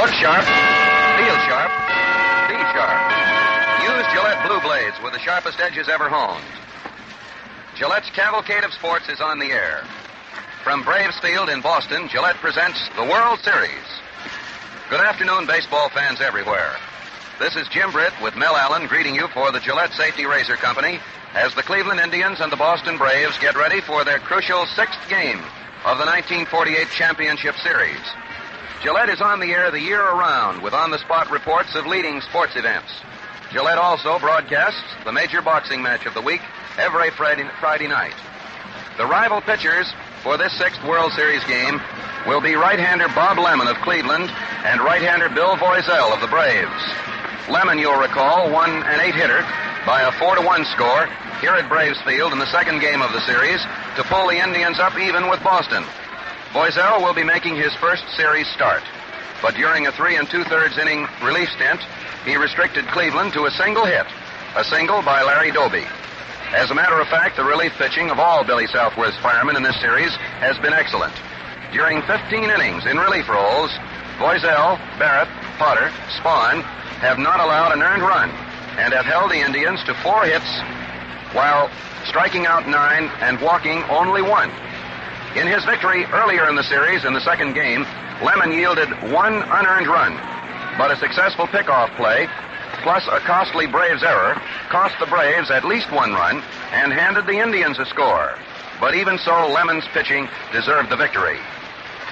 Look sharp, feel sharp, be sharp. Use Gillette Blue Blades with the sharpest edges ever honed. Gillette's Cavalcade of Sports is on the air. From Braves Field in Boston, Gillette presents the World Series. Good afternoon, baseball fans everywhere. This is Jim Britt with Mel Allen greeting you for the Gillette Safety Razor Company as the Cleveland Indians and the Boston Braves get ready for their crucial sixth game of the 1948 Championship Series. Gillette is on the air the year around with on-the-spot reports of leading sports events. Gillette also broadcasts the major boxing match of the week every Friday night. The rival pitchers for this sixth World Series game will be right-hander Bob Lemon of Cleveland and right-hander Bill Voiselle of the Braves. Lemon, you'll recall, won an 8-hitter by a 4-1 score here at Braves Field in the second game of the series to pull the Indians up even with Boston. Voiselle will be making his first series start, but during a 3 2/3 inning relief stint, he restricted Cleveland to a single hit, a single by Larry Doby. As a matter of fact, the relief pitching of all Billy Southworth's firemen in this series has been excellent. During 15 innings in relief roles, Voiselle, Barrett, Potter, Spahn have not allowed an earned run and have held the Indians to 4 hits while striking out 9 and walking only 1. In his victory earlier in the series in the second game, Lemon yielded 1 unearned run, but a successful pickoff play plus a costly Braves error cost the Braves at least 1 run and handed the Indians a score. But even so, Lemon's pitching deserved the victory.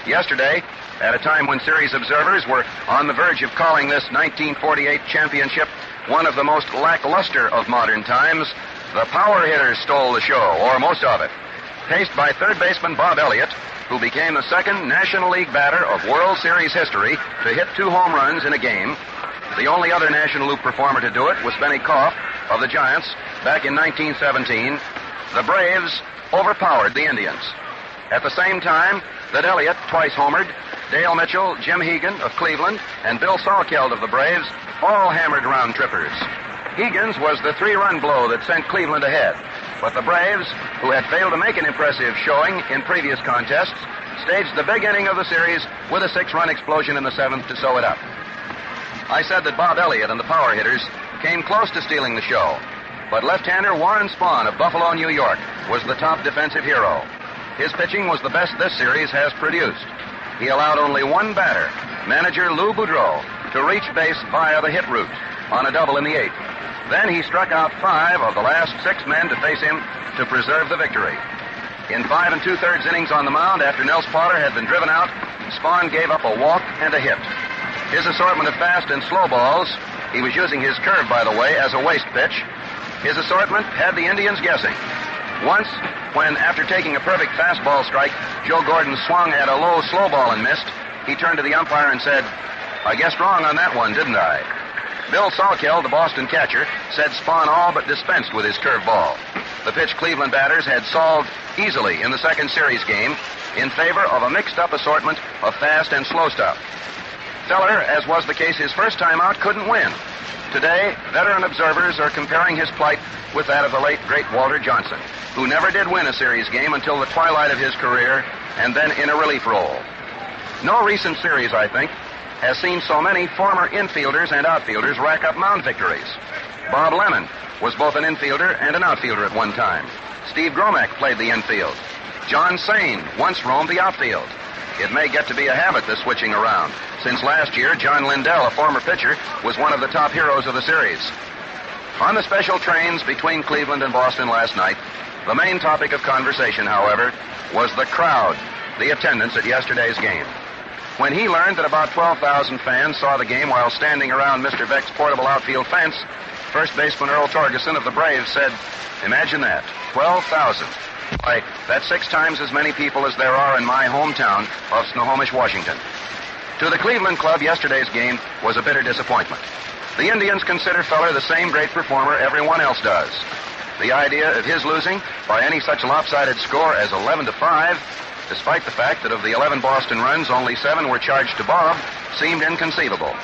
Yesterday, at a time when series observers were on the verge of calling this 1948 championship one of the most lackluster of modern times, the power hitters stole the show, or most of it. Paced by third baseman Bob Elliott, who became the second National League batter of World Series history to hit 2 home runs in a game. The only other National League performer to do it was Benny Koff of the Giants back in 1917. The Braves overpowered the Indians. At the same time that Elliott twice homered, Dale Mitchell, Jim Hegan of Cleveland, and Bill Salkeld of the Braves all hammered round trippers. Hegan's was the 3-run blow that sent Cleveland ahead, but the Braves, who had failed to make an impressive showing in previous contests, staged the big inning of the series with a 6-run explosion in the 7th to sew it up. I said that Bob Elliott and the power hitters came close to stealing the show, but left-hander Warren Spahn of Buffalo, New York, was the top defensive hero. His pitching was the best this series has produced. He allowed only 1 batter, manager Lou Boudreau, to reach base via the hit route on a double in the 8th. Then he struck out 5 of the last 6 men to face him to preserve the victory. In 5 2/3 innings on the mound, after Nels Potter had been driven out, Spahn gave up a walk and a hit. His assortment of fast and slow balls, he was using his curve, by the way, as a waste pitch, his assortment had the Indians guessing. Once, when, after taking a perfect fastball strike, Joe Gordon swung at a low slow ball and missed, he turned to the umpire and said, "I guessed wrong on that one, didn't I?" Bill Salkeld, the Boston catcher, said Spahn all but dispensed with his curveball. The pitch Cleveland batters had solved easily in the second series game in favor of a mixed-up assortment of fast and slow stuff. Feller, as was the case his first time out, couldn't win. Today, veteran observers are comparing his plight with that of the late, great Walter Johnson, who never did win a series game until the twilight of his career and then in a relief role. No recent series, I think, has seen so many former infielders and outfielders rack up mound victories. Bob Lemon was both an infielder and an outfielder at one time. Steve Gromek played the infield. John Sain once roamed the outfield. It may get to be a habit, this switching around, since last year John Lindell, a former pitcher, was one of the top heroes of the series. On the special trains between Cleveland and Boston last night, the main topic of conversation, however, was the crowd, the attendance at yesterday's game. When he learned that about 12,000 fans saw the game while standing around Mr. Beck's portable outfield fence, first baseman Earl Torgeson of the Braves said, "Imagine that, 12,000. Why, that's 6 times as many people as there are in my hometown of Snohomish, Washington." To the Cleveland club, yesterday's game was a bitter disappointment. The Indians consider Feller the same great performer everyone else does. The idea of his losing by any such lopsided score as 11-5, despite the fact that of the 11 Boston runs, only 7 were charged to Bob, seemed inconceivable.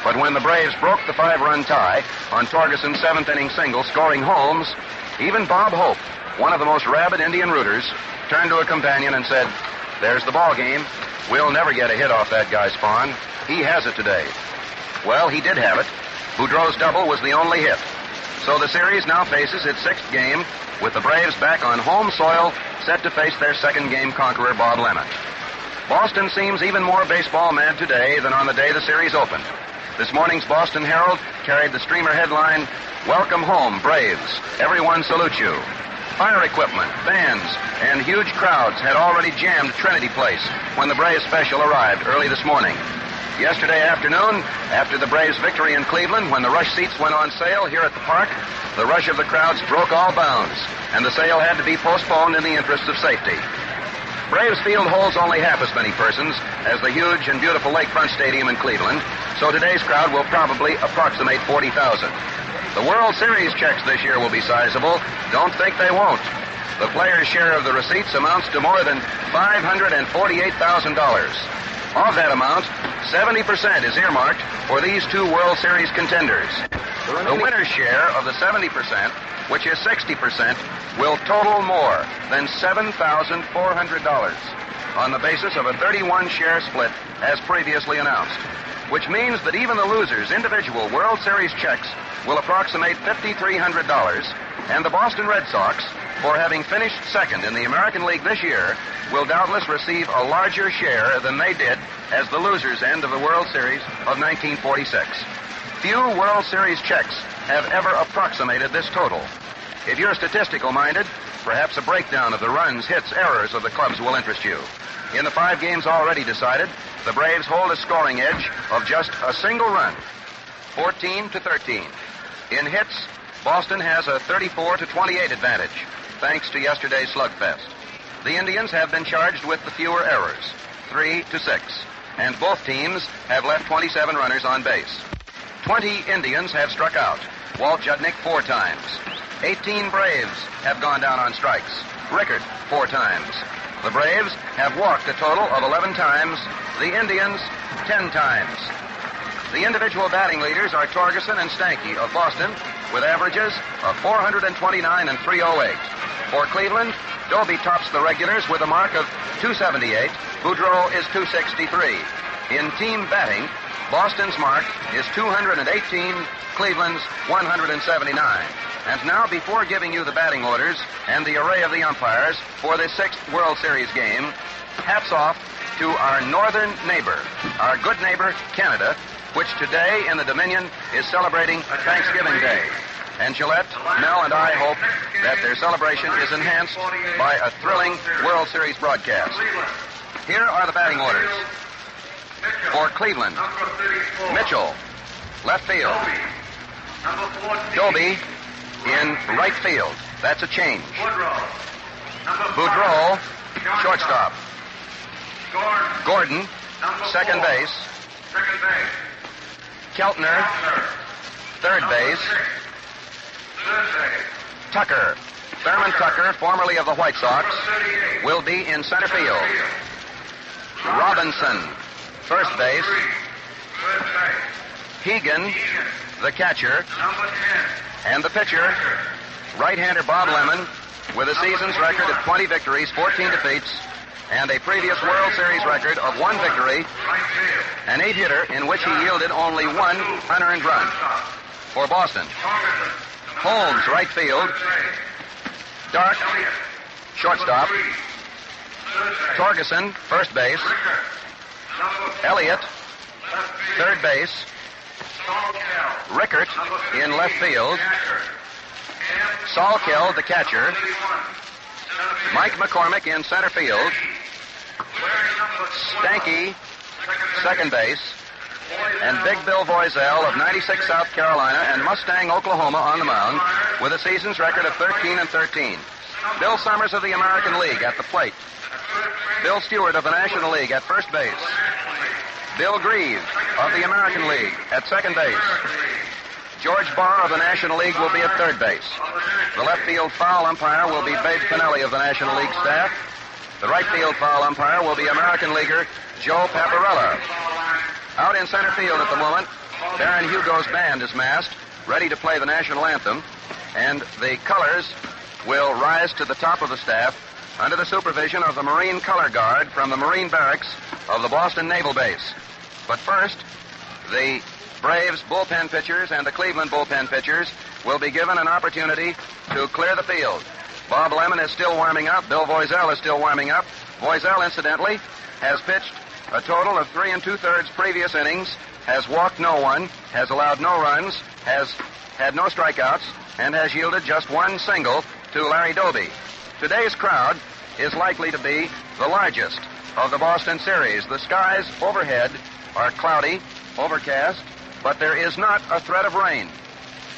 But when the Braves broke the 5-run tie on Torgeson's 7th-inning single, scoring Holmes, even Bob Hope, one of the most rabid Indian rooters, turned to a companion and said, "There's the ball game. We'll never get a hit off that guy, Spahn." He has it today. Well, he did have it. Boudreau's double was the only hit. So the series now faces its sixth game with the Braves back on home soil, set to face their second game conqueror, Bob Lemon. Boston seems even more baseball mad today than on the day the series opened. This morning's Boston Herald carried the streamer headline, "Welcome home, Braves. Everyone salutes you." Fire equipment, bands, and huge crowds had already jammed Trinity Place when the Braves special arrived early this morning. Yesterday afternoon, after the Braves' victory in Cleveland, when the rush seats went on sale here at the park, the rush of the crowds broke all bounds, and the sale had to be postponed in the interest of safety. Braves Field holds only half as many persons as the huge and beautiful Lakefront Stadium in Cleveland, so today's crowd will probably approximate 40,000. The World Series checks this year will be sizable. Don't think they won't. The players' share of the receipts amounts to more than $548,000. Of that amount, 70% is earmarked for these two World Series contenders. The winner's share of the 70%, which is 60%, will total more than $7,400 on the basis of a 31-share split as previously announced, which means that even the losers' individual World Series checks will approximate $5,300, and the Boston Red Sox, for having finished second in the American League this year, will doubtless receive a larger share than they did as the losers' end of the World Series of 1946. Few World Series checks have ever approximated this total. If you're statistical-minded, perhaps a breakdown of the runs, hits, errors of the clubs will interest you. In the 5 games already decided, the Braves hold a scoring edge of just a single run, 14-13. In hits, Boston has a 34-28 advantage, thanks to yesterday's slugfest. The Indians have been charged with the fewer errors, 3-6, and both teams have left 27 runners on base. 20 Indians have struck out, Walt Judnick 4 times. 18 Braves have gone down on strikes, Rickert 4 times. The Braves have walked a total of 11 times, the Indians 10 times. The individual batting leaders are Torgerson and Stanky of Boston, with averages of 429 and 308. For Cleveland, Doby tops the regulars with a mark of 278. Boudreau is 263. In team batting, Boston's mark is 218, Cleveland's 179. And now, before giving you the batting orders and the array of the umpires for this 6th World Series game, hats off to our northern neighbor, our good neighbor, Canada, which today in the Dominion is celebrating Thanksgiving Day. And Gillette, Mel, and I hope that their celebration is enhanced by a thrilling World Series broadcast. Here are the batting orders. For Cleveland, Mitchell, left field. Doby in right field. That's a change. Boudreau, shortstop. Gordon, second base. Keltner, third base. Tucker, Thurman Tucker, formerly of the White Sox, will be in center field. Robinson, first base. Hegan, the catcher. And the pitcher, right-hander Bob Lemon, with a season's record of 20 victories, 14 defeats, and a previous World Series record of 1 victory, an 8-hitter in which he yielded only 1 unearned run. For Boston, Holmes, right field. Dark, shortstop. Torgerson, first base. Elliott, third base. Rickert in left field. Salkeld, the catcher. Mike McCormick in center field. Stanky, second base. And Big Bill Voiselle of 96 South Carolina and Mustang, Oklahoma on the mound with a season's record of 13-13. Bill Summers of the American League at the plate. Bill Stewart of the National League at first base. Bill Grieve of the American League at second base. George Barr of the National League will be at third base. The left field foul umpire will be Babe Pinelli of the National League staff. The right field foul umpire will be American leaguer Joe Paparella. Out in center field at the moment, Baron Hugo's band is massed, ready to play the national anthem, and the colors will rise to the top of the staff under the supervision of the Marine Color Guard from the Marine Barracks of the Boston Naval Base. But first, the Braves bullpen pitchers and the Cleveland bullpen pitchers will be given an opportunity to clear the field. Bob Lemon is still warming up. Bill Voiselle is still warming up. Voiselle, incidentally, has pitched a total of 3 2/3 previous innings, has walked no one, has allowed no runs, has had no strikeouts, and has yielded just one single to Larry Doby. Today's crowd is likely to be the largest of the Boston series. The skies overhead are cloudy, overcast, but there is not a threat of rain.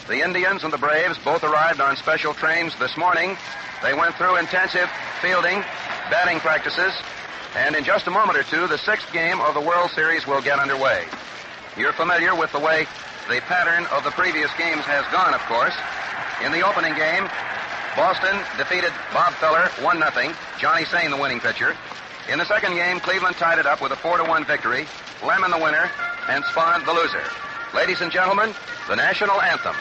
The Indians and the Braves both arrived on special trains this morning. They went through intensive fielding, batting practices, and in just a moment or two, the 6th game of the World Series will get underway. You're familiar with the way the pattern of the previous games has gone, of course. In the opening game, Boston defeated Bob Feller 1-0, Johnny Sain the winning pitcher. In the second game, Cleveland tied it up with a 4-1 victory, Lemon the winner, and Spahn the loser. Ladies and gentlemen, the national anthem.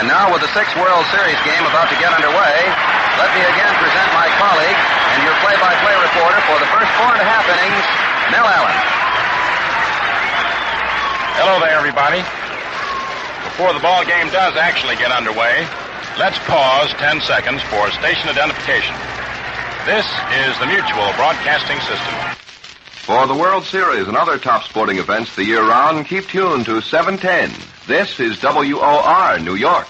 And now, with the 6th World Series game about to get underway, let me again present my colleague and your play-by-play reporter for the first 4.5 innings, Mel Allen. Hello there, everybody. Before the ball game does actually get underway, let's pause 10 seconds for station identification. This is the Mutual Broadcasting System. For the World Series and other top sporting events the year round, keep tuned to 710. This is WOR, New York.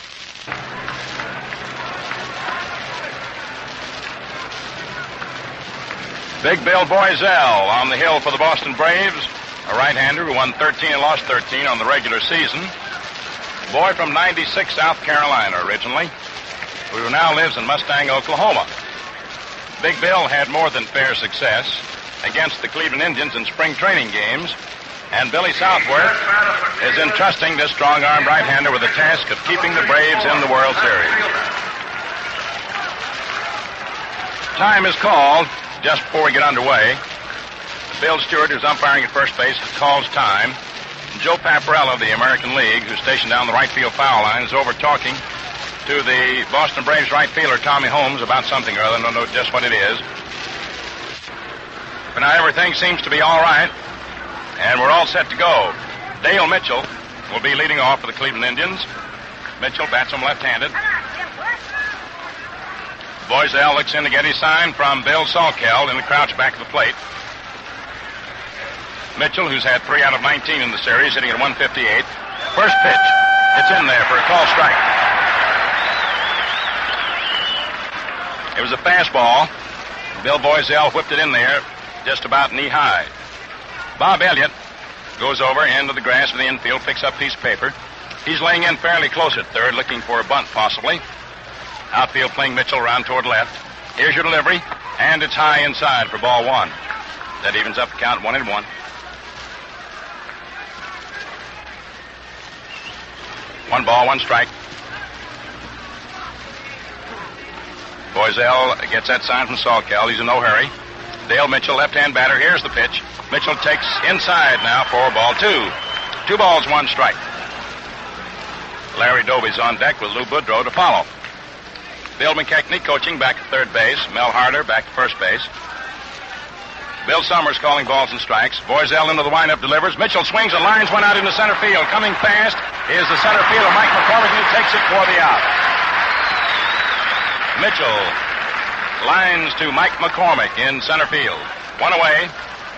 Big Bill Voiselle on the hill for the Boston Braves, a right-hander who won 13 and lost 13 on the regular season. Boy from 96, South Carolina originally, who now lives in Mustang, Oklahoma. Big Bill had more than fair success against the Cleveland Indians in spring training games, and Billy Southworth is entrusting this strong-armed right-hander with the task of keeping the Braves in the World Series. Time is called just before we get underway. Bill Stewart, who's umpiring at first base, calls time. And Joe Paparella of the American League, who's stationed down the right field foul line, is over talking to the Boston Braves right fielder, Tommy Holmes, about something or other. I don't know just what it is. But now everything seems to be all right, and we're all set to go. Dale Mitchell will be leading off for the Cleveland Indians. Mitchell bats him left-handed. Voiselle looks in to get his sign from Bill Salkeld in the crouch back of the plate. Mitchell, who's had 3 out of 19 in the series, hitting at 158. First pitch, it's in there for a call strike. It was a fastball. Bill Voiselle whipped it in there just about knee-high. Bob Elliott goes over into the grass of the infield, picks up a piece of paper. He's laying in fairly close at third, looking for a bunt possibly. Outfield playing Mitchell around toward left. Here's your delivery, and it's high inside for ball 1. That evens up the count 1-1. 1 ball, 1 strike. Boiselle gets that sign from Salkel. He's in no hurry. Dale Mitchell, left-hand batter. Here's the pitch. Mitchell takes inside now for ball 2. 2 balls, 1 strike. Larry Doby's on deck with Lou Boudreau to follow. Bill McKechnie coaching back at third base. Mel Harder back to first base. Bill Summers calling balls and strikes. Boiselle into the windup delivers. Mitchell swings and lines one out into center field. Coming fast is the center fielder, Mike McCormick, who takes it for the out. Mitchell lines to Mike McCormick in center field. 1 away,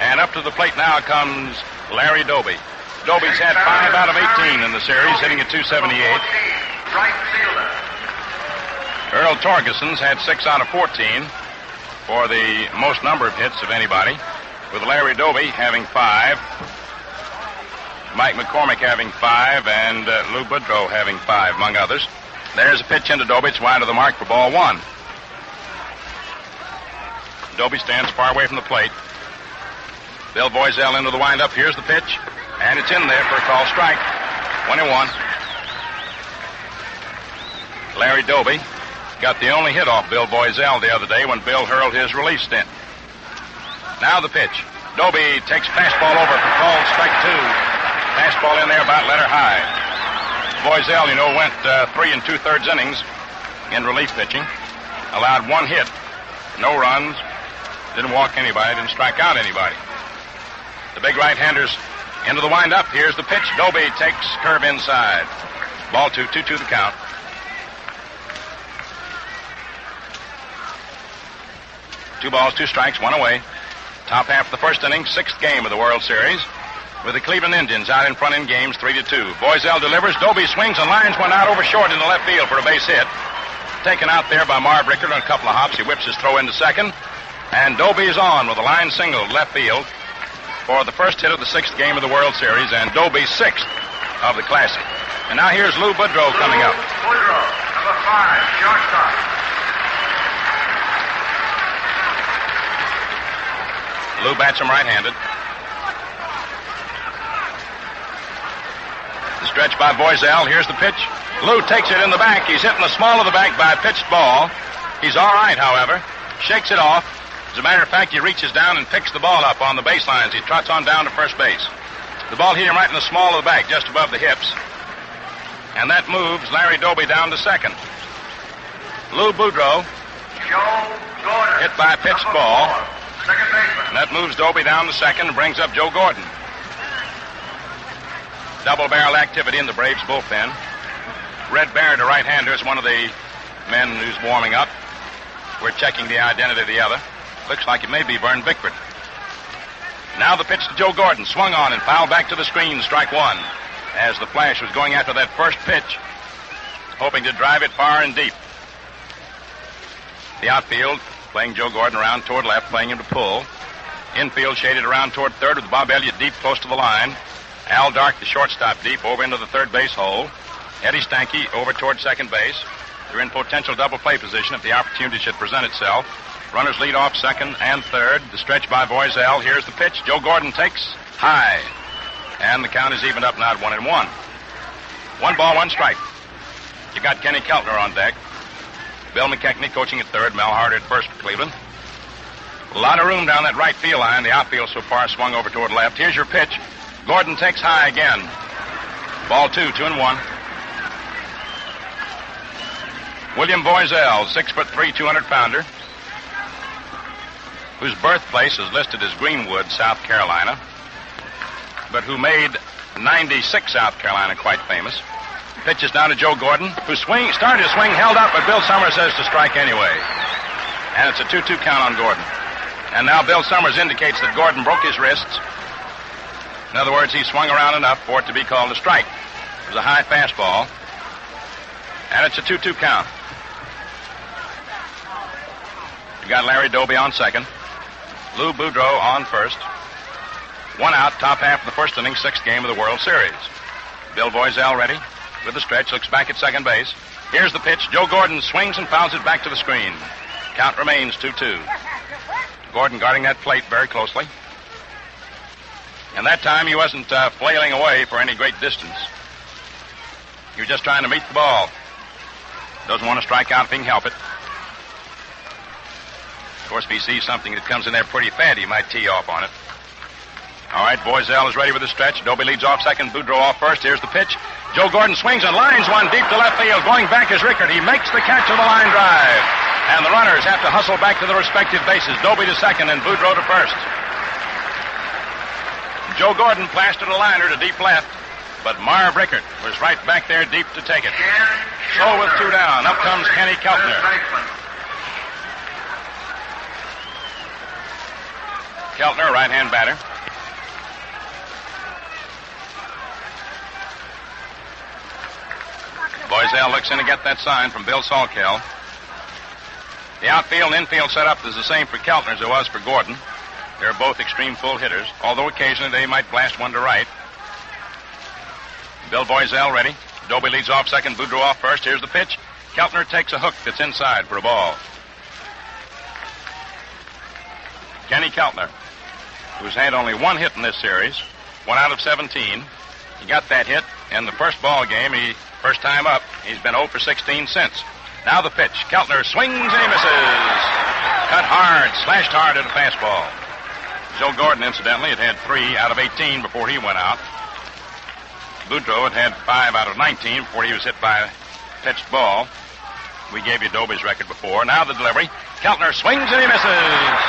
and up to the plate now comes Larry Doby. Doby's had 5 out of 18 in the series, hitting at .278. Earl Torgeson's had 6 out of 14 for the most number of hits of anybody, with Larry Doby having 5, Mike McCormick having 5, and Lou Boudreau having 5, among others. There's a pitch into Doby. It's wide of the mark for ball 1. Doby stands far away from the plate. Bill Boiselle into the windup. Here's the pitch, and it's in there for a call strike. 1-1. Larry Doby got the only hit off Bill Boiselle the other day when Bill hurled his relief stint. Now the pitch. Doby takes fastball over for called strike 2. Fastball in there about letter high. Boiselle, went 3 2/3 innings in relief pitching. Allowed 1 hit, no runs, didn't walk anybody, didn't strike out anybody. The big right-handers into the windup. Here's the pitch. Doby takes curve inside. Ball 2, 2-2 the count. 2 balls, 2 strikes, 1 away. Top half of the first inning, 6th game of the World Series, with the Cleveland Indians out in front in games 3-2. Boiselle delivers. Doby swings and lines one out over short into left field for a base hit. Taken out there by Marv Rickard on a couple of hops. He whips his throw into second. And Doby is on with a line single left field for the first hit of the 6th game of the World Series, and Doby's 6th of the Classic. And now here's Lou Boudreau coming up. Boudreau, number 5, shortstop. Lou bats him right-handed. The stretch by Boiselle. Here's the pitch. Lou takes it in the back. He's hitting the small of the back by a pitched ball. He's all right, however. Shakes it off. As a matter of fact, he reaches down and picks the ball up on the baselines. He trots on down to first base. The ball hit him right in the small of the back, just above the hips. And that moves Larry Doby down to second. Lou Boudreau hit by a pitched ball. Second baseman. And that moves Doby down to second and brings up Joe Gordon. Double barrel activity in the Braves bullpen. Red Barrett, a right-hander, is one of the men who's warming up. We're checking the identity of the other. Looks like it may be Vern Bickford. Now the pitch to Joe Gordon. Swung on and fouled back to the screen. Strike 1. As the Flash was going after that first pitch, hoping to drive it far and deep. The outfield playing Joe Gordon around toward left, playing him to pull. Infield shaded around toward third with Bob Elliott deep close to the line. Al Dark, the shortstop, deep over into the third base hole. Eddie Stanky over toward second base. They're in potential double play position if the opportunity should present itself. Runners lead off second and third. The stretch by Boiselle. Here's the pitch. Joe Gordon takes high. And the count is evened up now at 1-1. 1 ball, 1 strike. You got Kenny Keltner on deck. Bill McKechnie coaching at third. Mel Harder at first for Cleveland. A lot of room down that right field line. The outfield so far swung over toward left. Here's your pitch. Gordon takes high again. Ball 2, 2-1. William Boiselle, 6'3", 200-pounder, whose birthplace is listed as Greenwood, South Carolina, but who made 96 South Carolina quite famous. Pitches down to Joe Gordon, who started to swing, held up, but Bill Summers says to strike anyway. And it's a 2-2 count on Gordon. And now Bill Summers indicates that Gordon broke his wrists. In other words, he swung around enough for it to be called a strike. It was a high fastball. And it's a 2-2 count. You got Larry Doby on second. Lou Boudreau on first. 1 out, top half of the first inning, 6th game of the World Series. Bill Boiselle ready with the stretch, looks back at second base. Here's the pitch. Joe Gordon swings and fouls it back to the screen. Count remains 2-2. Gordon guarding that plate very closely. And that time he wasn't flailing away for any great distance. He was just trying to meet the ball. Doesn't want to strike out if he can help it. Of course, if he sees something that comes in there pretty fat, he might tee off on it. All right, Boiselle is ready with the stretch. Doby leads off second, Boudreaux off first. Here's the pitch. Joe Gordon swings and lines one deep to left field. Going back is Rickard. He makes the catch of the line drive. And the runners have to hustle back to their respective bases. Doby to second and Boudreaux to first. Joe Gordon plastered a liner to deep left, but Marv Rickard was right back there deep to take it. So with two down, up comes Kenny Keltner. Keltner, right-hand batter. Boiselle looks in to get that sign from Bill Salkel. The outfield and infield setup is the same for Keltner as it was for Gordon. They're both extreme full hitters, although occasionally they might blast one to right. Bill Boiselle ready. Doby leads off second, Boudreaux off first. Here's the pitch. Keltner takes a hook that's inside for a ball. Kenny Keltner, who's had only one hit in this series, 1 out of 17. He got that hit in the first ball game. First time up. He's been 0 for 16 since. Now the pitch. Keltner swings and he misses. Cut hard, slashed hard at a fastball. Joe Gordon, incidentally, had 3 out of 18 before he went out. Boudreaux had 5 out of 19 before he was hit by a pitched ball. We gave you Doby's record before. Now the delivery. Keltner swings and he misses.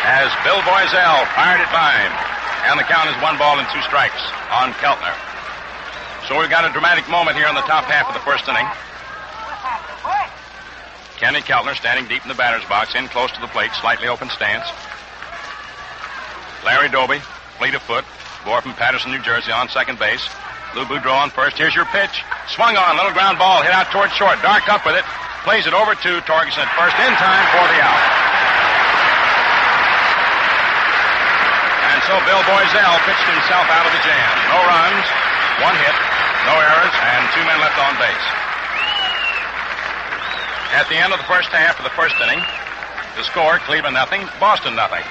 As Bill Boiselle fired it by him. And the count is 1 ball and 2 strikes on Keltner. So we've got a dramatic moment here in the top half of the first inning. Kenny Keltner standing deep in the batter's box, in close to the plate, slightly open stance. Larry Doby, fleet of foot, bore from Patterson, New Jersey, on second base. Lou Boudreaux on first. Here's your pitch. Swung on, little ground ball, hit out towards short. Dark up with it, plays it over to Torgerson at first, in time for the out. And so Bill Boiselle pitched himself out of the jam. No runs, 1 hit, no errors, and 2 men left on base. At the end of the first half of the first inning, the score, Cleveland nothing, Boston nothing.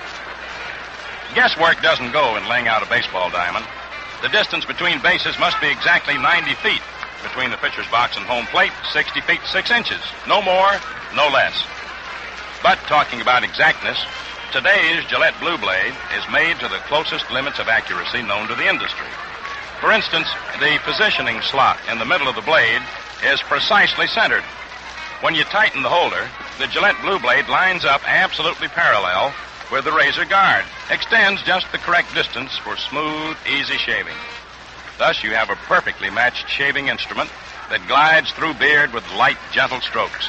Guesswork doesn't go in laying out a baseball diamond. The distance between bases must be exactly 90 feet between the pitcher's box and home plate, 60 feet 6 inches. No more, no less. But talking about exactness, today's Gillette Blue Blade is made to the closest limits of accuracy known to the industry. For instance, the positioning slot in the middle of the blade is precisely centered. When you tighten the holder, the Gillette Blue Blade lines up absolutely parallel with the razor guard, extends just the correct distance for smooth, easy shaving. Thus, you have a perfectly matched shaving instrument that glides through beard with light, gentle strokes.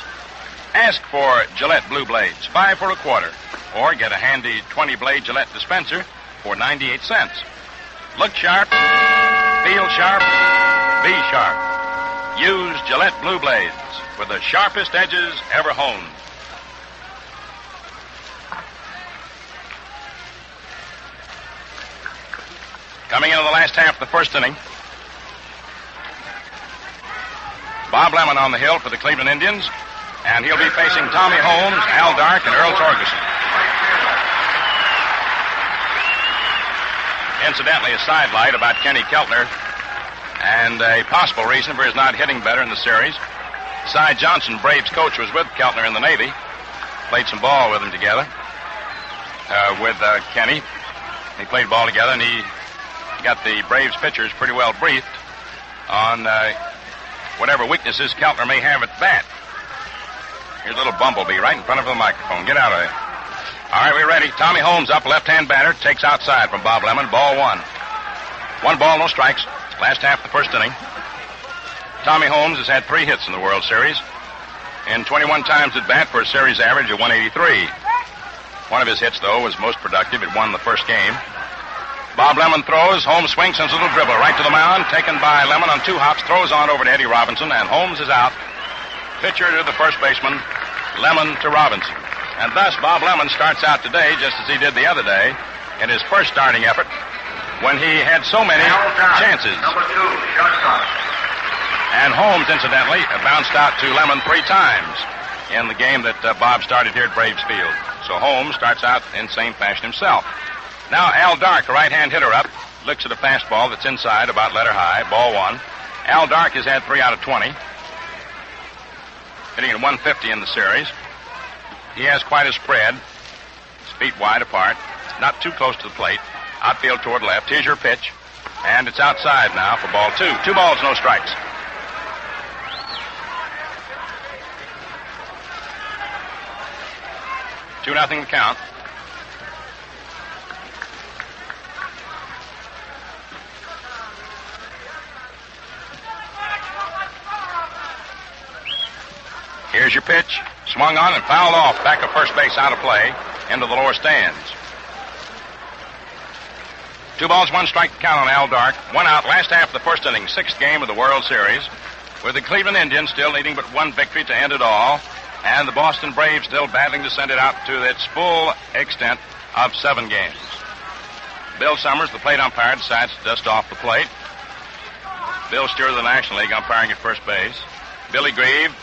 Ask for Gillette Blue Blades, 5 for a quarter, or get a handy 20-blade Gillette dispenser for 98 cents. Look sharp, feel sharp, be sharp. Use Gillette Blue Blades with the sharpest edges ever honed. Coming into the last half of the first inning, Bob Lemon on the hill for the Cleveland Indians, and he'll be facing Tommy Holmes, Al Dark, and Earl Torgerson. Incidentally, a sidelight about Kenny Keltner and a possible reason for his not hitting better in the series. Cy Johnson, Braves coach, was with Keltner in the Navy. Played some ball with him together, with Kenny. They played ball together, and he got the Braves pitchers pretty well briefed on whatever weaknesses Keltner may have at bat. Here's a little bumblebee right in front of the microphone. Get out of there. All right, we're ready. Tommy Holmes up, left-hand batter, takes outside from Bob Lemon. Ball 1. 1 ball, no strikes. Last half of the first inning. Tommy Holmes has had 3 hits in the World Series and 21 times at bat for a series average of 183. One of his hits, though, was most productive. It won the first game. Bob Lemon throws. Holmes swings, sends a little dribble right to the mound. Taken by Lemon on 2 hops. Throws on over to Eddie Robinson, and Holmes is out. Pitcher to the first baseman. Lemon to Robinson. And thus, Bob Lemon starts out today, just as he did the other day, in his first starting effort, when he had so many chances. Number 2, shortstop. And Holmes, incidentally, bounced out to Lemon 3 times in the game that Bob started here at Braves Field. So Holmes starts out in the same fashion himself. Now Al Dark, a right-hand hitter up, looks at a fastball that's inside, about letter high, ball 1. Al Dark has had 3 out of 20, hitting at 150 in the series. He has quite a spread, his feet wide apart, not too close to the plate. Outfield toward left. Here's your pitch, and it's outside now for ball 2. 2 balls, no strikes. Two nothing to count. Here's your pitch. Swung on and fouled off. Back of first base, out of play. Into the lower stands. 2 balls, 1 strike to count on Al Dark. 1 out, last half of the first inning. 6th game of the World Series. With the Cleveland Indians still needing but 1 victory to end it all. And the Boston Braves still battling to send it out to its full extent of 7 games. Bill Summers, the plate umpire, decides to dust off the plate. Bill Stewart of the National League umpiring at first base. Billy Grieve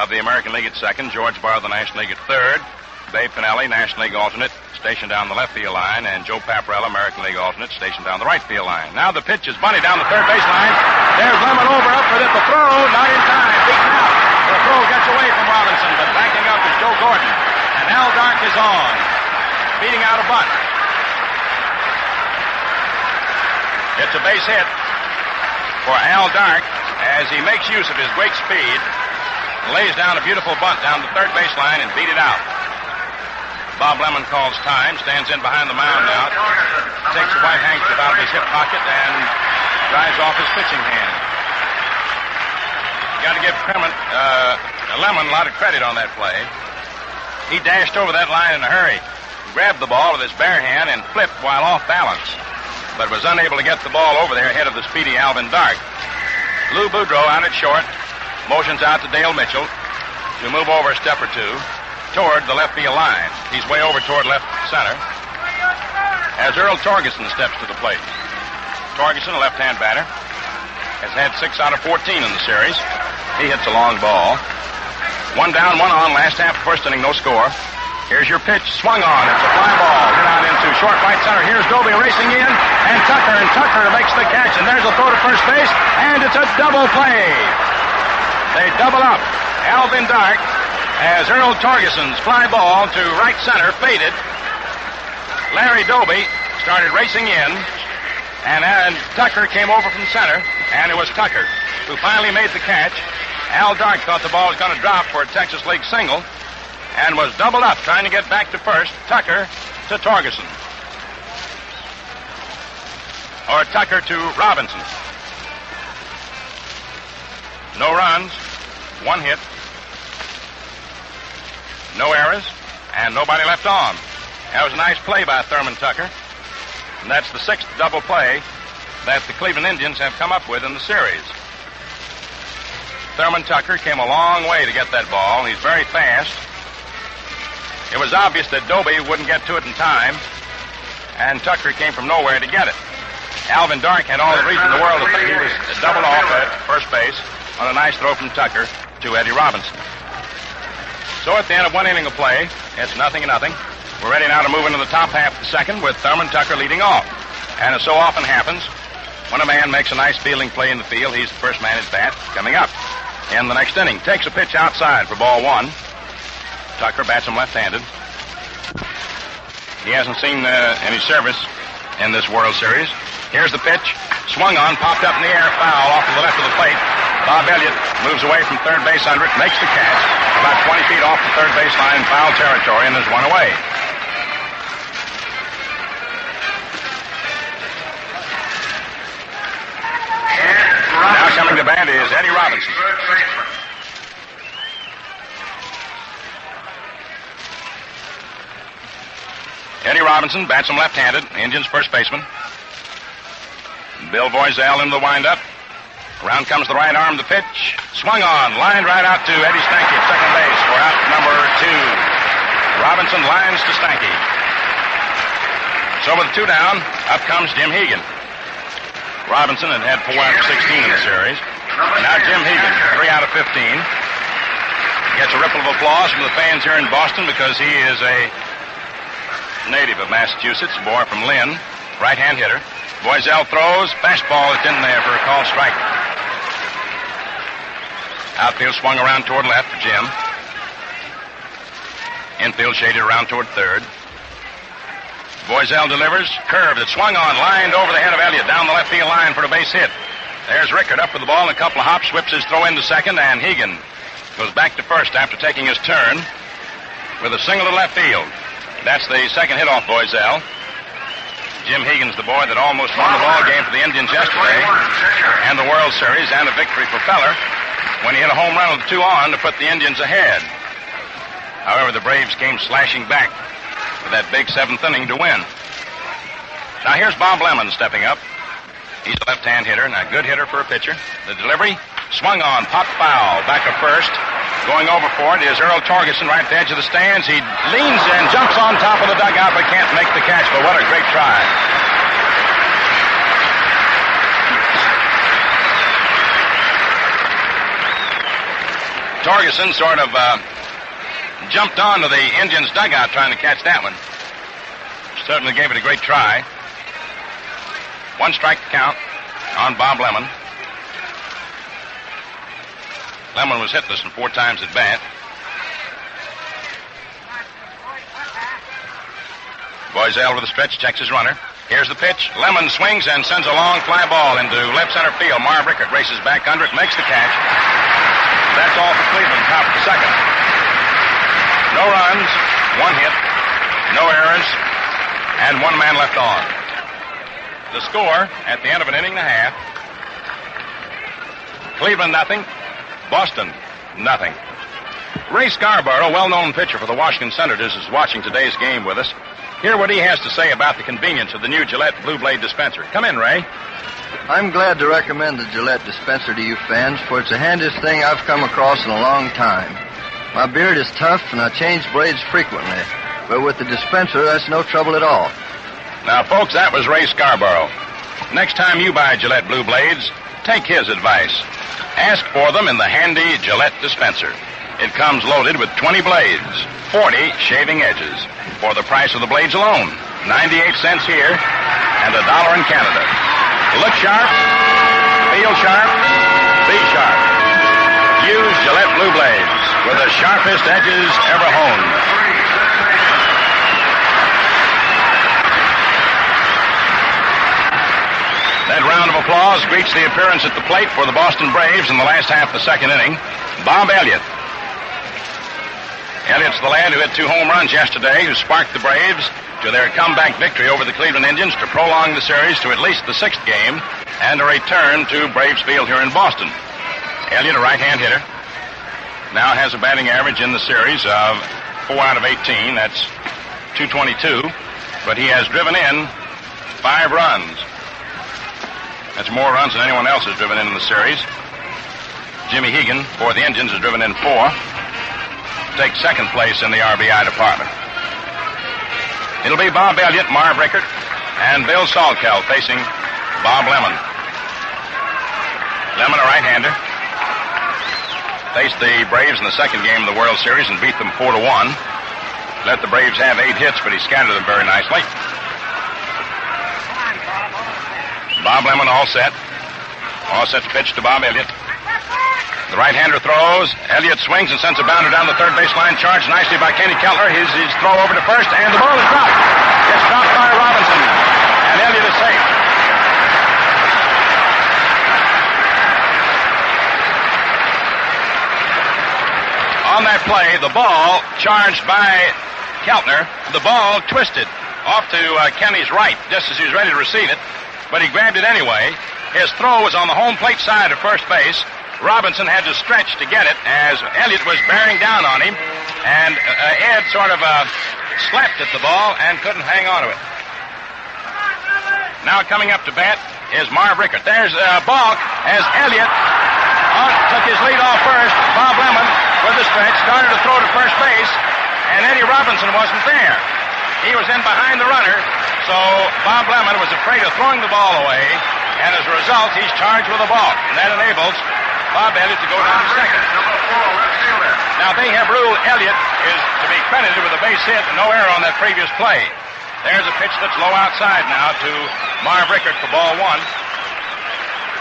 of the American League at second. George Barr of the National League at third. Babe Pinelli, National League alternate, stationed down the left field line. And Joe Paparella, American League alternate, stationed down the right field line. Now the pitch is bunted down the third base line. There's Lemon over up for the throw. Not in time. Beaten out. The throw gets away from Robinson, but backing up is Joe Gordon. And Al Dark is on, beating out a bunt. It's a base hit for Al Dark as he makes use of his great speed, lays down a beautiful bunt down the third base line and beat it out. Bob Lemon calls time, stands in behind the mound now, takes a white handkerchief out of his hip pocket and drives off his pitching hand. You got to give Lemon a lot of credit on that play. He dashed over that line in a hurry, grabbed the ball with his bare hand and flipped while off balance, but was unable to get the ball over there ahead of the speedy Alvin Dark. Lou Boudreau out at short, motions out to Dale Mitchell to move over a step or two toward the left field line. He's way over toward left center as Earl Torgeson steps to the plate. Torgeson, a left-hand batter, has had 6 out of 14 in the series. He hits a long ball. 1 down, 1 on, last half, first inning, no score. Here's your pitch, swung on. It's a fly ball, hit out into short right center. Here's Doby racing in, and Tucker makes the catch, and there's a throw to first base, and it's a double play. They double up. Alvin Dark, as Earl Torgeson's fly ball to right center faded. Larry Doby started racing in, and Tucker came over from center, and it was Tucker who finally made the catch. Al Dark thought the ball was going to drop for a Texas League single and was doubled up trying to get back to first. Tucker to Torgeson. Or Tucker to Robinson. No runs, 1 hit, no errors, and nobody left on. That was a nice play by Thurman Tucker. And that's the 6th double play that the Cleveland Indians have come up with in the series. Thurman Tucker came a long way to get that ball. He's very fast. It was obvious that Doby wouldn't get to it in time, and Tucker came from nowhere to get it. Alvin Dark had all the reason in the world to think he was doubled off at first base on a nice throw from Tucker to Eddie Robinson. So at the end of 1 inning of play, it's 0-0. We're ready now to move into the top half of the second with Thurman Tucker leading off. And as so often happens, when a man makes a nice fielding play in the field, he's the first man at bat coming up in the next inning. Takes a pitch outside for ball 1. Tucker bats him left-handed. He hasn't seen any service in this World Series. Here's the pitch. Swung on, popped up in the air, foul off to the left of the plate. Bob Elliott moves away from third base under it, makes the catch about 20 feet off the third base line, foul territory, and there's 1 away. Now coming to bat is Eddie Robinson. Eddie Robinson bats him left-handed, Indians first baseman. Bill Voiselle into the windup. Around comes the right arm, the pitch. Swung on, lined right out to Eddie Stanky at second base for out number 2. Robinson lines to Stanky. So with 2 down, up comes Jim Hegan. Robinson had 4 out of 16 in the series. Now Jim Hegan, 3 out of 15. Gets a ripple of applause from the fans here in Boston because he is a native of Massachusetts, a boy from Lynn, right-hand hitter. Voiselle throws, fastball is in there for a called strike. Outfield swung around toward left for Jim. Infield shaded around toward third. Boiselle delivers. Curve that swung on, lined over the head of Elliott down the left field line for a base hit. There's Rickard up with the ball in a couple of hops, whips his throw into second, and Hegan goes back to first after taking his turn with a single to left field. That's the second hit off Boiselle. Jim Hegan's the boy that almost won the ball game for the Indians yesterday and the World Series and a victory for Feller when he hit a home run with 2 on to put the Indians ahead. However, the Braves came slashing back for that big 7th inning to win. Now here's Bob Lemon stepping up. He's a left-hand hitter and a good hitter for a pitcher. The delivery swung on, popped foul, back of first. Going over for it is Earl Torgerson right at the edge of the stands. He leans in, jumps on top of the dugout, but can't make the catch. But what a great try. Torgerson sort of jumped onto the Indians' dugout trying to catch that one. Certainly gave it a great try. 1 strike to count on Bob Lemon. Lemon was hitless and 4 times at bat. Boiselle with a stretch, checks his runner. Here's the pitch. Lemon swings and sends a long fly ball into left center field. Marv Rickard races back under it, makes the catch. That's all for Cleveland, top of the second. No runs, 1 hit, no errors, and 1 man left on. The score at the end of an inning and a half: Cleveland nothing, Boston nothing. Ray Scarborough, well-known pitcher for the Washington Senators, is watching today's game with us. Hear what he has to say about the convenience of the new Gillette Blue Blade dispenser. Come in, Ray. I'm glad to recommend the Gillette dispenser to you fans, for it's the handiest thing I've come across in a long time. My beard is tough, and I change blades frequently. But with the dispenser, that's no trouble at all. Now, folks, that was Ray Scarborough. Next time you buy Gillette Blue Blades, take his advice. Ask for them in the handy Gillette dispenser. It comes loaded with 20 blades, 40 shaving edges, for the price of the blades alone. 98 cents here and $1 in Canada. Look sharp, feel sharp, be sharp. Use Gillette Blue Blades with the sharpest edges ever honed. That round of applause greets the appearance at the plate for the Boston Braves in the last half of the second inning. Bob Elliott. Elliott's the lad who hit 2 home runs yesterday, who sparked the Braves to their comeback victory over the Cleveland Indians to prolong the series to at least the 6th game and a return to Braves Field here in Boston. Elliott, a right-hand hitter, now has a batting average in the series of 4 out of 18. That's .222, but he has driven in 5 runs. That's more runs than anyone else has driven in the series. Jimmy Hegan, for the Indians, has driven in 4. Takes second place in the RBI department. It'll be Bob Elliott, Marv Rickard, and Bill Salkeld facing Bob Lemon. Lemon, a right-hander, faced the Braves in the second game of the World Series and beat them 4-1. Let the Braves have 8 hits, but he scattered them very nicely. Bob Lemon all set. All set to pitch to Bob Elliott. The right-hander throws. Elliott swings and sends a bounder down the third baseline. Charged nicely by Kenny Keltner. His throw over to first, and the ball is dropped. It's dropped by Robinson, and Elliott is safe. On that play, the ball charged by Keltner. The ball twisted off to Kenny's right just as he was ready to receive it, but he grabbed it anyway. His throw was on the home plate side of first base. Robinson had to stretch to get it as Elliott was bearing down on him, and Ed sort of slapped at the ball and couldn't hang on to it. Now coming up to bat is Marv Rickard. There's Balk as Elliott took his lead off first. Bob Lemon with the stretch started to throw to first base, and Eddie Robinson wasn't there. He was in behind the runner, so Bob Lemon was afraid of throwing the ball away, and as a result, he's charged with a balk, and that enables Bob Elliott to go down to second. Now, they have ruled Elliott is to be credited with a base hit and no error on that previous play. There's a pitch that's low outside now to Marv Rickard for ball 1.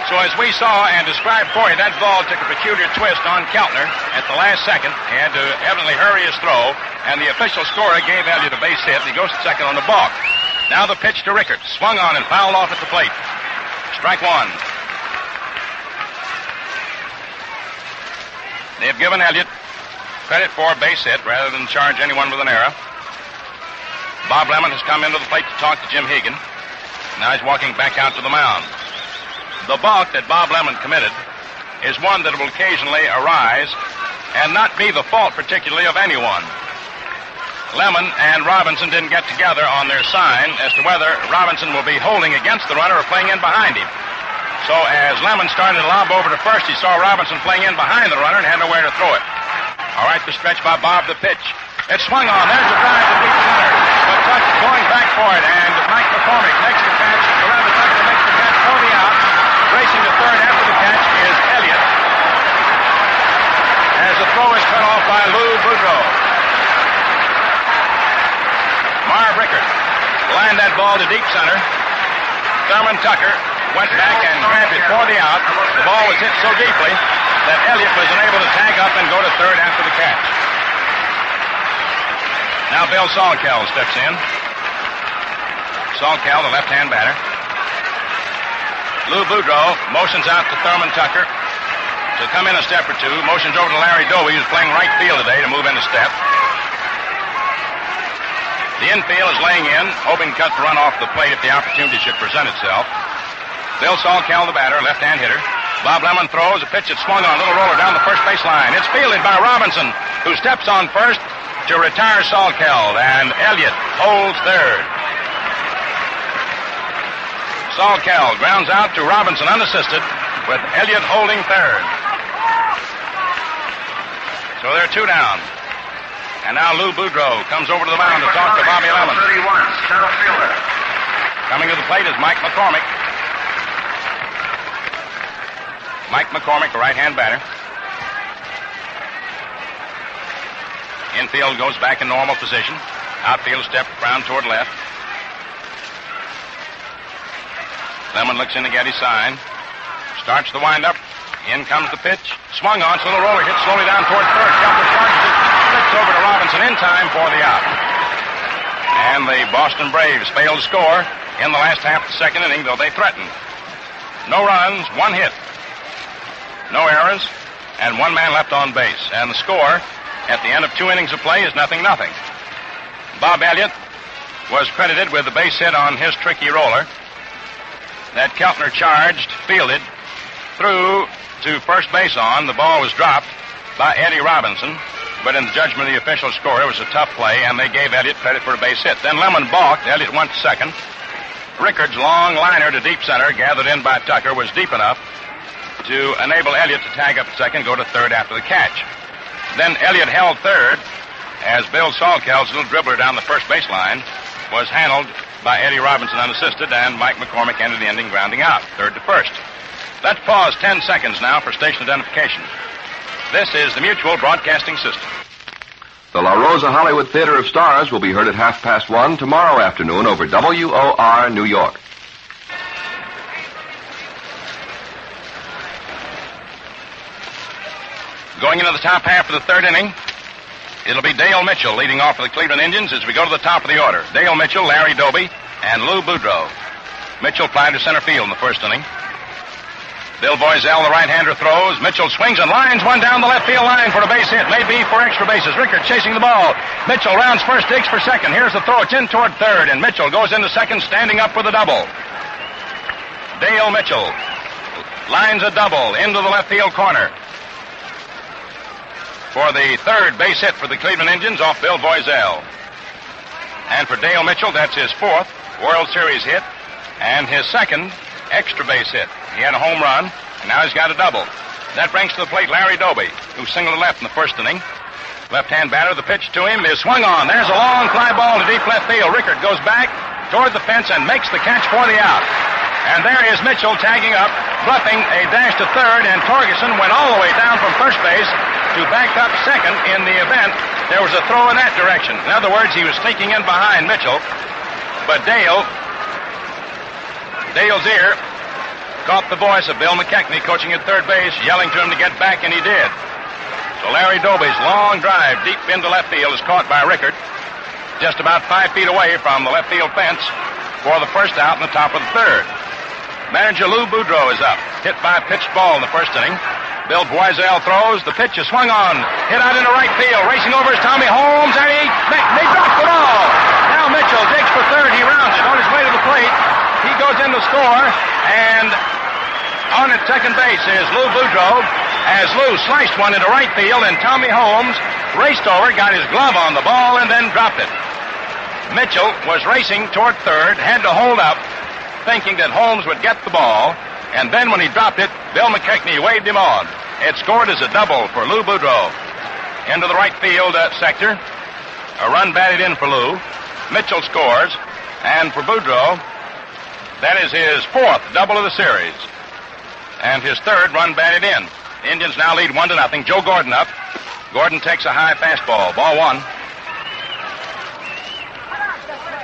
So as we saw and described for you, that ball took a peculiar twist on Keltner at the last second. He had to evidently hurry his throw, and the official scorer gave Elliott a base hit, and he goes to second on the balk. Now the pitch to Rickert. Swung on and fouled off at the plate. Strike one. They've given Elliott credit for a base hit rather than charge anyone with an error. Bob Lemon has come into the plate to talk to Jim Hegan. Now he's walking back out to the mound. The balk that Bob Lemon committed is one that will occasionally arise and not be the fault particularly of anyone. Lemon and Robinson didn't get together on their sign as to whether Robinson will be holding against the runner or playing in behind him. So as Lemon started to lob over to first, he saw Robinson playing in behind the runner and had nowhere to throw it. All right, the stretch by Bob, the pitch. It swung on. There's a drive to deep center. But Tuck going back for it, and Mike McCormick makes the catch. Around the Tucker makes the catch for the out. Racing to third after the catch is Elliott. As the throw is cut off by Lou Boudreau. Marv Rickert lined that ball to deep center. Thurman Tucker went back and grabbed it for the out. The ball was hit so deeply that Elliott was unable to tag up and go to third after the catch. Now Bill Salkel steps in. Salkel, the left-hand batter. Lou Boudreau motions out to Thurman Tucker to come in a step or two. Motions over to Larry Doby, who's playing right field today, to move in a step. The infield is laying in, hoping to cut the run off the plate if the opportunity should present itself. Bill Salkel, the batter, left-hand hitter. Bob Lemon throws a pitch that swung on a little roller down the first base line. It's fielded by Robinson, who steps on first to retire Salkel, and Elliott holds third. Salkel grounds out to Robinson unassisted, with Elliott holding third. So they're two down. And now Lou Boudreau comes over to the mound to talk to Bobby Lemon. 31, center fielder. Coming to the plate is Mike McCormick. Mike McCormick, a right-hand batter. Infield goes back in normal position. Outfield step round toward left. Lemon looks in to get his sign. Starts the windup. In comes the pitch. Swung on, so the roller hits slowly down toward third. Keltner charges it. Flips over to Robinson in time for the out. And the Boston Braves failed to score in the last half of the second inning, though they threatened. No runs, one hit. No errors, and one man left on base. And the score at the end of 2 innings of play is 0-0. Bob Elliott was credited with the base hit on his tricky roller that Keltner charged, fielded, threw to first base on. The ball was dropped by Eddie Robinson, but in the judgment of the official scorer, it was a tough play, and they gave Elliott credit for a base hit. Then Lemon balked. Elliott went to second. Rickard's long liner to deep center, gathered in by Tucker, was deep enough to enable Elliott to tag up second, go to third after the catch. Then Elliott held third as Bill Salkel's little dribbler down the first baseline was handled by Eddie Robinson unassisted, and Mike McCormick ended the inning grounding out, third to first. Let's pause 10 seconds now for station identification. This is the Mutual Broadcasting System. The La Rosa Hollywood Theater of Stars will be heard at 1:30 tomorrow afternoon over WOR New York. Going into the top half of the third inning, it'll be Dale Mitchell leading off for the Cleveland Indians as we go to the top of the order. Dale Mitchell, Larry Doby, and Lou Boudreau. Mitchell flied to center field in the first inning. Bill Boisel, the right-hander, throws. Mitchell swings and lines one down the left field line for a base hit. Maybe for extra bases. Rickert chasing the ball. Mitchell rounds first, digs for second. Here's the throw. It's in toward third, and Mitchell goes into second, standing up with a double. Dale Mitchell lines a double into the left field corner for the third base hit for the Cleveland Indians off Bill Boisel. And for Dale Mitchell, that's his fourth World Series hit and his second extra base hit. He had a home run, and now he's got a double. That brings to the plate Larry Doby, who singled to left in the first inning. Left-hand batter, the pitch to him is swung on. There's a long fly ball to deep left field. Rickert goes back toward the fence and makes the catch for the out. And there is Mitchell tagging up, bluffing a dash to third, and Torgerson went all the way down from first base to back up second in the event there was a throw in that direction. In other words, he was sneaking in behind Mitchell, but Dale's ear caught the voice of Bill McKechnie coaching at third base, yelling to him to get back, and he did. So Larry Doby's long drive deep into left field is caught by Rickard, just about 5 feet away from the left field fence for the first out in the top of the third. Manager Lou Boudreau is up, hit by a pitched ball in the first inning. Bill Boiselle throws. The pitch is swung on, hit out into right field. Racing over is Tommy Holmes, and he drops the ball. Now Mitchell digs for third. He rounds it on his way to the plate. He goes in to score, and on at second base is Lou Boudreau, as Lou sliced one into right field, and Tommy Holmes raced over, got his glove on the ball, and then dropped it. Mitchell was racing toward third, had to hold up, thinking that Holmes would get the ball, and then when he dropped it, Bill McKechnie waved him on. It scored as a double for Lou Boudreau. Into the right field sector, a run batted in for Lou. Mitchell scores, and for Boudreau, that is his fourth double of the series, and his third run batted in. The Indians now lead 1-0. Joe Gordon up. Gordon takes a high fastball. Ball one.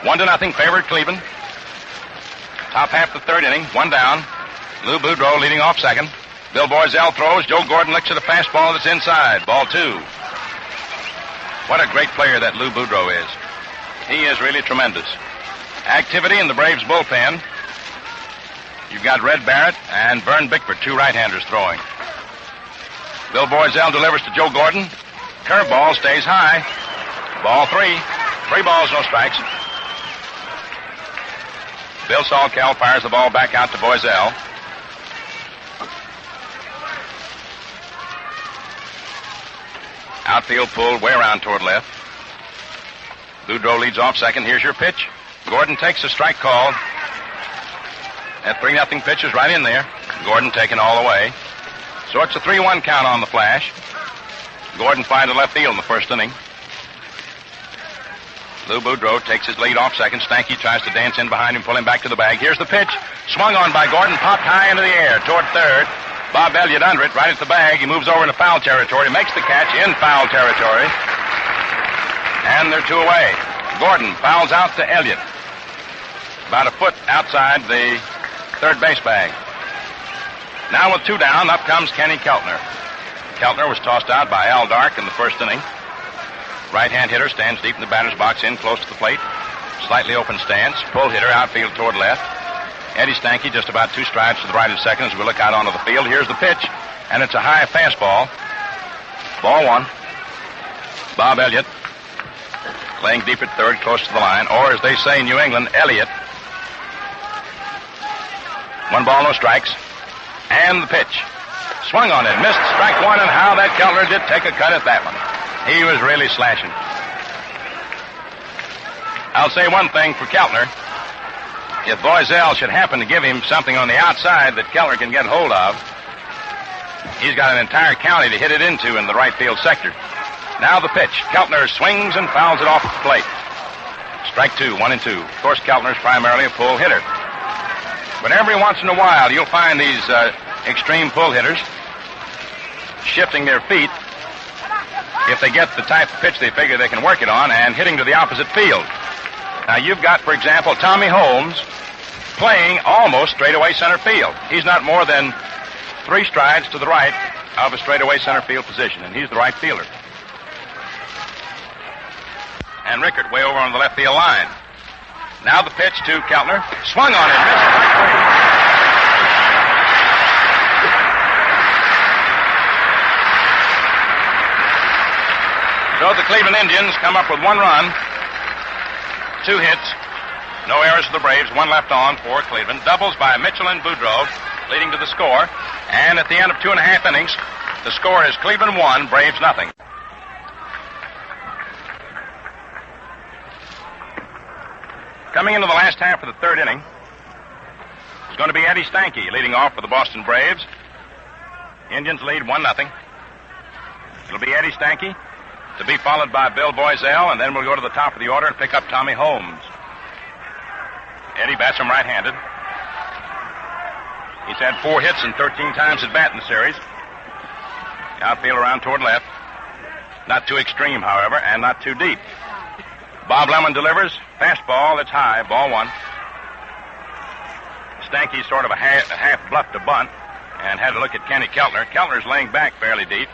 1-0, favored Cleveland. Top half the third inning, one down. Lou Boudreau leading off second. Bill Boiselle throws. Joe Gordon licks at a fastball that's inside. Ball two. What a great player that Lou Boudreau is. He is really tremendous. Activity in the Braves bullpen. You've got Red Barrett and Vern Bickford, two right-handers throwing. Bill Boiselle delivers to Joe Gordon. Curveball stays high. Ball three. 3 balls, no strikes. Bill Salkel fires the ball back out to Boiselle. Outfield pulled way around toward left. Boudreau leads off second. Here's your pitch. Gordon takes a strike call. That 3-0 pitch is right in there. Gordon taken all the way. So it's a 3-1 count on the flash. Gordon flied to left field in the first inning. Lou Boudreau takes his lead off second. Stanky tries to dance in behind him, pull him back to the bag. Here's the pitch. Swung on by Gordon, popped high into the air toward third. Bob Elliott under it, right at the bag. He moves over into foul territory, makes the catch in foul territory. And they're 2 away. Gordon fouls out to Elliott, about a foot outside the third base bag. Now with 2 down, up comes Kenny Keltner. Keltner was tossed out by Al Dark in the first inning. Right-hand hitter stands deep in the batter's box, in close to the plate. Slightly open stance. Pull hitter, outfield toward left. Eddie Stanky just about 2 strides to the right of second as we look out onto the field. Here's the pitch, and it's a high fastball. Ball one. Bob Elliott laying deep at third, close to the line, or as they say in New England, Elliott. 1 ball, no strikes. And the pitch. Swung on it, missed strike one, and how that Keltner did take a cut at that one. He was really slashing. I'll say one thing for Keltner. If Boiselle should happen to give him something on the outside that Keltner can get hold of, he's got an entire county to hit it into in the right field sector. Now the pitch. Keltner swings and fouls it off the plate. Strike 2, 1-2. Of course, Keltner's primarily a pull hitter. But every once in a while, you'll find these extreme pull hitters shifting their feet if they get the type of pitch they figure they can work it on and hitting to the opposite field. Now, you've got, for example, Tommy Holmes playing almost straightaway center field. He's not more than 3 strides to the right of a straightaway center field position, and he's the right fielder. And Rickard way over on the left field line. Now the pitch to Keltner. Swung on it. Missed strike 3. So the Cleveland Indians come up with 1 run, 2 hits, no errors for the Braves, 1 left on for Cleveland. Doubles by Mitchell and Boudreau, leading to the score. And at the end of 2.5 innings, the score is Cleveland 1, Braves nothing. Coming into the last half of the third inning is going to be Eddie Stanky leading off for the Boston Braves. Indians lead 1-0. It'll be Eddie Stanky, to be followed by Bill Boiselle, and then we'll go to the top of the order and pick up Tommy Holmes. Eddie bats him right-handed. He's had 4 hits and 13 times at bat in the series. Outfield around toward left. Not too extreme, however, and not too deep. Bob Lemon delivers. Fastball that's high. Ball 1. Stanky sort of a half bluffed a bunt and had to look at Kenny Keltner. Keltner's laying back fairly deep.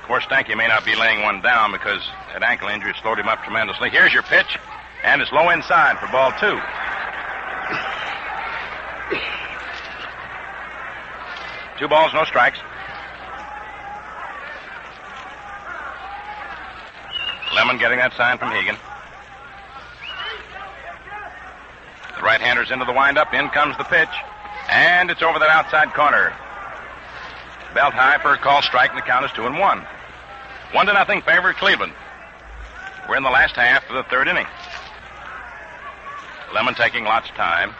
Of course, Stanky may not be laying one down because that ankle injury slowed him up tremendously. Here's your pitch, and it's low inside for ball 2. Two balls, no strikes. Lemon getting that sign from Hegan. The right-hander's into the windup. In comes the pitch. And it's over that outside corner. Belt high for a call strike, and the count is 2-1. 1-0 favor Cleveland. We're in the last half of the third inning. Lemon taking lots of time.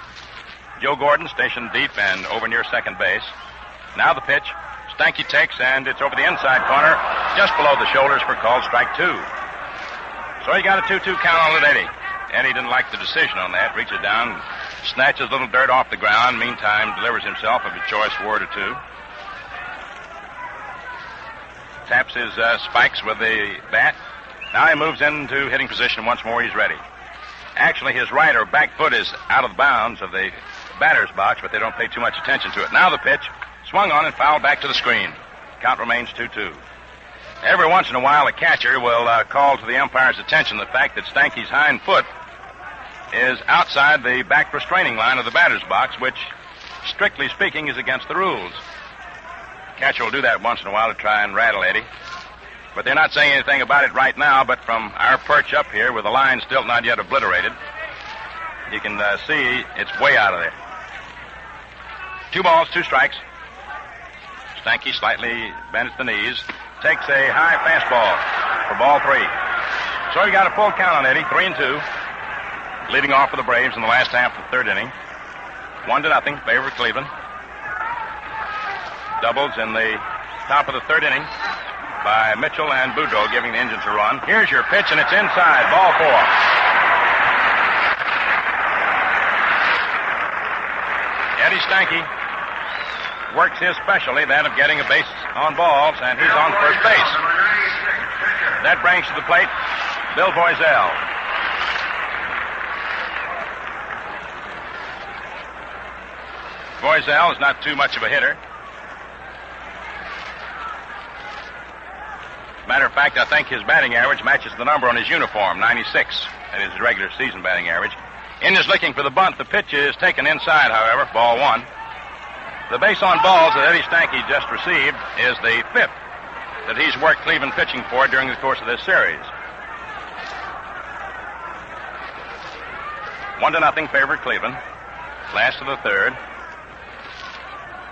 Joe Gordon stationed deep and over near second base. Now the pitch. Stanky takes, and it's over the inside corner, just below the shoulders for called strike 2. So he got a 2-2 count on it, Eddie. Eddie didn't like the decision on that. Reaches down, snatches a little dirt off the ground. Meantime, delivers himself of a choice word or two. Taps his spikes with the bat. Now he moves into hitting position once more. He's ready. Actually, his right or back foot is out of bounds of the batter's box, but they don't pay too much attention to it. Now the pitch, swung on and fouled back to the screen. Count remains 2-2. Every once in a while, a catcher will call to the umpire's attention the fact that Stanky's hind foot is outside the back restraining line of the batter's box, which, strictly speaking, is against the rules. Catcher will do that once in a while to try and rattle Eddie. But they're not saying anything about it right now, but from our perch up here, with the line still not yet obliterated, you can see it's way out of there. 2 balls, 2 strikes. Stanky slightly bent at the knees. Takes a high fastball for ball 3. So he got a full count on Eddie, 3-2. Leading off for the Braves in the last half of the third inning. 1-0, favor Cleveland. Doubles in the top of the third inning by Mitchell and Boudreaux, giving the Indians a run. Here's your pitch, and it's inside, ball 4. Eddie Stanky works his specialty, that of getting a base on balls, and he's on first base. That brings to the plate Bill Boiselle. Boiselle is not too much of a hitter. Matter of fact, I think his batting average matches the number on his uniform, 96. That is his regular season batting average. In is looking for the bunt. The pitch is taken inside, however, ball 1. The base on balls that Eddie Stanky just received is the 5th that he's worked Cleveland pitching for during the course of this series. 1-0 favor Cleveland. Last of the third.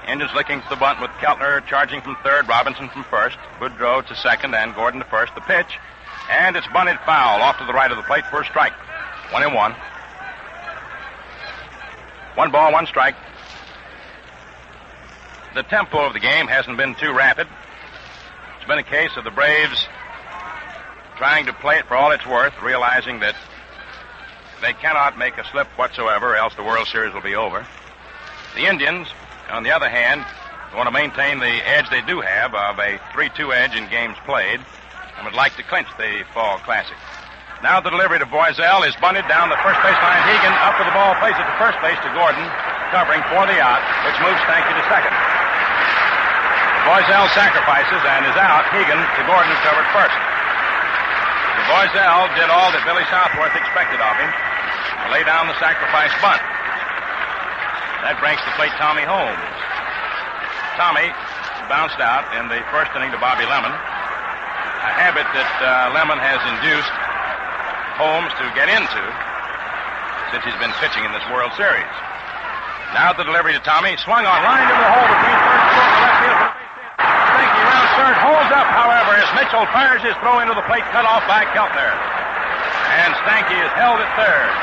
Indians looking for the bunt with Keltner charging from third, Robinson from first, Boudreaux to second, and Gordon to first. The pitch, and it's bunted foul off to the right of the plate for a strike. 1-1. 1 ball, 1 strike. The tempo of the game hasn't been too rapid. It's been a case of the Braves trying to play it for all it's worth, realizing that they cannot make a slip whatsoever, else the World Series will be over. The Indians, on the other hand, want to maintain the edge they do have of a 3-2 edge in games played and would like to clinch the Fall Classic. Now the delivery to Boiselle is bunted down the first baseline. Hegan up to the ball, plays it to first base to Gordon, covering for the out, which moves Stanky to second. Boiselle sacrifices and is out. Hegan to Gordon, covered first. Boiselle did all that Billy Southworth expected of him, to lay down the sacrifice bunt. That brings to plate Tommy Holmes. Tommy bounced out in the first inning to Bobby Lemon, a habit that Lemon has induced Holmes to get into since he's been pitching in this World Series. Now the delivery to Tommy, swung on, line into the hole between third and fourth, left field. Stanky round third, holds up, however, as Mitchell fires his throw into the plate, cut off by Keltner. And Stanky is held at third.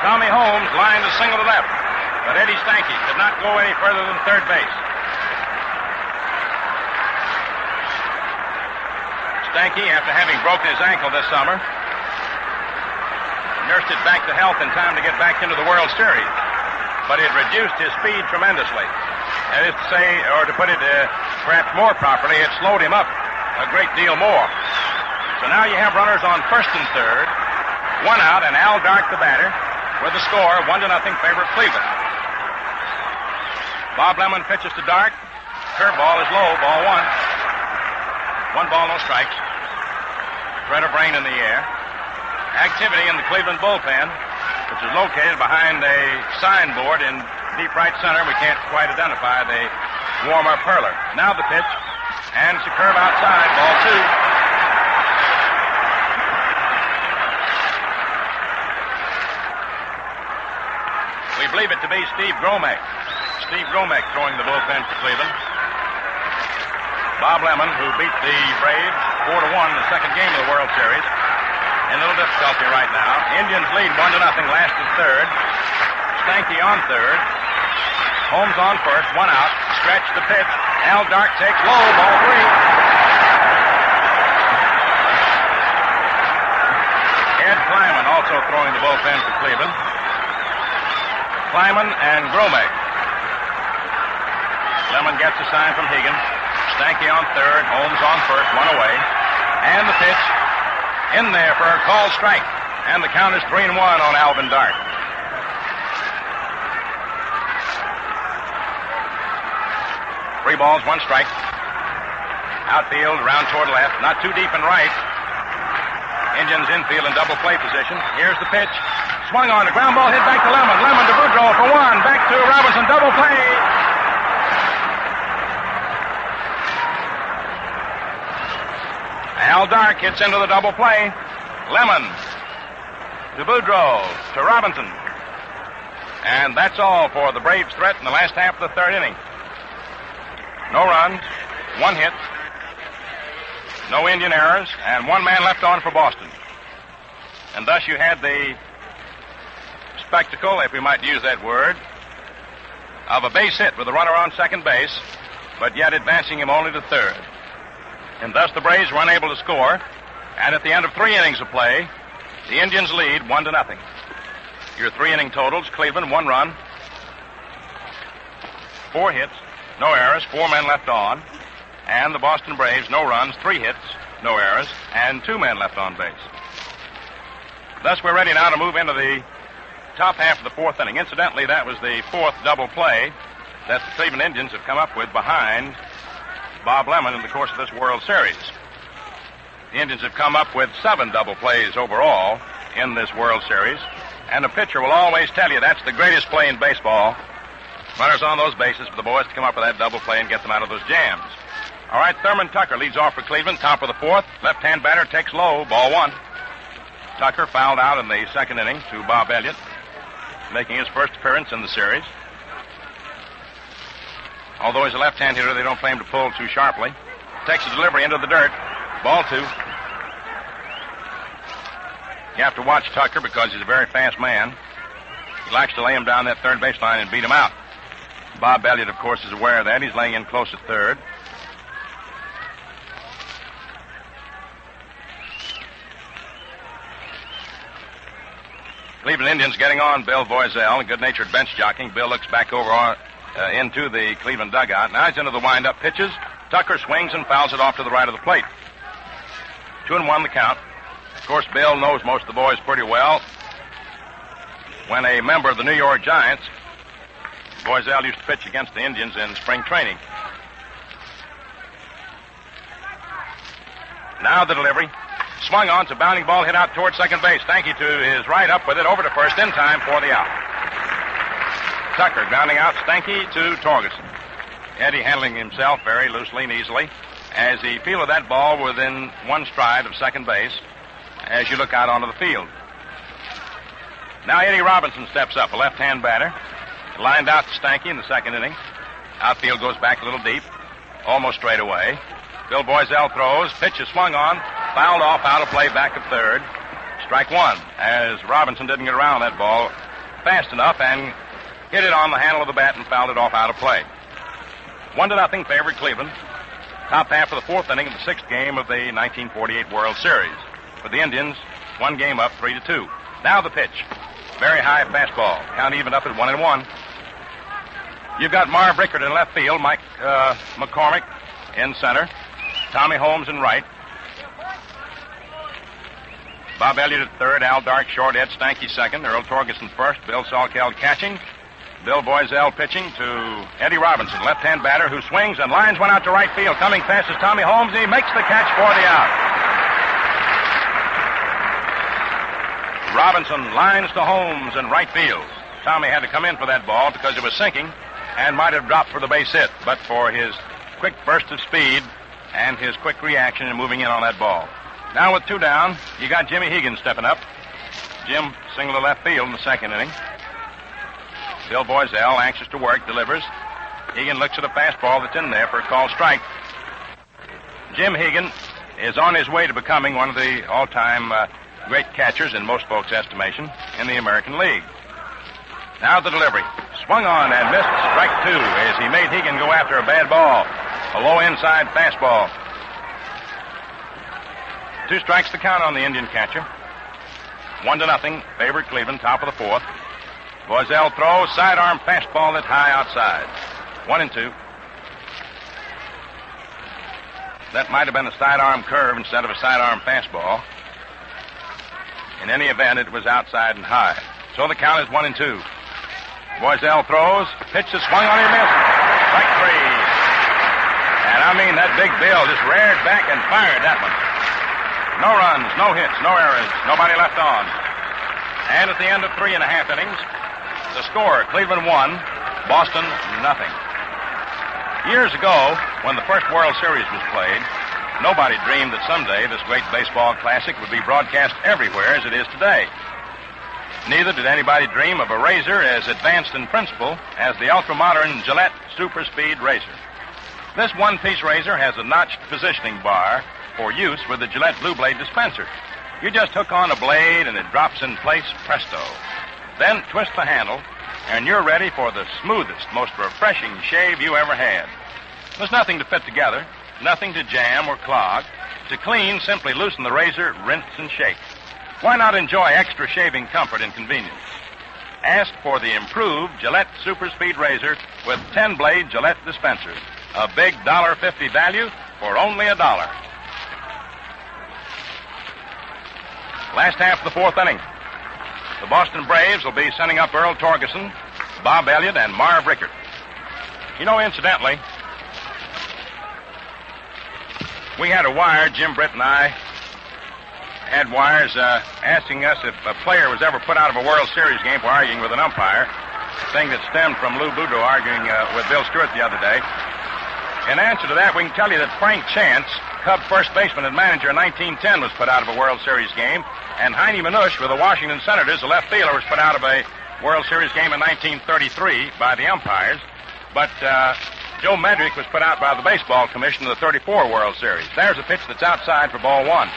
Tommy Holmes lined a single to left, but Eddie Stanky could not go any further than third base. Stanky, after having broken his ankle this summer, nursed it back to health in time to get back into the World Series. But it reduced his speed tremendously. That is to say, or to put it perhaps more properly, it slowed him up a great deal more. So now you have runners on first and third, 1 out, and Al Dark, the batter. with the score, 1-0 favorite Cleveland. Bob Lemon pitches to Dark. Curveball is low, ball one. 1 ball, no strikes. Threat of rain in the air. Activity in the Cleveland bullpen, which is located behind a signboard in deep right center. We can't quite identify the warm-up hurler. Now the pitch, and it's a curve outside, ball two. We believe it to be Steve Gromek. Steve Gromek throwing the bullpen for Cleveland. Bob Lemon, who beat the Braves 4-1 in the second game of the World Series, in a little difficulty right now. Indians lead 1-0, last and third. Stanky on third. Holmes on first, 1 out. Stretch the pitch. Al Dark takes low, ball three. Ed Kleiman also throwing the bullpen for Cleveland. Kleiman and Gromek. Lemon gets a sign from Higgins. Stanky on third. Holmes on first, 1 away. And the pitch in there for a called strike. And the count is 3-1 on Alvin Dark. Three balls, 1 strike. Outfield, round toward left. Not too deep and right. Indians infield in double play position. Here's the pitch. Swung on. The ground ball hit back to Lemon. Lemon to Boudreau for 1. Back to Robinson. Double play. Al Dark hits into the double play. Lemon to Boudreau to Robinson. And that's all for the Braves' threat in the last half of the third inning. No runs, 1 hit, no Indian errors, and 1 man left on for Boston. And thus you had the spectacle, if we might use that word, of a base hit with a runner on second base, but yet advancing him only to third. And thus the Braves were unable to score, and at the end of 3 innings of play, the Indians lead 1-0. Your 3-inning totals: Cleveland, 1 run, 4 hits, no errors, 4 men left on, and the Boston Braves, no runs, 3 hits, no errors, and 2 men left on base. Thus we're ready now to move into the top half of the 4th inning. Incidentally, that was the 4th double play that the Cleveland Indians have come up with behind Bob Lemon in the course of this World Series. The Indians have come up with 7 double plays overall in this World Series, and a pitcher will always tell you that's the greatest play in baseball. Runners on those bases for the boys to come up with that double play and get them out of those jams. All right, Thurman Tucker leads off for Cleveland, top of the 4th. Left-hand batter takes low, ball 1. Tucker fouled out in the second inning to Bob Elliott, making his first appearance in the series. Although he's a left-hand hitter, they don't play him to pull too sharply. Takes a delivery into the dirt, ball 2. You have to watch Tucker because he's a very fast man. He likes to lay him down that third baseline and beat him out. Bob Elliott, of course, is aware of that. He's laying in close at third. Cleveland Indians getting on Bill Voiselle, a good-natured bench jockeying. Bill looks back over into the Cleveland dugout. Now he's into the wind-up pitches. Tucker swings and fouls it off to the right of the plate. 2-1 the count. Of course, Bill knows most of the boys pretty well. When a member of the New York Giants, Voiselle used to pitch against the Indians in spring training. Now the delivery. Swung on, it's a bounding ball hit out toward second base. Stanky to his right, up with it, over to first, in time for the out. Tucker grounding out Stanky to Torgerson. Eddie handling himself very loosely and easily as he fielded that ball within 1 stride of second base as you look out onto the field. Now Eddie Robinson steps up, a left-hand batter. Lined out to Stanky in the second inning. Outfield goes back a little deep, almost straight away. Bill Boiselle throws, pitch is swung on, fouled off, out of play, back of third. Strike 1, as Robinson didn't get around that ball fast enough and hit it on the handle of the bat and fouled it off out of play. 1-0 favorite Cleveland. Top half of the 4th inning of the 6th game of the 1948 World Series. For the Indians, 1 game up, 3-2. Now the pitch. Very high fastball. Count even up at 1-1. You've got Marv Rickard in left field, Mike McCormick in center, Tommy Holmes in right. Bob Elliott at third, Al Dark short, Ed Stanky second, Earl Torgerson first, Bill Salkeld catching, Bill Boiselle pitching to Eddie Robinson, left-hand batter, who swings and lines one out to right field. Coming fast is Tommy Holmes. He makes the catch for the out. Robinson lines to Holmes in right field. Tommy had to come in for that ball because it was sinking and might have dropped for the base hit, but for his quick burst of speed and his quick reaction in moving in on that ball. Now with 2 down, you got Jimmy Higgins stepping up. Jim single to left field in the second inning. Bill Boiselle, anxious to work, delivers. Higgins looks at a fastball that's in there for a called strike. Jim Higgins is on his way to becoming one of the all-time great catchers, in most folks' estimation, in the American League. Now the delivery. Swung on and missed strike 2 as he made Higgins go after a bad ball. A low inside fastball. 2 strikes to count on the Indian catcher. 1-0, favored Cleveland, top of the 4th. Boiselle throws, sidearm fastball that's high outside. 1-2. That might have been a sidearm curve instead of a sidearm fastball. In any event, it was outside and high. So the count is 1-2. Boiselle throws, pitch is swung on and missed. Strike 3. And I mean, that big Bill just reared back and fired that one. No runs, no hits, no errors, nobody left on. And at the end of 3.5 innings, the score, Cleveland 1, Boston 0. Years ago, when the first World Series was played, nobody dreamed that someday this great baseball classic would be broadcast everywhere as it is today. Neither did anybody dream of a razor as advanced in principle as the ultra-modern Gillette Super Speed razor. This one-piece razor has a notched positioning bar for use with the Gillette Blue Blade dispenser. You just hook on a blade and it drops in place, presto. Then twist the handle, and you're ready for the smoothest, most refreshing shave you ever had. There's nothing to fit together, nothing to jam or clog. To clean, simply loosen the razor, rinse, and shake. Why not enjoy extra shaving comfort and convenience? Ask for the improved Gillette Super Speed razor with 10-blade Gillette dispenser. A big $1.50 value for only $1. Last half of the 4th inning. The Boston Braves will be sending up Earl Torgerson, Bob Elliott, and Marv Rickert. You know, incidentally, we had a wire, Jim Britt and I had wires asking us if a player was ever put out of a World Series game for arguing with an umpire, thing that stemmed from Lou Boudreau arguing with Bill Stewart the other day. In answer to that, we can tell you that Frank Chance, Cub first baseman and manager in 1910, was put out of a World Series game, and Heine Manush with the Washington Senators, a left fielder, was put out of a World Series game in 1933 by the umpires. But Joe Medrick was put out by the Baseball Commission of the 34 World Series. There's a pitch that's outside for ball 1.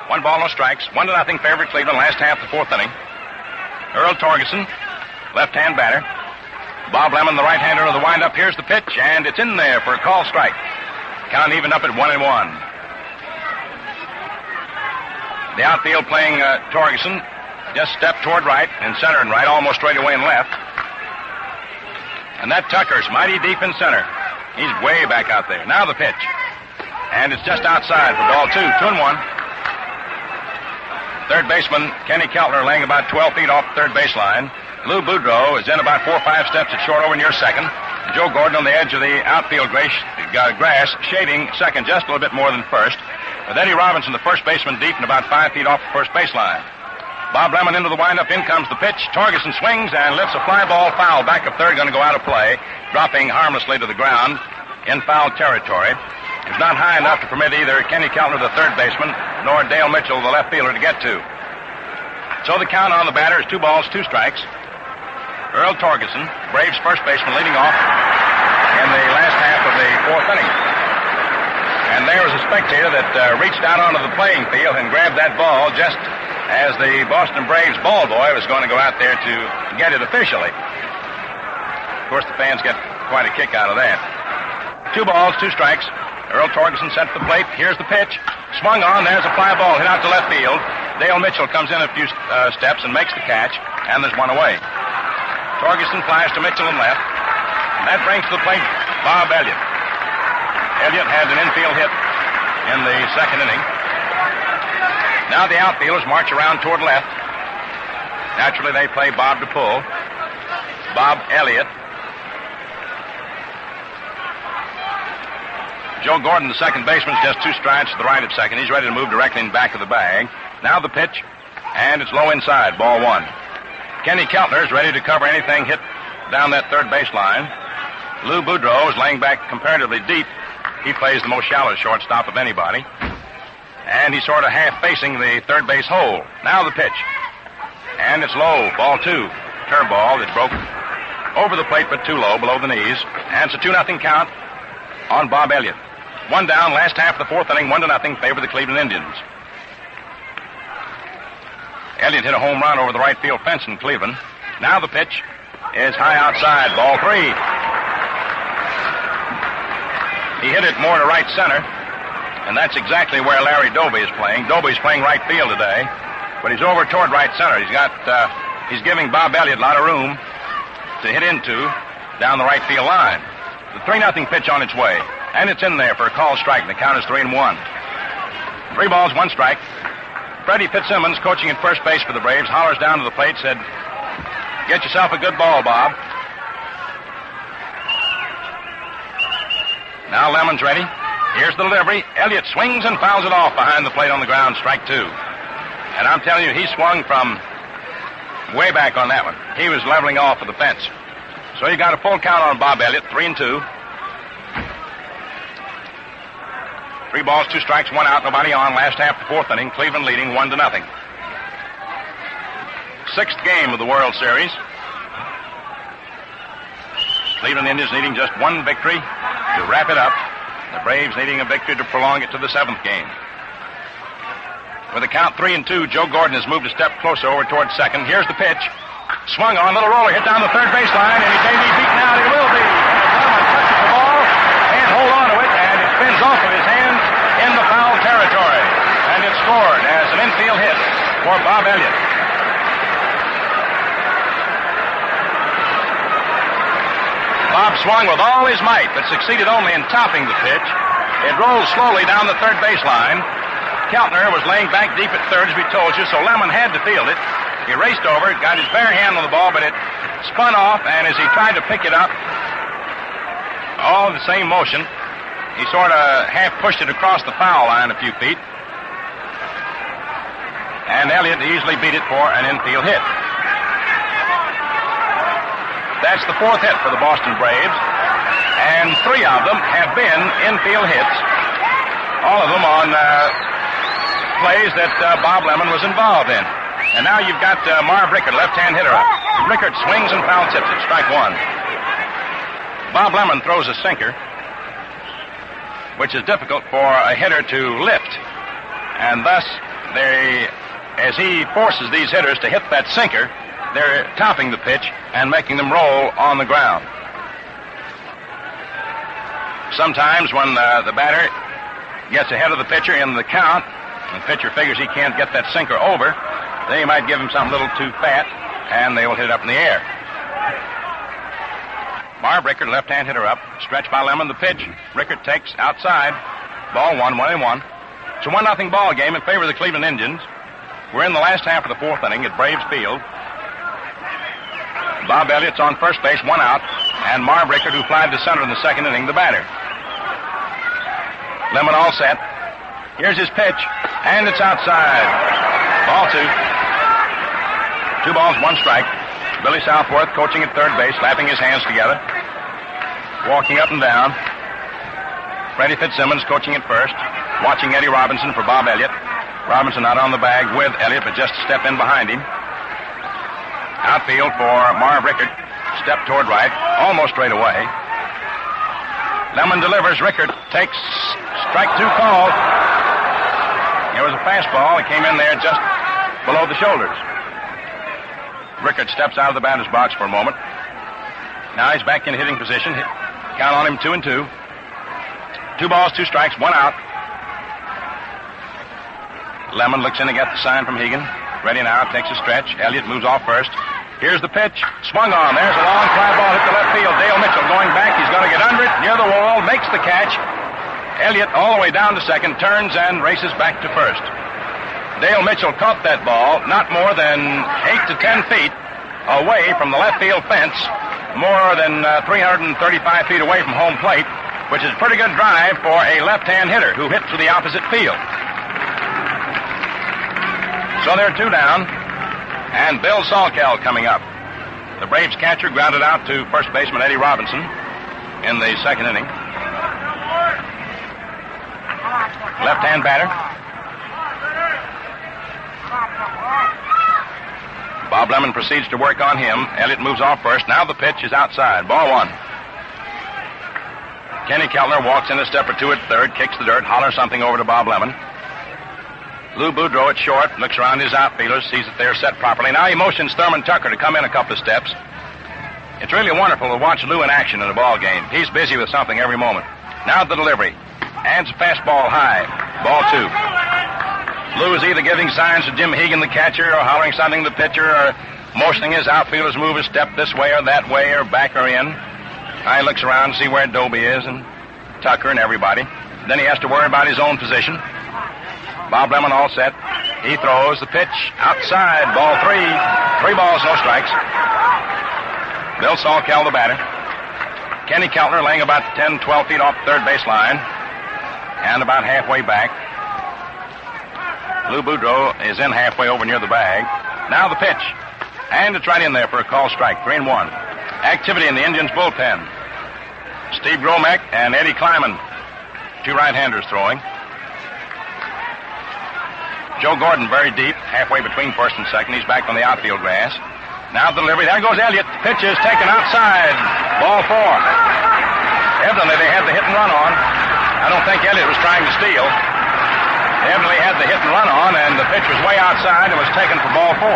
1 ball, no strikes. 1-0 favorite Cleveland, last half of the 4th inning. Earl Torgerson, left-hand batter. Bob Lemon, the right-hander of the windup. Here's the pitch, and it's in there for a call strike. Count even up at 1-1. The outfield playing Torgerson just stepped toward right and center and right, almost straight away and left. And that Tucker's mighty deep in center. He's way back out there. Now the pitch. And it's just outside for ball 2. 2-1. Third baseman Kenny Keltner laying about 12 feet off the third baseline. Lou Boudreau is in about 4 or 5 steps at short over near second. Joe Gordon on the edge of the outfield grass, shading second just a little bit more than first. With Eddie Robinson, the first baseman, deep and about 5 feet off the first baseline. Bob Lemon into the windup. In comes the pitch. Torgerson swings and lifts a fly ball foul. Back of third, going to go out of play, dropping harmlessly to the ground in foul territory. It's not high enough to permit either Kenny Keltner, the third baseman, nor Dale Mitchell, the left fielder, to get to. So the count on the batter is 2 balls, 2 strikes. Earl Torgerson, Braves first baseman, leading off in the last half of the 4th inning. And there was a spectator that reached out onto the playing field and grabbed that ball just as the Boston Braves ball boy was going to go out there to get it officially. Of course, the fans get quite a kick out of that. 2 balls, 2 strikes. Earl Torgerson sent to the plate. Here's the pitch. Swung on. There's a fly ball hit out to left field. Dale Mitchell comes in a few steps and makes the catch, and there's one away. Torgerson flies to Mitchell and left. And that brings to the plate Bob Elliott. Elliott had an infield hit in the second inning. Now the outfielders march around toward left. Naturally, they play Bob to pull. Bob Elliott. Joe Gordon, the second baseman, is just 2 strides to the right at second. He's ready to move directly in back of the bag. Now the pitch, and it's low inside, ball 1. Kenny Keltner is ready to cover anything hit down that third baseline. Lou Boudreau is laying back comparatively deep. He plays the most shallow shortstop of anybody. And he's sort of half facing the third base hole. Now the pitch. And it's low, ball 2. Curve ball that broke over the plate but too low, below the knees. And it's a 2-0 count on Bob Elliott. 1 down, last half of the fourth inning, 1-0, favor the Cleveland Indians. Elliott hit a home run over the right field fence in Cleveland. Now the pitch is high outside, ball 3. He hit it more to right center, and that's exactly where Larry Doby is playing. Doby's playing right field today, but he's over toward right center. He's giving Bob Elliott a lot of room to hit into down the right field line. The 3-0 pitch on its way, and it's in there for a called strike, and the count is 3-1. 3 balls, 1 strike. Freddie Fitzsimmons, coaching at first base for the Braves, hollers down to the plate, said, "Get yourself a good ball, Bob." Now Lemon's ready. Here's the delivery. Elliott swings and fouls it off behind the plate on the ground, strike 2. And I'm telling you, he swung from way back on that one. He was leveling off of the fence. So you got a full count on Bob Elliott, 3-2. 3 balls, 2 strikes, 1 out, nobody on. Last half of the fourth inning, Cleveland leading 1-0. 6th game of the World Series. Cleveland Indians needing just 1 victory to wrap it up. The Braves needing a victory to prolong it to the 7th game. With a count 3-2, Joe Gordon has moved a step closer over towards second. Here's the pitch. Swung on, little roller, hit down the third baseline, and he may be beaten out. It will be. Lemon touches the ball, can't hold on to it, and it spins off of his hands in the foul territory. And it's scored as an infield hit for Bob Elliott. Bob swung with all his might, but succeeded only in topping the pitch. It rolled slowly down the third baseline. Keltner was laying back deep at third, as we told you, so Lemon had to field it. He raced over, got his bare hand on the ball, but it spun off, and as he tried to pick it up, all in the same motion, he sort of half pushed it across the foul line a few feet. And Elliott easily beat it for an infield hit. That's the 4th hit for the Boston Braves, and 3 of them have been infield hits. All of them on plays that Bob Lemon was involved in. And now you've got Marv Rickard, left-hand hitter up. Rickard swings and foul tips it, strike 1. Bob Lemon throws a sinker, which is difficult for a hitter to lift. And thus, as he forces these hitters to hit that sinker, they're topping the pitch and making them roll on the ground. Sometimes when the batter gets ahead of the pitcher in the count, and the pitcher figures he can't get that sinker over, then you might give him something a little too fat, and they will hit it up in the air. Marv Rickard, left-hand hitter up, stretched by Lemon, the pitch. Rickard takes outside, ball 1, 1-1. It's a 1-0 ball game in favor of the Cleveland Indians. We're in the last half of the fourth inning at Braves Field. Bob Elliott's on first base, 1 out, and Marv Rickard, who flied to center in the second inning, the batter. Lemon all set. Here's his pitch, and it's outside. Ball 2. 2 balls, 1 strike. Billy Southworth coaching at third base, slapping his hands together, walking up and down. Freddie Fitzsimmons coaching at first, watching Eddie Robinson for Bob Elliott. Robinson not on the bag with Elliott, but just a step in behind him. Outfield for Marv Rickard. Step toward right, almost straight away. Lemon delivers. Rickard takes strike 2 call. It was a fastball. It came in there just below the shoulders. Rickard steps out of the batter's box for a moment. Now he's back in hitting position. Count on him, 2-2. 2 balls, 2 strikes, 1 out. Lemon looks in to get the sign from Hegan. Ready now, takes a stretch. Elliott moves off first. Here's the pitch. Swung on. There's a long fly ball hit to left field. Dale Mitchell going back. He's going to get under it, near the wall, makes the catch. Elliott, all the way down to second, turns and races back to first. Dale Mitchell caught that ball not more than 8 to 10 feet away from the left field fence, more than 335 feet away from home plate, which is a pretty good drive for a left-hand hitter who hit to the opposite field. So they're 2 down, and Bill Salkeld coming up. The Braves catcher grounded out to first baseman Eddie Robinson in the second inning. Left-hand batter. Bob Lemon proceeds to work on him. Elliott moves off first. Now the pitch is outside. Ball 1. Kenny Keltner walks in a step or two at third, kicks the dirt, hollers something over to Bob Lemon. Lou Boudreau at short, looks around his outfielders, sees that they're set properly. Now he motions Thurman Tucker to come in a couple of steps. It's really wonderful to watch Lou in action in a ball game. He's busy with something every moment. Now the delivery. Hands a fastball high. Ball 2. Lou is either giving signs to Jim Hegan, the catcher, or hollering something to the pitcher, or motioning his outfielders to move a step this way or that way, or back or in. Now he looks around to see where Doby is, and Tucker and everybody. Then he has to worry about his own position. Bob Lemon all set. He throws the pitch outside. Ball 3. 3 balls, no strikes. Bill Salkeld, the batter. Kenny Keltner laying about 10, 12 feet off the third base line and about halfway back. Lou Boudreau is in halfway over near the bag. Now the pitch. And it's right in there for a call strike. 3-1. Activity in the Indians' bullpen. Steve Gromek and Eddie Kleiman. 2 right-handers throwing. Joe Gordon very deep, halfway between first and second. He's back on the outfield grass. Now the delivery. There goes Elliott. Pitch is taken outside. Ball 4. Evidently they had the hit and run on. I don't think Elliott was trying to steal. They evidently had the hit and run on, and the pitch was way outside and was taken for ball 4.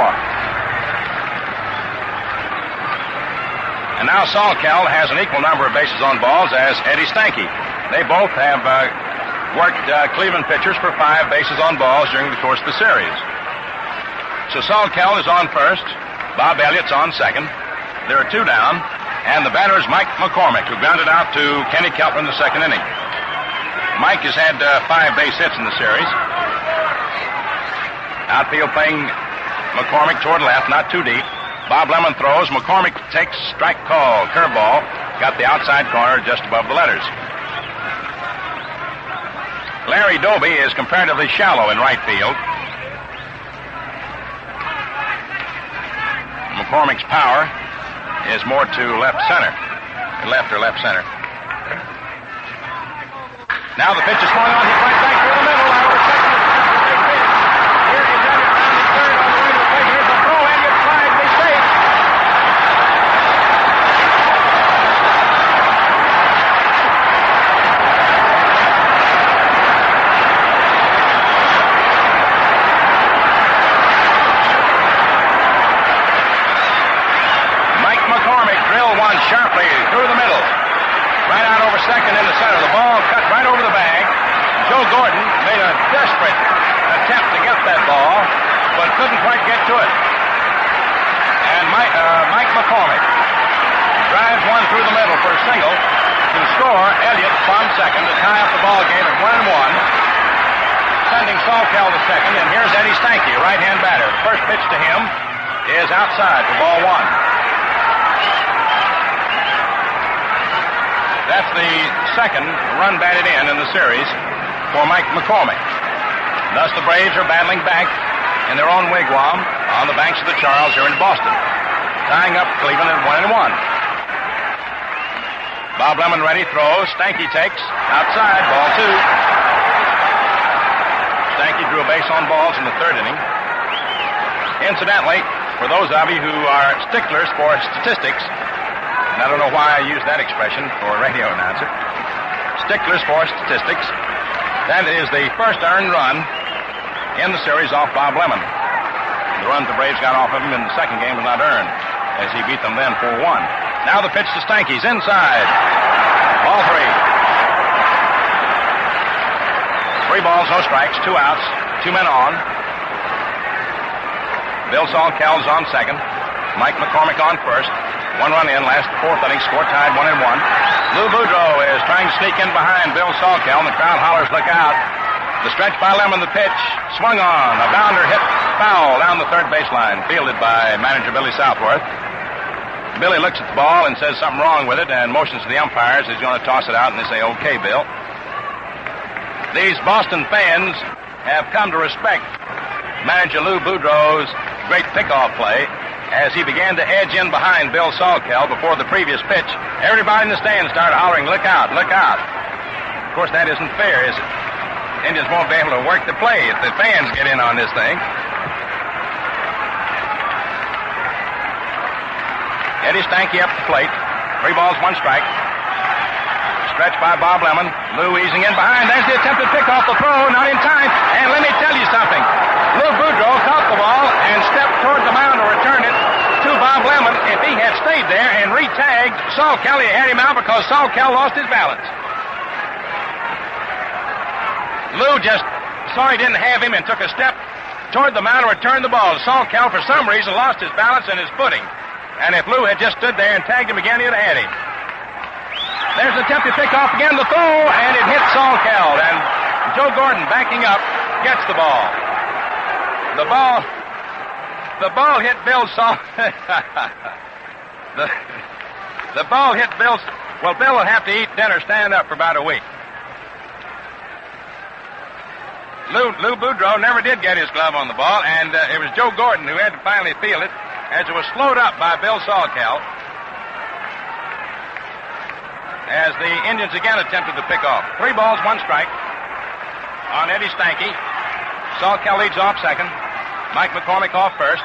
And now Salkeld has an equal number of bases on balls as Eddie Stanky. They both have worked Cleveland pitchers for 5 bases on balls during the course of the series. So Salkeld is on first. Bob Elliott's on second. There are 2 down. And the batter is Mike McCormick, who grounded out to Kenny Keltner in the second inning. Mike has had 5 base hits in the series. Outfield playing McCormick toward left, not too deep. Bob Lemon throws. McCormick takes strike call, curveball. Got the outside corner just above the letters. Larry Doby is comparatively shallow in right field. McCormick's power is more to left center. Left or left center. Now the pitch is swung on. He's right back through the middle. Out over second. Here is Elliott down to third on the way to the plate. Here's the throw. Elliott slide. Mistake. Mike McCormick drilled one sharply through the middle. Right out over second in the center. The ball cut right over the bag. Joe Gordon made a desperate attempt to get that ball, but couldn't quite get to it. And Mike McCormick drives one through the middle for a single to score Elliott from second to tie up the ball game at 1-1. Sending Salkeld to second, and here's Eddie Stanky, right-hand batter. The first pitch to him is outside for ball 1. That's the second run batted in the series for Mike McCormick. Thus the Braves are battling back in their own wigwam on the banks of the Charles here in Boston, tying up Cleveland at 1-1. Bob Lemon ready, throws. Stanky takes. Outside, ball 2. Stanky drew a base on balls in the third inning. Incidentally, for those of you who are sticklers for statistics, and I don't know why I use that expression for a radio announcer. Sticklers for statistics. That is the first earned run in the series off Bob Lemon. The run the Braves got off of him in the second game was not earned, as he beat them then 4-1. Now the pitch to Stanky's inside. Ball 3. 3 balls, no strikes, 2 outs, 2 men on. Bill Salkeld's on second. Mike McCormick on first. 1 run in, last the 4th inning, score tied 1-1. Lou Boudreau is trying to sneak in behind Bill Salkeld, and the crowd hollers, look out. The stretch by Lemon, the pitch, swung on. A bounder hit foul down the third baseline, fielded by manager Billy Southworth. Billy looks at the ball and says something wrong with it and motions to the umpires. He's going to toss it out, and they say, okay, Bill. These Boston fans have come to respect manager Lou Boudreau's great pickoff play as he began to edge in behind Bill Salkeld before the previous pitch. Everybody in the stands started hollering, look out, look out. Of course, that isn't fair, is it? Indians won't be able to work the play if the fans get in on this thing. Eddie Stanky up the plate. 3 balls, 1 strike. Stretch by Bob Lemon. Lou easing in behind. There's the attempted pick off the throw, not in time. And let me tell you something. Lou Boudreau caught the ball and stepped toward the mound to return it to Bob Lemon. If he had stayed there and re-tagged Salkeld, he had him out because Salkeld lost his balance. Lou just saw he didn't have him and took a step toward the mound to return the ball. Salkeld, for some reason, lost his balance and his footing. And if Lou had just stood there and tagged him again, he'd have had him. There's the attempted pickoff again, the throw, and it hits Salkeld. And Joe Gordon, backing up, gets the ball. The ball hit Bill the ball hit Bill. Well, Bill will have to eat dinner standing up for about a week. Lou Boudreau never did get his glove on the ball, and it was Joe Gordon who had to finally field it as it was slowed up by Bill Salkeld as the Indians again attempted to pick off. 3 balls, 1 strike on Eddie Stanky. Salkeld leads off second. Mike McCormick off first.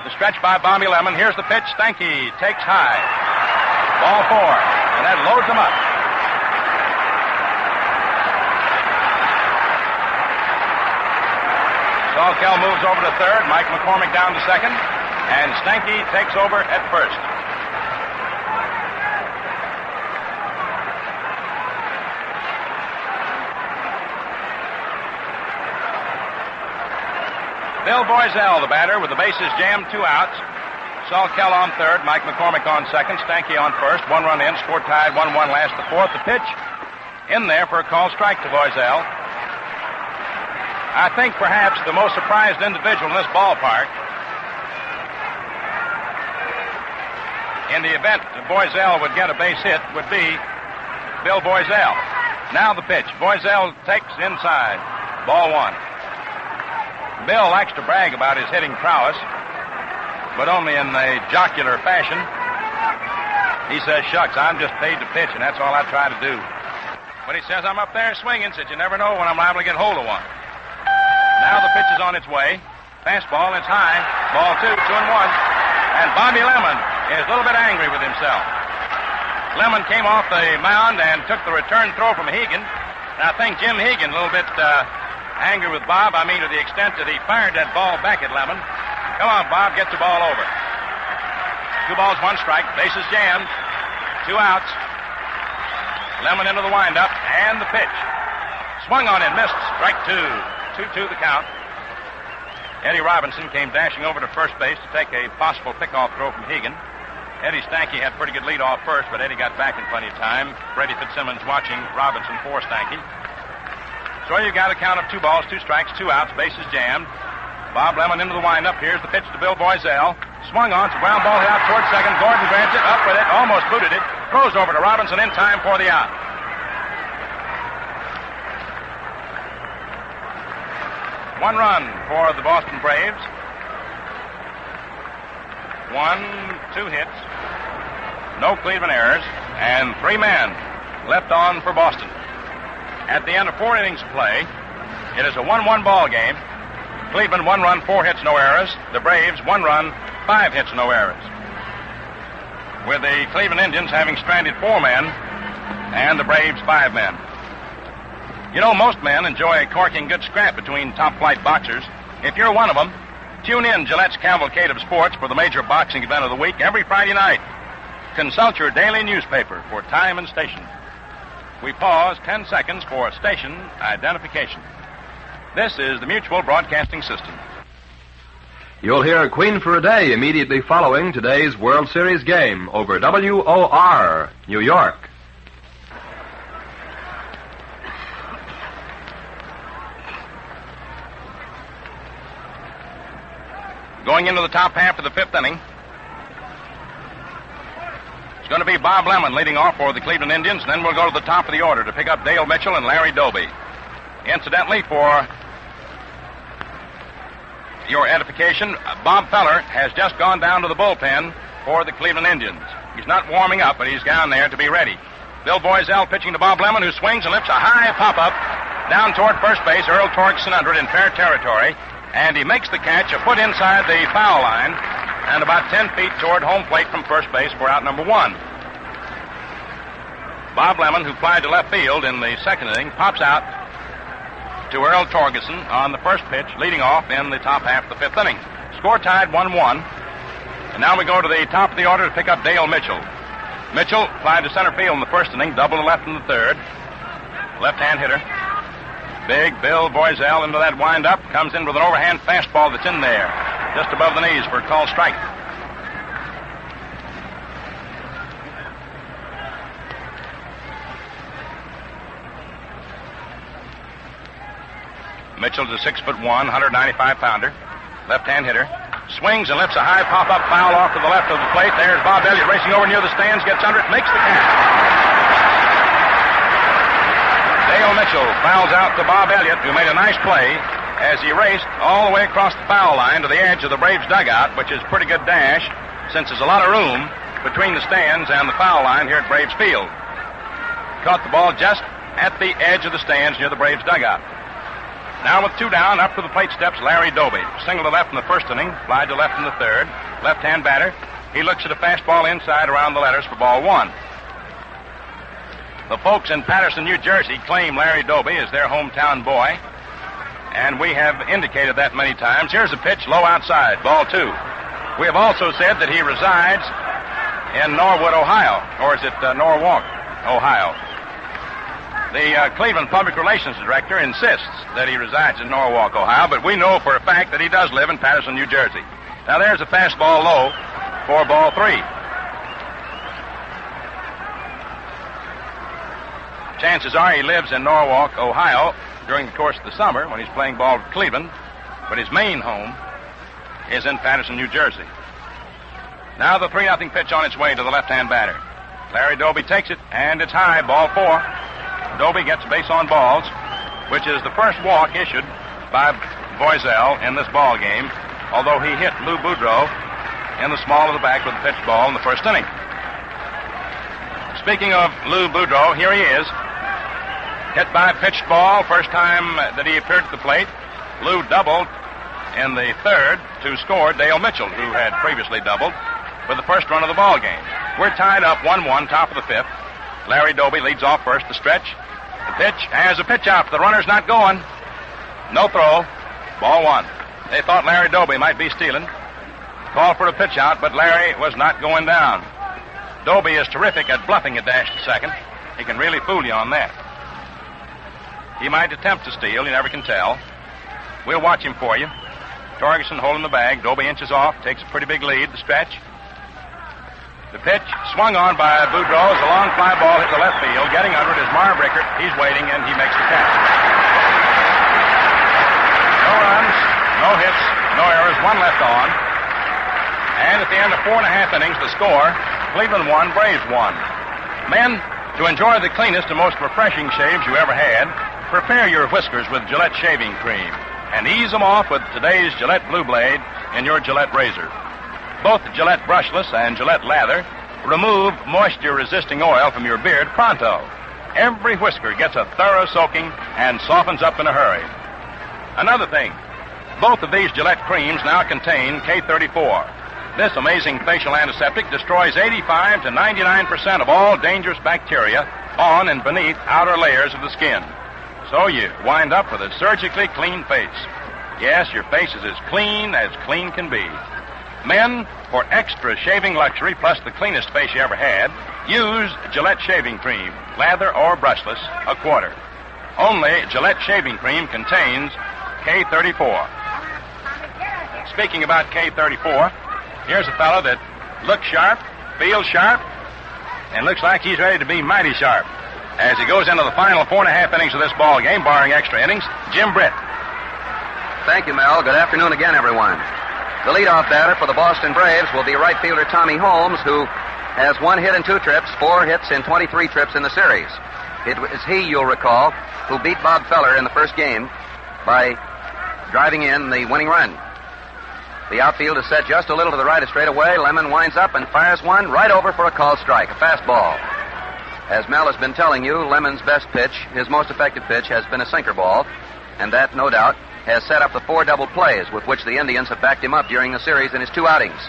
The stretch by Bobby Lemon. Here's the pitch. Stanky takes high. Ball 4, and that loads him up. Salkeld moves over to third. Mike McCormick down to second. And Stanky takes over at first. Bill Boiselle, the batter, with the bases jammed, 2 outs. Salkeld on third. Mike McCormick on second. Stanky on first. 1 run in. Score tied 1-1 last the 4th. The pitch in there for a called strike to Boiselle. I think perhaps the most surprised individual in this ballpark, in the event that Boiselle would get a base hit, would be Bill Boiselle. Now the pitch. Boiselle takes inside. Ball 1. Bill likes to brag about his hitting prowess, but only in a jocular fashion. He says, shucks, I'm just paid to pitch, and that's all I try to do. But he says, I'm up there swinging, since you never know when I'm liable to get hold of one. Now the pitch is on its way. Fastball, it's high. Ball 2, 2-1. And Bobby Lemon is a little bit angry with himself. Lemon came off the mound and took the return throw from Hegan. And I think Jim Hegan a little bit angry with Bob. I mean, to the extent that he fired that ball back at Lemon. Come on, Bob, get the ball over. 2 balls, 1 strike. Bases jammed. 2 outs. Lemon into the windup and the pitch. Swung on and missed. Strike 2. 2-2 the count. Eddie Robinson came dashing over to first base to take a possible pickoff throw from Hegan. Eddie Stanky had pretty good lead off first, but Eddie got back in plenty of time. Brady Fitzsimmons watching Robinson for Stanky. So you got a count of 2 balls, 2 strikes, 2 outs, bases jammed. Bob Lemon into the windup. Here's the pitch to Bill Boiselle. Swung on. It's a ground ball hit out towards second. Gordon grabs it, up with it, almost booted it. Throws over to Robinson in time for the out. One run for the Boston Braves. 2 hits. No Cleveland errors. And 3 men left on for Boston. At the end of 4 innings of play, it is a 1-1 ball game. Cleveland 1 run, 4 hits, no errors. The Braves 1 run, 5 hits, no errors. With the Cleveland Indians having stranded 4 men and the Braves 5 men. You know, most men enjoy corking good scrap between top-flight boxers. If you're one of them, tune in Gillette's Cavalcade of Sports for the major boxing event of the week every Friday night. Consult your daily newspaper for time and station. We pause 10 seconds for station identification. This is the Mutual Broadcasting System. You'll hear Queen for a Day immediately following today's World Series game over WOR, New York. Going into the top half of the fifth inning, it's going to be Bob Lemon leading off for the Cleveland Indians, and then we'll go to the top of the order to pick up Dale Mitchell and Larry Doby. Incidentally, for your edification, Bob Feller has just gone down to the bullpen for the Cleveland Indians. He's not warming up, but he's down there to be ready. Bill Boiselle pitching to Bob Lemon, who swings and lifts a high pop-up down toward first base. Earl Torgeson under it in fair territory. And he makes the catch a foot inside the foul line and about 10 feet toward home plate from first base for out number one. Bob Lemon, who flied to left field in the second inning, pops out to Earl Torgeson on the first pitch, leading off in the top half of the fifth inning. Score tied 1-1. And now we go to the top of the order to pick up Dale Mitchell. Mitchell flied to center field in the first inning, double to left in the third. Left-hand hitter. Big Bill Boiselle into that windup, comes in with an overhand fastball that's in there, just above the knees for a called strike. Mitchell's a 6'1", 195-pounder, left-hand hitter. Swings and lifts a high pop-up foul off to the left of the plate. There's Bob Elliott racing over near the stands, gets under it, makes the catch. Dale Mitchell fouls out to Bob Elliott, who made a nice play as he raced all the way across the foul line to the edge of the Braves dugout, which is a pretty good dash since there's a lot of room between the stands and the foul line here at Braves Field. Caught the ball just at the edge of the stands near the Braves dugout. Now with two down, up to the plate steps Larry Doby. Single to left in the first inning, fly to left in the third. Left-hand batter. He looks at a fastball inside around the letters for ball one. The folks in Paterson, New Jersey claim Larry Doby as their hometown boy, and we have indicated that many times. Here's a pitch low outside, ball two. We have also said that he resides in Norwood, Ohio, or is it Norwalk, Ohio? The Cleveland Public Relations Director insists that he resides in Norwalk, Ohio, but we know for a fact that he does live in Paterson, New Jersey. Now there's a fastball low for ball three. Chances are he lives in Norwalk, Ohio, during the course of the summer when he's playing ball with Cleveland, but his main home is in Paterson, New Jersey. Now the 3-0 pitch on its way to the left-hand batter. Larry Doby takes it, and it's high, ball four. Doby gets base on balls, which is the first walk issued by Boiselle in this ball game, although he hit Lou Boudreau in the small of the back with a pitched ball in the first inning. Speaking of Lou Boudreau, here he is. Hit by a pitched ball, first time that he appeared at the plate. Lou doubled in the third to score Dale Mitchell, who had previously doubled for the first run of the ball game. We're tied up 1-1, top of the fifth. Larry Doby leads off first, the stretch. The pitch, has a pitch out. The runner's not going. No throw. Ball one. They thought Larry Doby might be stealing. Called for a pitch out, but Larry was not going down. Doby is terrific at bluffing a dash to second. He can really fool you on that. He might attempt to steal. You never can tell. We'll watch him for you. Torgeson holding the bag. Doby inches off. Takes a pretty big lead. The stretch. The pitch swung on by Boudreau as a long fly ball hit the left field. Getting under it is Marv Rickert. He's waiting, and he makes the catch. No runs, no hits, no errors. One left on. And at the end of 4.5 innings, the score, Cleveland won, Braves won. Men, to enjoy the cleanest and most refreshing shaves you ever had, prepare your whiskers with Gillette shaving cream and ease them off with today's Gillette Blue Blade in your Gillette razor. Both Gillette brushless and Gillette lather remove moisture-resisting oil from your beard pronto. Every whisker gets a thorough soaking and softens up in a hurry. Another thing, both of these Gillette creams now contain K34. This amazing facial antiseptic destroys 85 to 99% of all dangerous bacteria on and beneath outer layers of the skin. So you wind up with a surgically clean face. Yes, your face is as clean can be. Men, for extra shaving luxury plus the cleanest face you ever had, use Gillette shaving cream, lather or brushless, a quarter. Only Gillette shaving cream contains K34. speaking about K34, here's a fellow that looks sharp, feels sharp, and looks like he's ready to be mighty sharp. As he goes into the final 4.5 innings of this ball game, barring extra innings, Jim Britt. Thank you, Mel. Good afternoon again, everyone. The leadoff batter for the Boston Braves will be right fielder Tommy Holmes, who has 1 hit in 2 trips, 4 hits in 23 trips in the series. It was he, you'll recall, who beat Bob Feller in the first game by driving in the winning run. The outfield is set just a little to the right of straightaway. Lemon winds up and fires one right over for a called strike, a fastball. As Mel has been telling you, Lemon's best pitch, his most effective pitch, has been a sinker ball, and that, no doubt, has set up the 4 double plays with which the Indians have backed him up during the series in his 2 outings.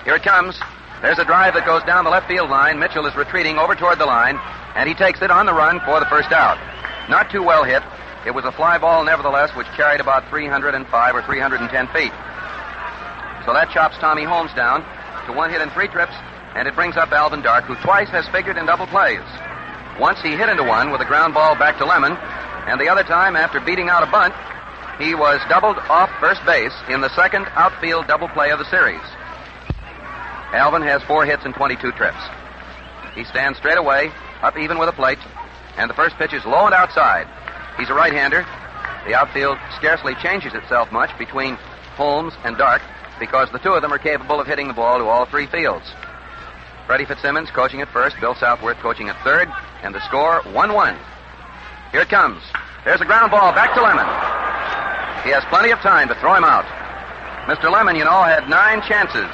Here it comes. There's a drive that goes down the left field line. Mitchell is retreating over toward the line, and he takes it on the run for the first out. Not too well hit. It was a fly ball, nevertheless, which carried about 305 or 310 feet. So that chops Tommy Holmes down to 1 hit in 3 trips, and it brings up Alvin Dark, who twice has figured in double plays. Once he hit into one with a ground ball back to Lemon, and the other time, after beating out a bunt, he was doubled off first base in the second outfield double play of the series. Alvin has 4 hits in 22 trips. He stands straight away, up even with a plate, and the first pitch is low and outside. He's a right-hander. The outfield scarcely changes itself much between Holmes and Dark because the 2 of them are capable of hitting the ball to all 3 fields. Freddie Fitzsimmons coaching at first, Bill Southworth coaching at third, and the score 1-1. Here it comes. There's a ground ball back to Lemon. He has plenty of time to throw him out. Mr. Lemon, you know, had 9 chances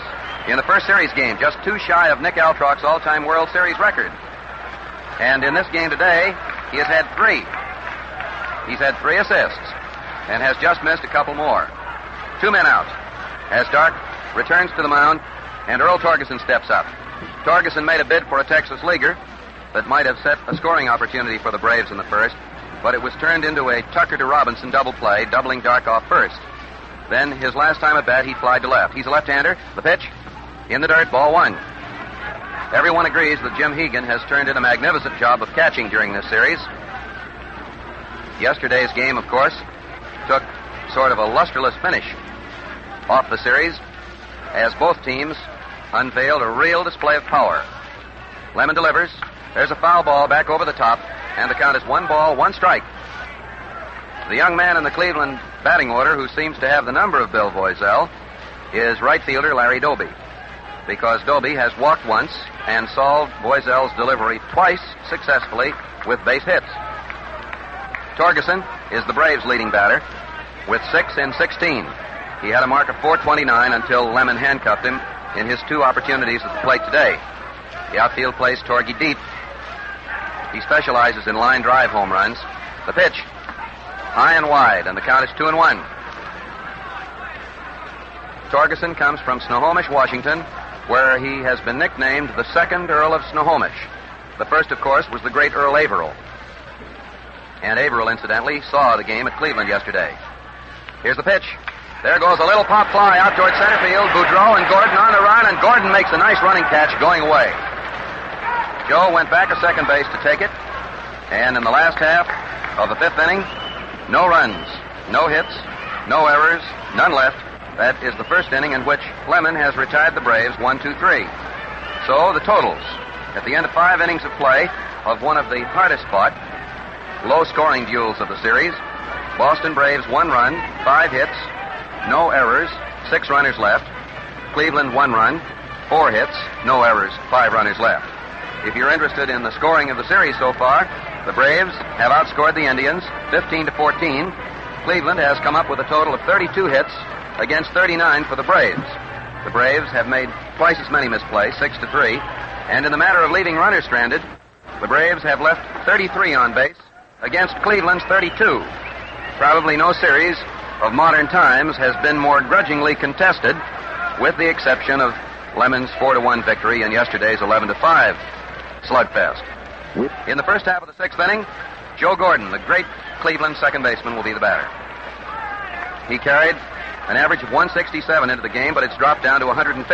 in the first series game, just 2 shy of Nick Altrock's all-time World Series record. And in this game today, he has had 3. He's had 3 assists and has just missed a couple more. 2 men out as Dark returns to the mound and Earl Torgeson steps up. Torgeson made a bid for a Texas leaguer that might have set a scoring opportunity for the Braves in the first, but it was turned into a Tucker to Robinson double play, doubling Dark off first. Then his last time at bat, he flied to left. He's a left-hander. The pitch in the dirt, ball 1. Everyone agrees that Jim Hegan has turned in a magnificent job of catching during this series. Yesterday's game, of course, took sort of a lusterless finish off the series as both teams unveiled a real display of power. Lemon delivers. There's a foul ball back over the top, and the count is 1 ball, 1 strike. The young man in the Cleveland batting order who seems to have the number of Bill Voiselle is right fielder Larry Doby, because Doby has walked once and solved Voiselle's delivery twice successfully with base hits. Torgeson is the Braves' leading batter with 6 in 16. He had a mark of 429 until Lemon handcuffed him in his 2 opportunities at the plate today. The outfield plays Torgie deep. He specializes in line drive home runs. The pitch, high and wide, and the count is 2-1. Torgeson comes from Snohomish, Washington, where he has been nicknamed the 2nd Earl of Snohomish. The first, of course, was the great Earl Averill. And Averill, incidentally, saw the game at Cleveland yesterday. Here's the pitch. There goes a little pop fly out toward center field. Boudreau and Gordon on the run, and Gordon makes a nice running catch going away. Joe went back to second base to take it, and in the last half of the 5th inning, no runs, no hits, no errors, none left. That is the first inning in which Lemon has retired the Braves 1-2-3. So the totals at the end of 5 innings of play of one of the hardest fought, low-scoring duels of the series: Boston Braves 1 run, 5 hits, no errors, 6 runners left. Cleveland 1 run, 4 hits, no errors, 5 runners left. If you're interested in the scoring of the series so far, the Braves have outscored the Indians 15-14. Cleveland has come up with a total of 32 hits against 39 for the Braves. The Braves have made twice as many misplays, 6-3. And in the matter of leaving runners stranded, the Braves have left 33 on base against Cleveland's 32. Probably no series of modern times has been more grudgingly contested, with the exception of Lemon's 4-1 victory and yesterday's 11-5 slugfest. In the first half of the 6th inning, Joe Gordon, the great Cleveland second baseman, will be the batter. He carried an average of 167 into the game, but it's dropped down to 150.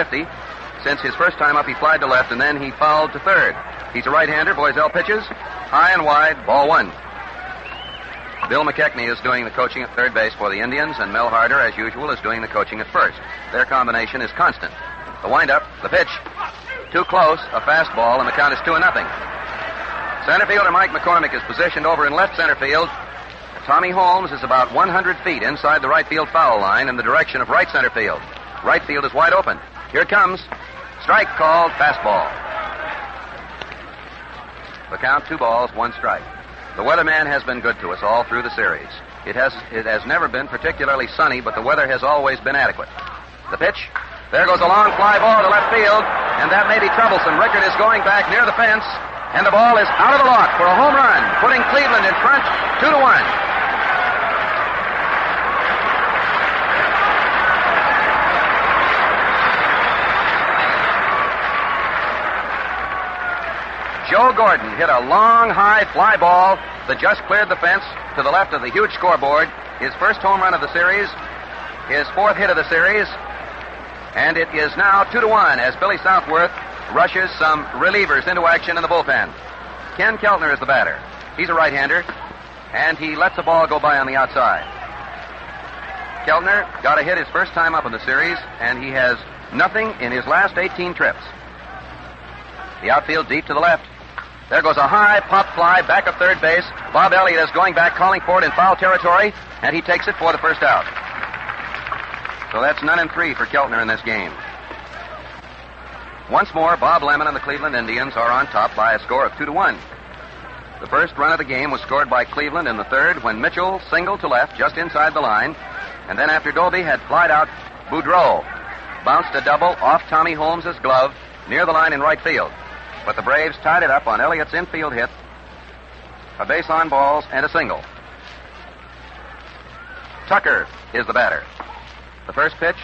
Since his first time up, he flied to left, and then he fouled to third. He's a right-hander. Voiselle pitches, high and wide, ball 1. Bill McKechnie is doing the coaching at third base for the Indians, and Mel Harder, as usual, is doing the coaching at first. Their combination is constant. The windup, the pitch, too close, a fastball, and the count is 2-0. Center fielder Mike McCormick is positioned over in left center field. Tommy Holmes is about 100 feet inside the right field foul line in the direction of right center field. Right field is wide open. Here it comes. Strike called, fastball. The count, 2 balls, 1 strike. The weatherman has been good to us all through the series. It has never been particularly sunny, but the weather has always been adequate. The pitch. There goes a long fly ball to left field, and that may be troublesome. Rickard is going back near the fence, and the ball is out of the lot for a home run, putting Cleveland in front 2-1. Joe Gordon hit a long, high fly ball that just cleared the fence to the left of the huge scoreboard. His first home run of the series, his 4th hit of the series, and it is now 2-1 as Billy Southworth rushes some relievers into action in the bullpen. Ken Keltner is the batter. He's a right-hander, and he lets the ball go by on the outside. Keltner got a hit his first time up in the series, and he has nothing in his last 18 trips. The outfield deep to the left. There goes a high pop fly back up third base. Bob Elliott is going back, calling for it in foul territory, and he takes it for the first out. So that's 9-3 for Keltner in this game. Once more, Bob Lemon and the Cleveland Indians are on top by a score of 2-1. The first run of the game was scored by Cleveland in the third when Mitchell singled to left just inside the line, and then after Doby had flied out, Boudreau bounced a double off Tommy Holmes' glove near the line in right field. But the Braves tied it up on Elliott's infield hit, a base on balls, and a single. Tucker is the batter. The first pitch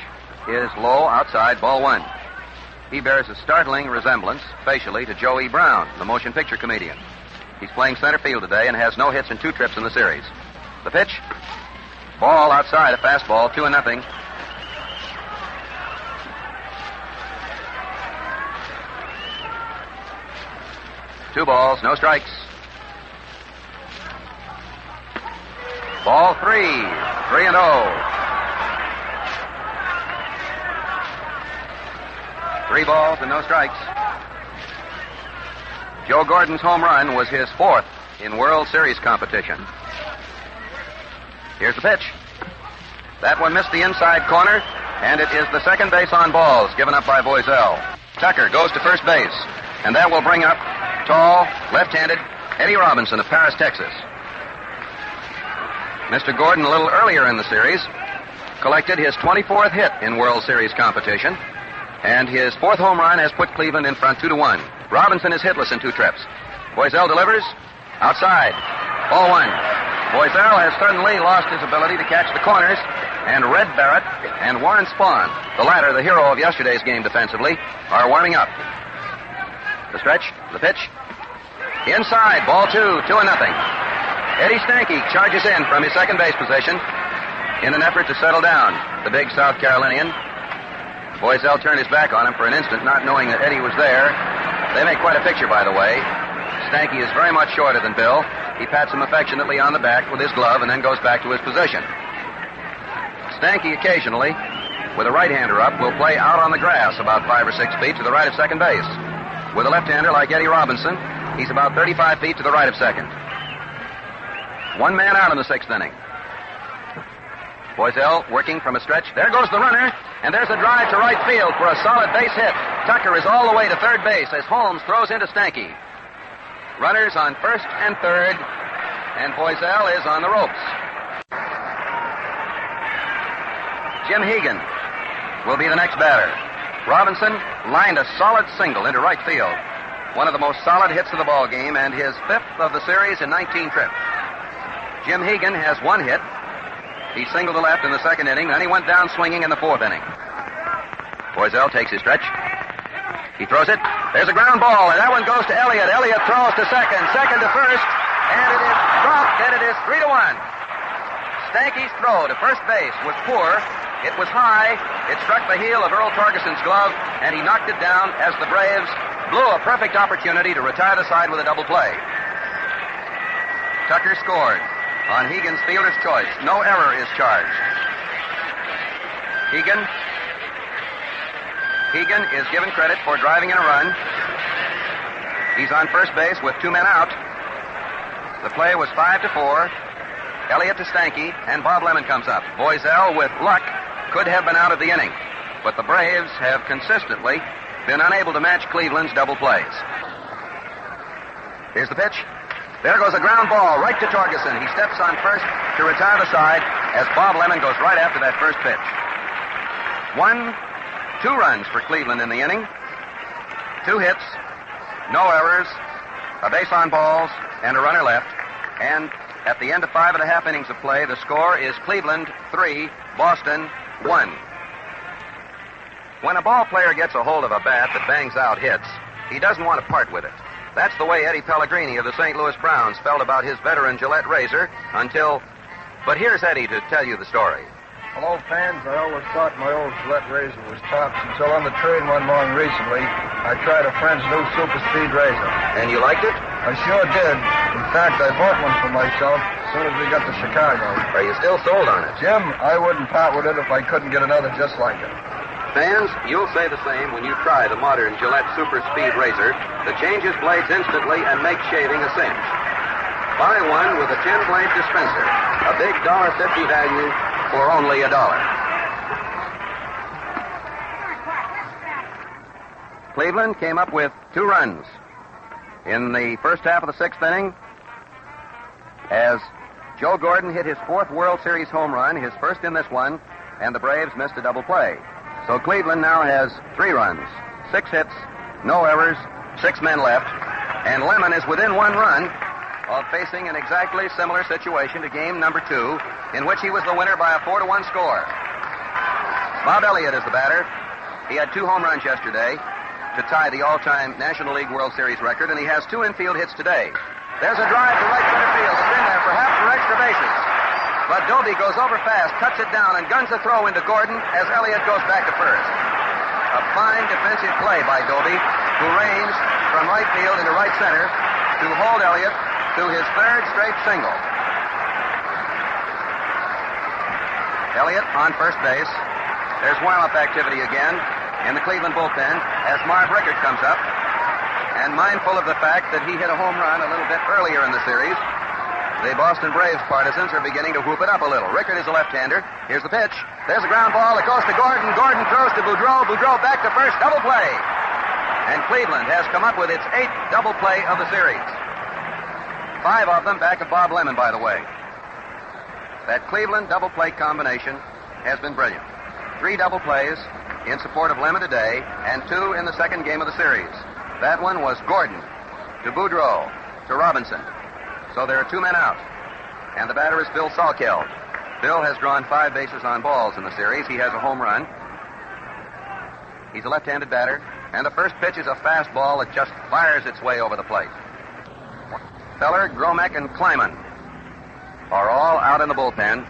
is low outside, ball 1. He bears a startling resemblance, facially, to Joe E. Brown, the motion picture comedian. He's playing center field today and has no hits in 2 trips in the series. The pitch, ball outside, a fastball, 2-0. Two balls, no strikes. Ball 3, 3-0. 3 balls and no strikes. Joe Gordon's home run was his 4th in World Series competition. Here's the pitch. That one missed the inside corner, and it is the second base on balls given up by Boiselle. Tucker goes to first base, and that will bring up tall, left-handed Eddie Robinson of Paris, Texas. Mr. Gordon, a little earlier in the series, collected his 24th hit in World Series competition, and his 4th home run has put Cleveland in front 2-1. Robinson is hitless in 2 trips. Boiselle delivers outside. Ball 1. Boiselle has suddenly lost his ability to catch the corners, and Red Barrett and Warren Spahn, the latter the hero of yesterday's game defensively, are warming up. The stretch, the pitch. Inside, ball 2, 2-0. Eddie Stanky charges in from his second base position in an effort to settle down the big South Carolinian. Boiselle turned his back on him for an instant, not knowing that Eddie was there. They make quite a picture, by the way. Stanky is very much shorter than Bill. He pats him affectionately on the back with his glove and then goes back to his position. Stanky occasionally, with a right-hander up, will play out on the grass about 5 or 6 feet to the right of second base. With a left-hander like Eddie Robinson, he's about 35 feet to the right of second. 1 man out in the 6th inning. Boiselle working from a stretch. There goes the runner, and there's a drive to right field for a solid base hit. Tucker is all the way to third base as Holmes throws into Stanky. Runners on first and third, and Boiselle is on the ropes. Jim Hegan will be the next batter. Robinson lined a solid single into right field. One of the most solid hits of the ball game, and his 5th of the series in 19 trips. Jim Hegan has 1 hit. He singled to left in the 2nd inning, then he went down swinging in the 4th inning. Boiselle takes his stretch. He throws it. There's a ground ball, and that one goes to Elliott. Elliott throws to second to first, and it is dropped, and it is 3-1. Stanky's throw to first base was poor. It was high. It struck the heel of Earl Torgerson's glove, and he knocked it down as the Braves blew a perfect opportunity to retire the side with a double play. Tucker scored. on Hegan's fielder's choice. No error is charged. Hegan is given credit for driving in a run. He's on first base with 2 men out. The play was 5-4. Elliott to Stanky, and Bob Lemon comes up. Boiselle, with luck, could have been out of the inning, but the Braves have consistently been unable to match Cleveland's double plays. Here's the pitch. There goes a ground ball right to Torgeson. He steps on first to retire the side as Bob Lemon goes right after that first pitch. 2 runs for Cleveland in the inning. 2 hits, no errors, a base on balls, and a runner left. And at the end of 5.5 innings of play, the score is Cleveland 3, Boston 1. When a ball player gets a hold of a bat that bangs out hits, he doesn't want to part with it. That's the way Eddie Pellegrini of the St. Louis Browns felt about his veteran Gillette razor until... But here's Eddie to tell you the story. Hello, fans. I always thought my old Gillette razor was tops until on the train one morning recently, I tried a friend's new super speed razor. And you liked it? I sure did. In fact, I bought one for myself as soon as we got to Chicago. Are you still sold on it? Jim, I wouldn't part with it if I couldn't get another just like it. Fans, you'll say the same when you try the modern Gillette Super Speed razor that changes blades instantly and makes shaving a cinch. Buy one with a 10-blade dispenser, a big $1.50 value for only $1. Cleveland came up with 2 runs in the first half of the 6th inning as Joe Gordon hit his 4th World Series home run, his first in this one, and the Braves missed a double play. So Cleveland now has 3 runs, 6 hits, no errors, 6 men left, and Lemon is within 1 run of facing an exactly similar situation to game number 2, in which he was the winner by a 4-1 score. Bob Elliott is the batter. He had 2 home runs yesterday to tie the all-time National League World Series record, and he has 2 infield hits today. There's a drive to right center field. It's in there, perhaps for extra bases. But Doby goes over fast, cuts it down, and guns a throw into Gordon as Elliott goes back to first. A fine defensive play by Doby, who ranged from right field into right center to hold Elliott to his 3rd straight single. Elliott on first base. There's warm-up activity again in the Cleveland bullpen as Marv Rickert comes up. And mindful of the fact that he hit a home run a little bit earlier in the series, the Boston Braves partisans are beginning to whoop it up a little. Rickert is a left-hander. Here's the pitch. There's a ground ball. It goes to Gordon. Gordon throws to Boudreau. Boudreau back to first. Double play. And Cleveland has come up with its 8th double play of the series. 5 of them back of Bob Lemon, by the way. That Cleveland double play combination has been brilliant. 3 double plays in support of Lemon today, and 2 in the second game of the series. That one was Gordon to Boudreau to Robinson. So there are 2 men out. And the batter is Bill Salkeld. Bill has drawn 5 bases on balls in the series. He has a home run. He's a left-handed batter. And the first pitch is a fastball that just fires its way over the plate. Feller, Gromek, and Kleiman are all out in the bullpen,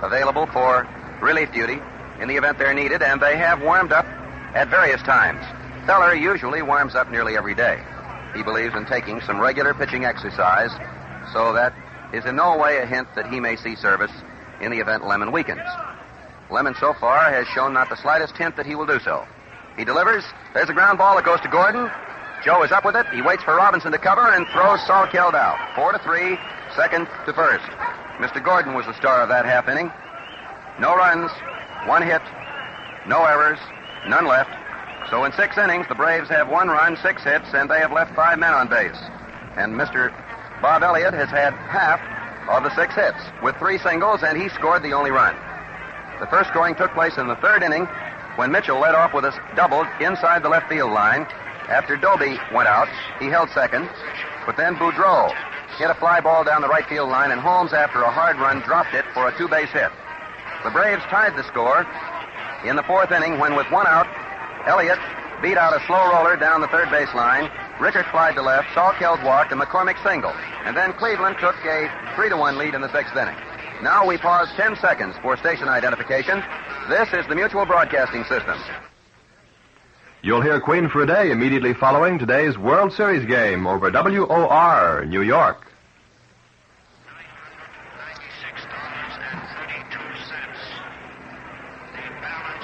available for relief duty in the event they're needed, and they have warmed up at various times. Feller usually warms up nearly every day. He believes in taking some regular pitching exercise, so that is in no way a hint that he may see service in the event Lemon weakens. Lemon so far has shown not the slightest hint that he will do so. He delivers. There's a ground ball that goes to Gordon. Joe is up with it. He waits for Robinson to cover and throws Salkeld out. 4-3, second to first. Mr. Gordon was the star of that half inning. No runs, 1 hit, no errors, none left. So in 6 innings, the Braves have 1 run, 6 hits, and they have left 5 men on base. And Mr. Bob Elliott has had half of the 6 hits with 3 singles, and he scored the only run. The first scoring took place in the 3rd inning when Mitchell led off with a double inside the left field line. After Doby went out, he held second, but then Boudreau hit a fly ball down the right field line, and Holmes, after a hard run, dropped it for a 2-base hit. The Braves tied the score in the 4th inning when, with 1 out, Elliott beat out a slow roller down the 3rd base line. Rickert flied to left, Salkeld walked, and McCormick singled. And then Cleveland took a 3-1 lead in the 6th inning. Now we pause 10 seconds for station identification. This is the Mutual Broadcasting System. You'll hear Queen for a Day immediately following today's World Series game over WOR, New York.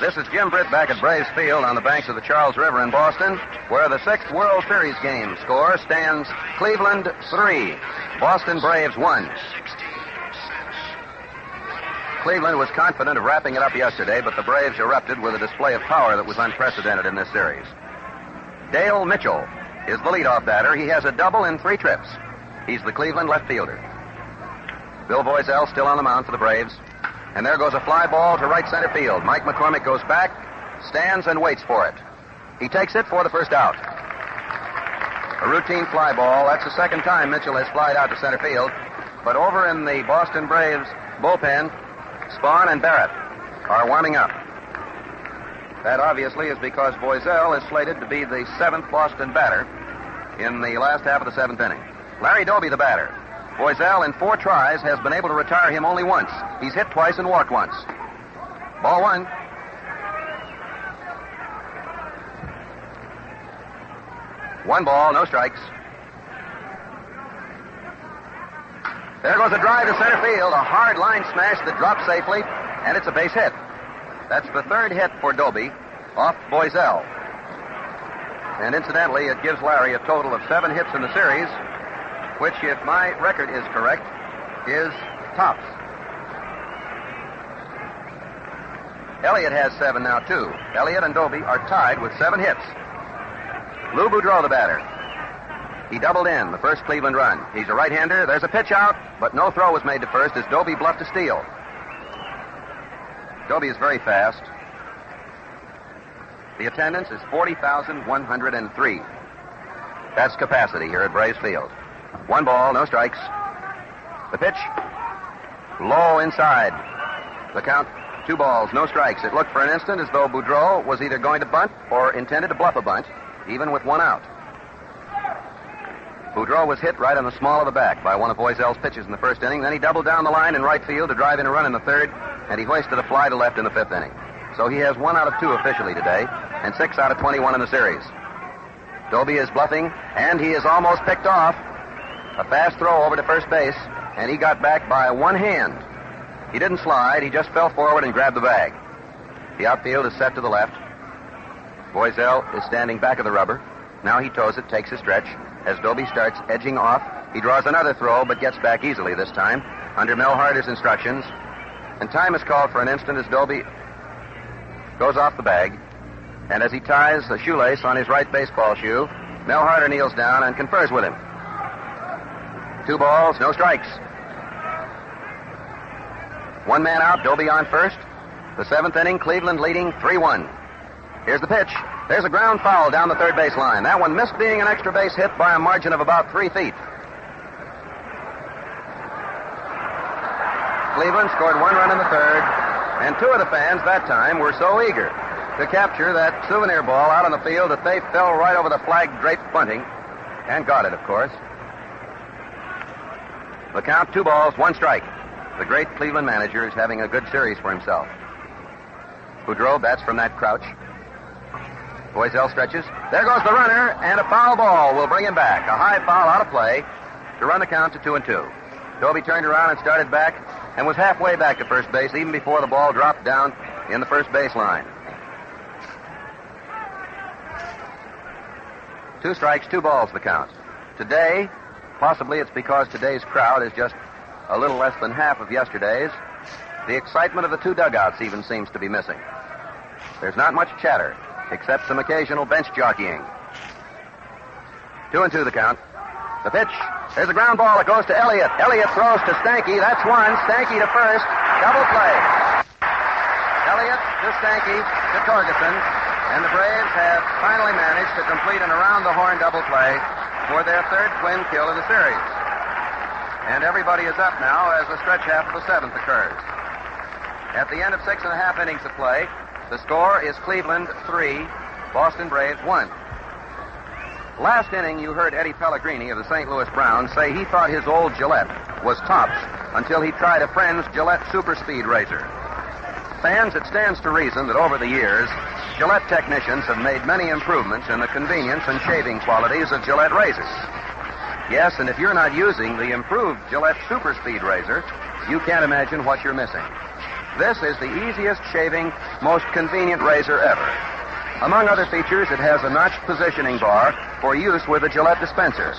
This is Jim Britt back at Braves Field on the banks of the Charles River in Boston, where the 6th World Series game score stands Cleveland 3, Boston Braves 1. Cleveland was confident of wrapping it up yesterday, but the Braves erupted with a display of power that was unprecedented in this series. Dale Mitchell is the leadoff batter. He has a double in 3 trips. He's the Cleveland left fielder. Bill Voiselle still on the mound for the Braves. And there goes a fly ball to right center field. Mike McCormick goes back, stands and waits for it. He takes it for the first out. A routine fly ball. That's the second time Mitchell has flied out to center field. But over in the Boston Braves bullpen, Spahn and Barrett are warming up. That obviously is because Voiselle is slated to be the 7th Boston batter in the last half of the 7th inning. Larry Doby, the batter. Voiselle, in 4 tries, has been able to retire him only once. He's hit twice and walked once. Ball 1. One ball, no strikes. There goes a drive to center field, a hard line smash that drops safely, and it's a base hit. That's the 3rd hit for Doby off Voiselle. And incidentally, it gives Larry a total of 7 hits in the series, which, if my record is correct, is tops. Elliott has 7 now, too. Elliott and Doby are tied with 7 hits. Lou Boudreau, the batter. He doubled in the first Cleveland run. He's a right-hander. There's a pitch out, but no throw was made to first as Doby bluffed a steal. Doby is very fast. The attendance is 40,103. That's capacity here at Braves Field. 1 ball, no strikes. The pitch, low inside. The count, 2 balls, no strikes. It looked for an instant as though Boudreau was either going to bunt or intended to bluff a bunt, even with 1 out. Boudreau was hit right on the small of the back by one of Voiselle's pitches in the 1st inning. Then he doubled down the line in right field to drive in a run in the 3rd, and he hoisted a fly to left in the 5th inning. So he has 1 out of 2 officially today, and 6 out of 21 in the series. Doby is bluffing, and he is almost picked off. A fast throw over to first base, and he got back by 1 hand. He didn't slide, he just fell forward and grabbed the bag. The outfield is set to the left. Voiselle is standing back of the rubber. Now he toes it, takes a stretch. As Doby starts edging off, he draws another throw, but gets back easily this time, under Mel Harder's instructions. And time is called for an instant as Doby goes off the bag. And as he ties the shoelace on his right baseball shoe, Mel Harder kneels down and confers with him. 2 balls, no strikes. 1 man out, Doby on first. The 7th inning, Cleveland leading 3-1. Here's the pitch. There's a ground foul down the 3rd base line. That one missed being an extra base hit by a margin of about 3 feet. Cleveland scored 1 run in the 3rd, and 2 of the fans that time were so eager to capture that souvenir ball out on the field that they fell right over the flag-draped bunting and got it, of course. The count, 2 balls, 1 strike. The great Cleveland manager is having a good series for himself. Boudreau bats from that crouch. Voiselle stretches. There goes the runner, and a foul ball will bring him back. A high foul out of play to run the count to 2-2. Doby turned around and started back and was halfway back to first base even before the ball dropped down in the first base line. 2 strikes, 2 balls the count. Today, possibly it's because today's crowd is just a little less than half of yesterday's, the excitement of the 2 dugouts even seems to be missing. There's not much chatter, except some occasional bench jockeying. 2-2 the count. The pitch. There's a ground ball that goes to Elliott. Elliott throws to Stanky. That's 1. Stanky to first. Double play. Elliott to Stanky to Torgeson. And the Braves have finally managed to complete an around-the-horn double play for their 3rd twin kill in the series. And everybody is up now as the stretch half of the 7th occurs. At the end of 6.5 innings of play, the score is Cleveland 3, Boston Braves 1. Last inning, you heard Eddie Pellegrini of the St. Louis Browns say he thought his old Gillette was tops until he tried a friend's Gillette Super Speed razor. Fans, it stands to reason that over the years, Gillette technicians have made many improvements in the convenience and shaving qualities of Gillette razors. Yes, and if you're not using the improved Gillette Super Speed razor, you can't imagine what you're missing. This is the easiest shaving, most convenient razor ever. Among other features, it has a notched positioning bar for use with a Gillette dispenser.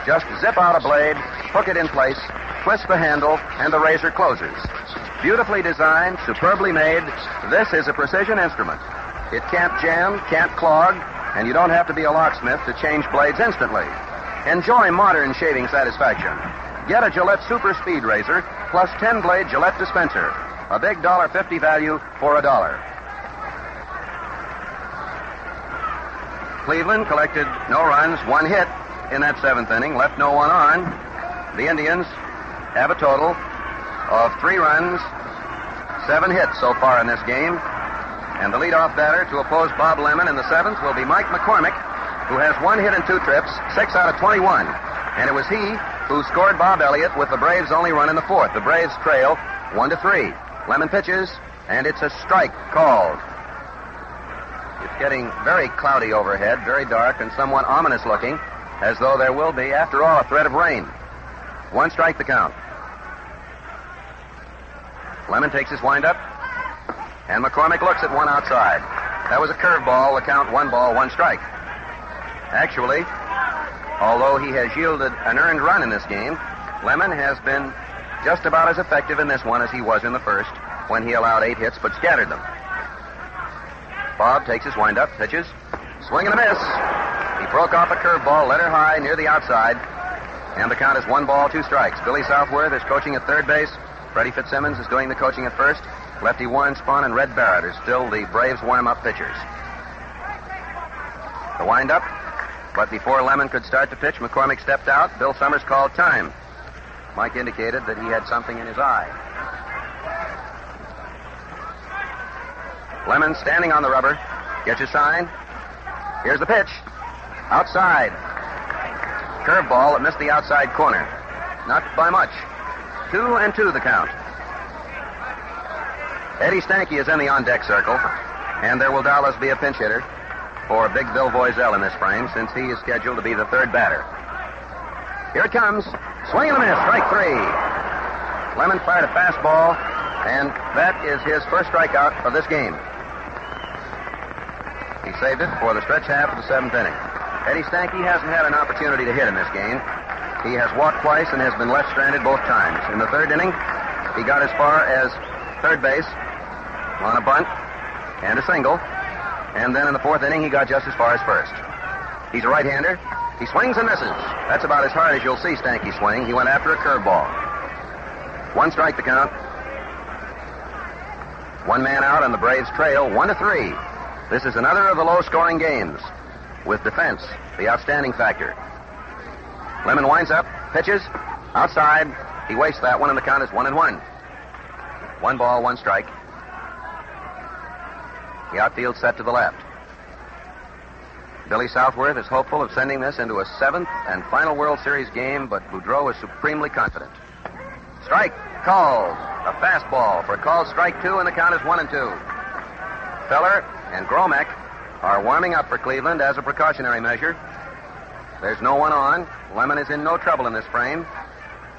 Just zip out a blade, hook it in place, twist the handle, and the razor closes. Beautifully designed, superbly made, this is a precision instrument. It can't jam, can't clog, and you don't have to be a locksmith to change blades instantly. Enjoy modern shaving satisfaction. Get a Gillette Super Speed Razor plus 10-blade Gillette dispenser. A big $1.50 value for $1. Cleveland collected no runs, one hit in that seventh inning, left no one on. The Indians have a total of 3 runs, 7 hits so far in this game. And the leadoff batter to oppose Bob Lemon in the seventh will be Mike McCormick, who has 1 hit and 2 trips, 6 out of 21. And it was he who scored Bob Elliott with the Braves' only run in the fourth. The Braves trail 1-3. Lemon pitches, and it's a strike called. It's getting very cloudy overhead, very dark, and somewhat ominous looking, as though there will be, after all, a threat of rain. 1 strike the count. Lemon takes his windup, and McCormick looks at one outside. That was a curveball, the count 1 ball, 1 strike. Actually, although he has yielded an earned run in this game, Lemon has been just about as effective in this one as he was in the first, when he allowed 8 hits but scattered them. Bob takes his windup, pitches, swing and a miss. He broke off a curveball, let her high near the outside, and the count is 1 ball, 2 strikes. Billy Southworth is coaching at third base. Freddie Fitzsimmons is doing the coaching at first. Lefty Warren Spahn and Red Barrett are still the Braves' warm-up pitchers. The windup, but before Lemon could start to pitch, McCormick stepped out. Bill Summers called time. Mike indicated that he had something in his eye. Lemon standing on the rubber, gets his sign. Here's the pitch. Outside. Curveball that missed the outside corner. Not by much. 2-2 the count. Eddie Stanky is in the on-deck circle, and there will doubtless be a pinch hitter for Big Bill Voiselle in this frame, since he is scheduled to be the third batter. Here it comes. Swing and a miss. Strike 3. Lemon fired a fastball, and that is his first strikeout of this game. He saved it for the stretch half of the seventh inning. Eddie Stanky hasn't had an opportunity to hit in this game. He has walked twice and has been left stranded both times. In the third inning, he got as far as third base on a bunt and a single. And then in the fourth inning, he got just as far as first. He's a right-hander. He swings and misses. That's about as hard as you'll see Stanky swing. He went after a curveball. 1 strike the count. 1 man out, and the Braves trail 1-3. This is another of the low-scoring games, with defense the outstanding factor. Lemon winds up, pitches, outside. He wastes that one, and the count is 1-1. 1 ball, 1 strike. The outfield set to the left. Billy Southworth is hopeful of sending this into a 7th and final World Series game, but Boudreau is supremely confident. Strike called. A fastball for a called strike 2, and the count is 1-2. Feller and Gromek are warming up for Cleveland as a precautionary measure. There's no one on. Lemon is in no trouble in this frame.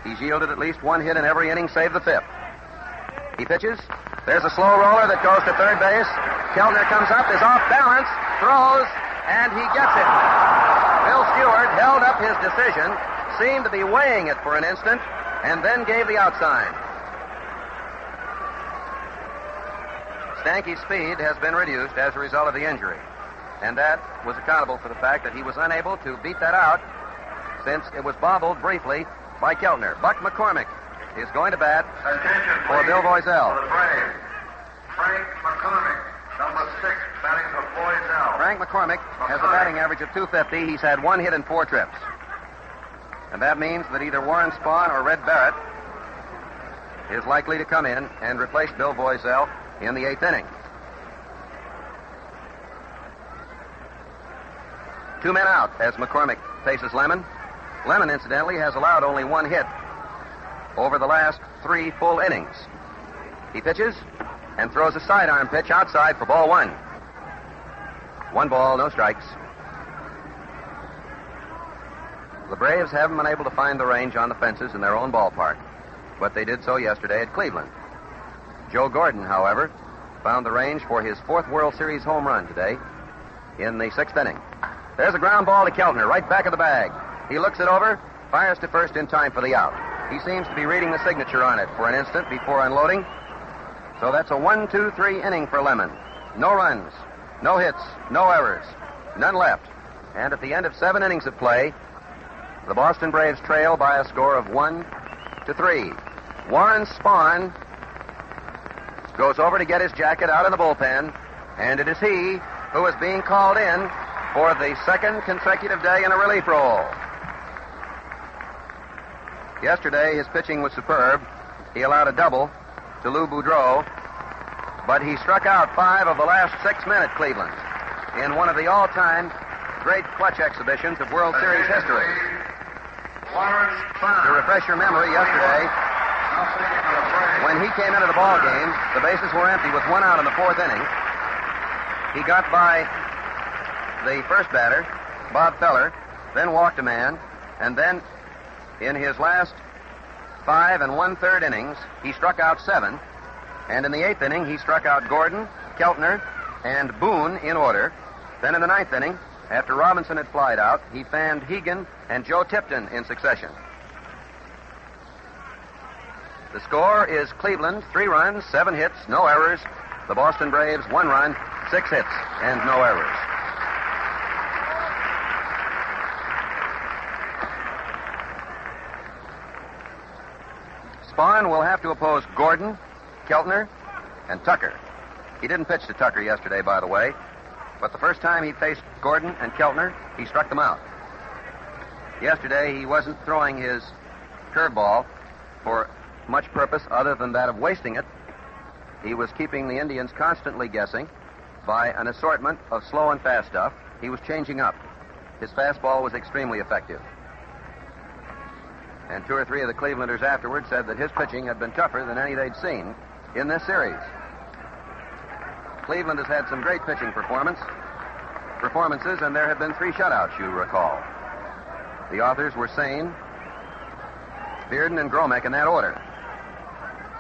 He's yielded at least 1 hit in every inning save the 5th. He pitches. There's a slow roller that goes to third base. Keltner comes up, is off balance, throws, and he gets it. Bill Stewart held up his decision, seemed to be weighing it for an instant, and then gave the out sign. Stanky's speed has been reduced as a result of the injury, and that was accountable for the fact that he was unable to beat that out since it was bobbled briefly by Keltner. Buck McCormick is going to bat for Bill Voiselle. For the Braves, Frank McCormick, number 6, batting for Voiselle. Frank McCormick has a batting average of .250. He's had 1 hit in 4 trips. And that means that either Warren Spahn or Red Barrett is likely to come in and replace Bill Voiselle in the 8th inning. 2 men out as McCormick faces Lemon. Lemon, incidentally, has allowed only 1 hit over the last 3 full innings. He pitches and throws a sidearm pitch outside for ball 1. 1 ball, no strikes. The Braves haven't been able to find the range on the fences in their own ballpark, but they did so yesterday at Cleveland. Joe Gordon, however, found the range for his fourth World Series home run today in the sixth inning. There's a ground ball to Keltner, right back of the bag. He looks it over, fires to first in time for the out. He seems to be reading the signature on it for an instant before unloading. So that's a 1-2-3 inning for Lemon. No runs, no hits, no errors, none left. And at the end of 7 innings of play, the Boston Braves trail by a score of 1-3. Warren Spahn goes over to get his jacket out in the bullpen, and it is he who is being called in for the second consecutive day in a relief role. Yesterday, his pitching was superb. He allowed a double to Lou Boudreau, but he struck out 5 of the last 6 men at Cleveland in one of the all-time great clutch exhibitions of World Series history. To refresh your memory, yesterday, when he came into the ball game, the bases were empty with 1 out in the 4th inning. He got by the first batter, Bob Feller, then walked a man, and then in his last 5 1/3 innings, he struck out 7. And in the 8th inning, he struck out Gordon, Keltner, and Boone in order. Then in the 9th inning, after Robinson had flied out, he fanned Hegan and Joe Tipton in succession. The score is Cleveland, 3 runs, 7 hits, no errors. The Boston Braves, 1 run, 6 hits, and no errors. Spahn will have to oppose Gordon, Keltner, and Tucker. He didn't pitch to Tucker yesterday, by the way, but the first time he faced Gordon and Keltner, he struck them out. Yesterday, he wasn't throwing his curveball for much purpose other than that of wasting it. He was keeping the Indians constantly guessing by an assortment of slow and fast stuff. He was changing up. His fastball was extremely effective. And 2 or 3 of the Clevelanders afterward said that his pitching had been tougher than any they'd seen in this series. Cleveland has had some great pitching performances, and there have been 3 shutouts, you recall. The authors were Sane, Bearden, and Gromek in that order.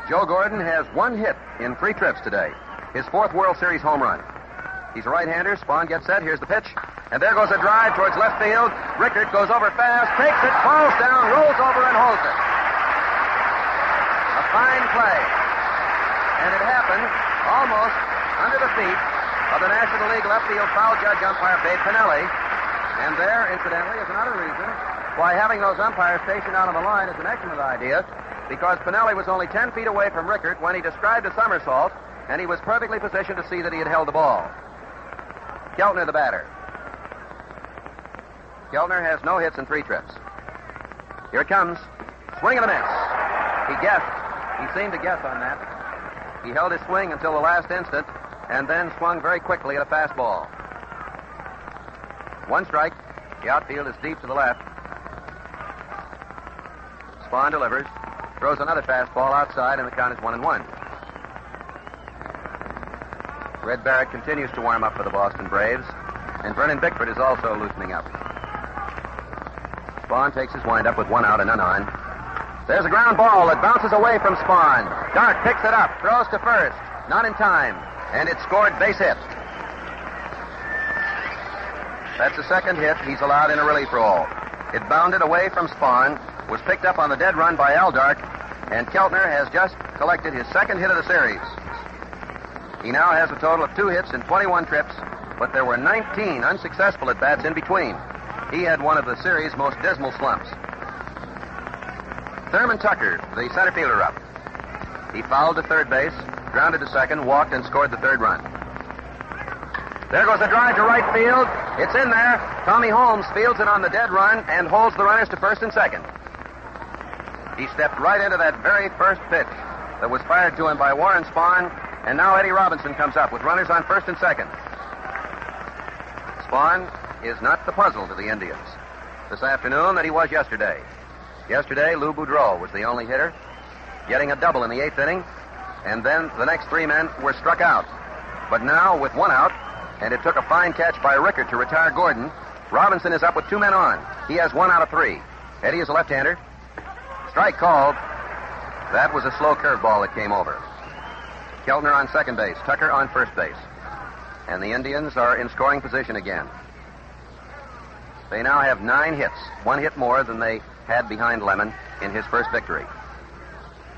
Joe Gordon has 1 hit in 3 trips today. His 4th World Series home run. He's a right-hander. Spahn gets set. Here's the pitch. And there goes a drive towards left field. Rickert goes over fast, takes it, falls down, rolls over, and holds it. A fine play. And it happened almost under the feet of the National League left field foul judge umpire, Babe Pinelli. And there, incidentally, is another reason why having those umpires stationed out on the line is an excellent idea, because Pinelli was only 10 feet away from Rickert when he described a somersault, and he was perfectly positioned to see that he had held the ball. Keltner, the batter. Keltner has no hits in 3 trips. Here it comes. Swing and a miss. He guessed. He seemed to guess on that. He held his swing until the last instant, and then swung very quickly at a fastball. 1 strike. The outfield is deep to the left. Spahn delivers. Throws another fastball outside, and the count is 1-1. Red Barrett continues to warm up for the Boston Braves, and Vernon Bickford is also loosening up. Spahn takes his windup with 1 out and none on. There's a ground ball that bounces away from Spahn. Dark picks it up, throws to first, not in time, and it's scored base hit. That's the 2nd hit he's allowed in a relief role. It bounded away from Spahn, was picked up on the dead run by Al Dark, and Keltner has just collected his 2nd hit of the series. He now has a total of 2 hits in 21 trips, but there were 19 unsuccessful at-bats in between. He had one of the series' most dismal slumps. Thurman Tucker, the center fielder, up. He fouled to third base, grounded to second, walked, and scored the 3rd run. There goes a drive to right field. It's in there. Tommy Holmes fields it on the dead run and holds the runners to first and second. He stepped right into that very first pitch that was fired to him by Warren Spahn, and now Eddie Robinson comes up with runners on first and second. Spahn is not the puzzle to the Indians this afternoon that he was yesterday. Yesterday, Lou Boudreau was the only hitter, getting a double in the 8th inning, and then the next 3 men were struck out. But now, with 1 out, and it took a fine catch by Rickert to retire Gordon, Robinson is up with 2 men on. He has 1 out of 3. Eddie is a left-hander. Strike called. That was a slow curveball that came over. Keltner on second base. Tucker on first base. And the Indians are in scoring position again. They now have 9 hits, 1 hit more than they had behind Lemon in his first victory.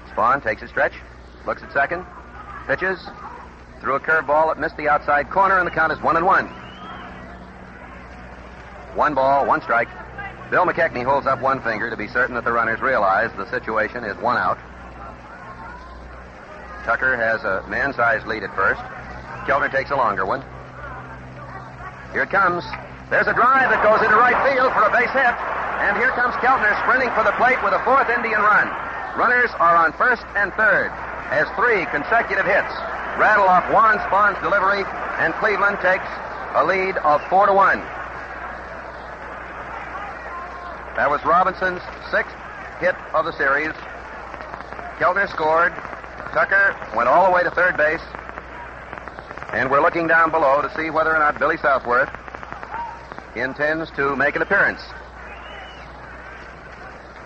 Spahn takes a stretch, looks at second, pitches, threw a curveball that missed the outside corner, and the count is 1-1. 1 ball, 1 strike. Bill McKechnie holds up one finger to be certain that the runners realize the situation is 1 out. Tucker has a man-sized lead at first. Keltner takes a longer one. Here it comes. There's a drive that goes into right field for a base hit. And here comes Keltner sprinting for the plate with a 4th Indian run. Runners are on first and third as 3 consecutive hits rattle off Warren Spahn's delivery, and Cleveland takes a lead of 4-1. That was Robinson's 6th hit of the series. Keltner scored. Tucker went all the way to third base. And we're looking down below to see whether or not Billy Southworth intends to make an appearance.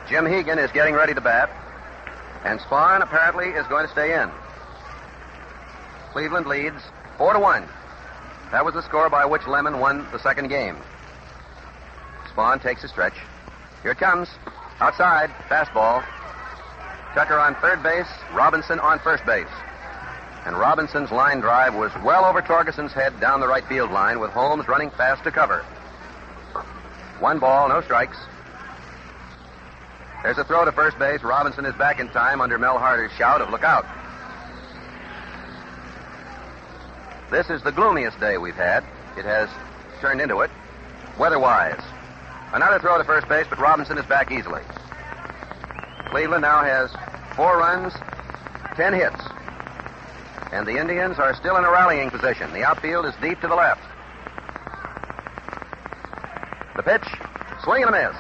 Jim Hegan is getting ready to bat, and Spahn apparently is going to stay in. Cleveland leads 4-1. That was the score by which Lemon won the second game. Spahn takes a stretch. Here it comes. Outside, fastball. Tucker on third base, Robinson on first base. And Robinson's line drive was well over Torgeson's head down the right field line, with Holmes running fast to cover. 1 ball, no strikes. There's a throw to first base. Robinson is back in time under Mel Harder's shout of "Look out." This is the gloomiest day we've had. It has turned into it, weather-wise. Another throw to first base, but Robinson is back easily. Cleveland now has 4 runs, 10 hits. And the Indians are still in a rallying position. The outfield is deep to the left. The pitch, swing and a miss.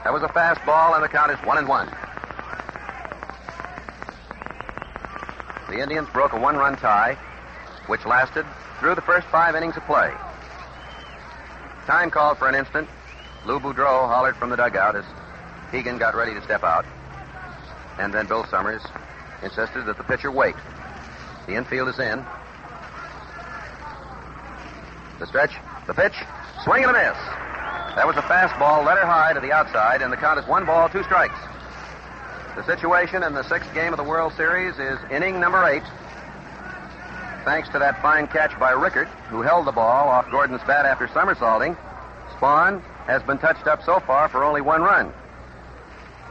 That was a fastball, and the count is 1-1. The Indians broke a 1-run tie, which lasted through the first 5 innings of play. Time called for an instant. Lou Boudreau hollered from the dugout as Hegan got ready to step out. And then Bill Summers insisted that the pitcher wait. The infield is in. The stretch, the pitch, swing and a miss. That was a fastball, letter high to the outside, and the count is 1 ball, 2 strikes. The situation in the 6th game of the World Series is inning number 8. Thanks to that fine catch by Rickert, who held the ball off Gordon's bat after somersaulting, Spahn has been touched up so far for only 1 run.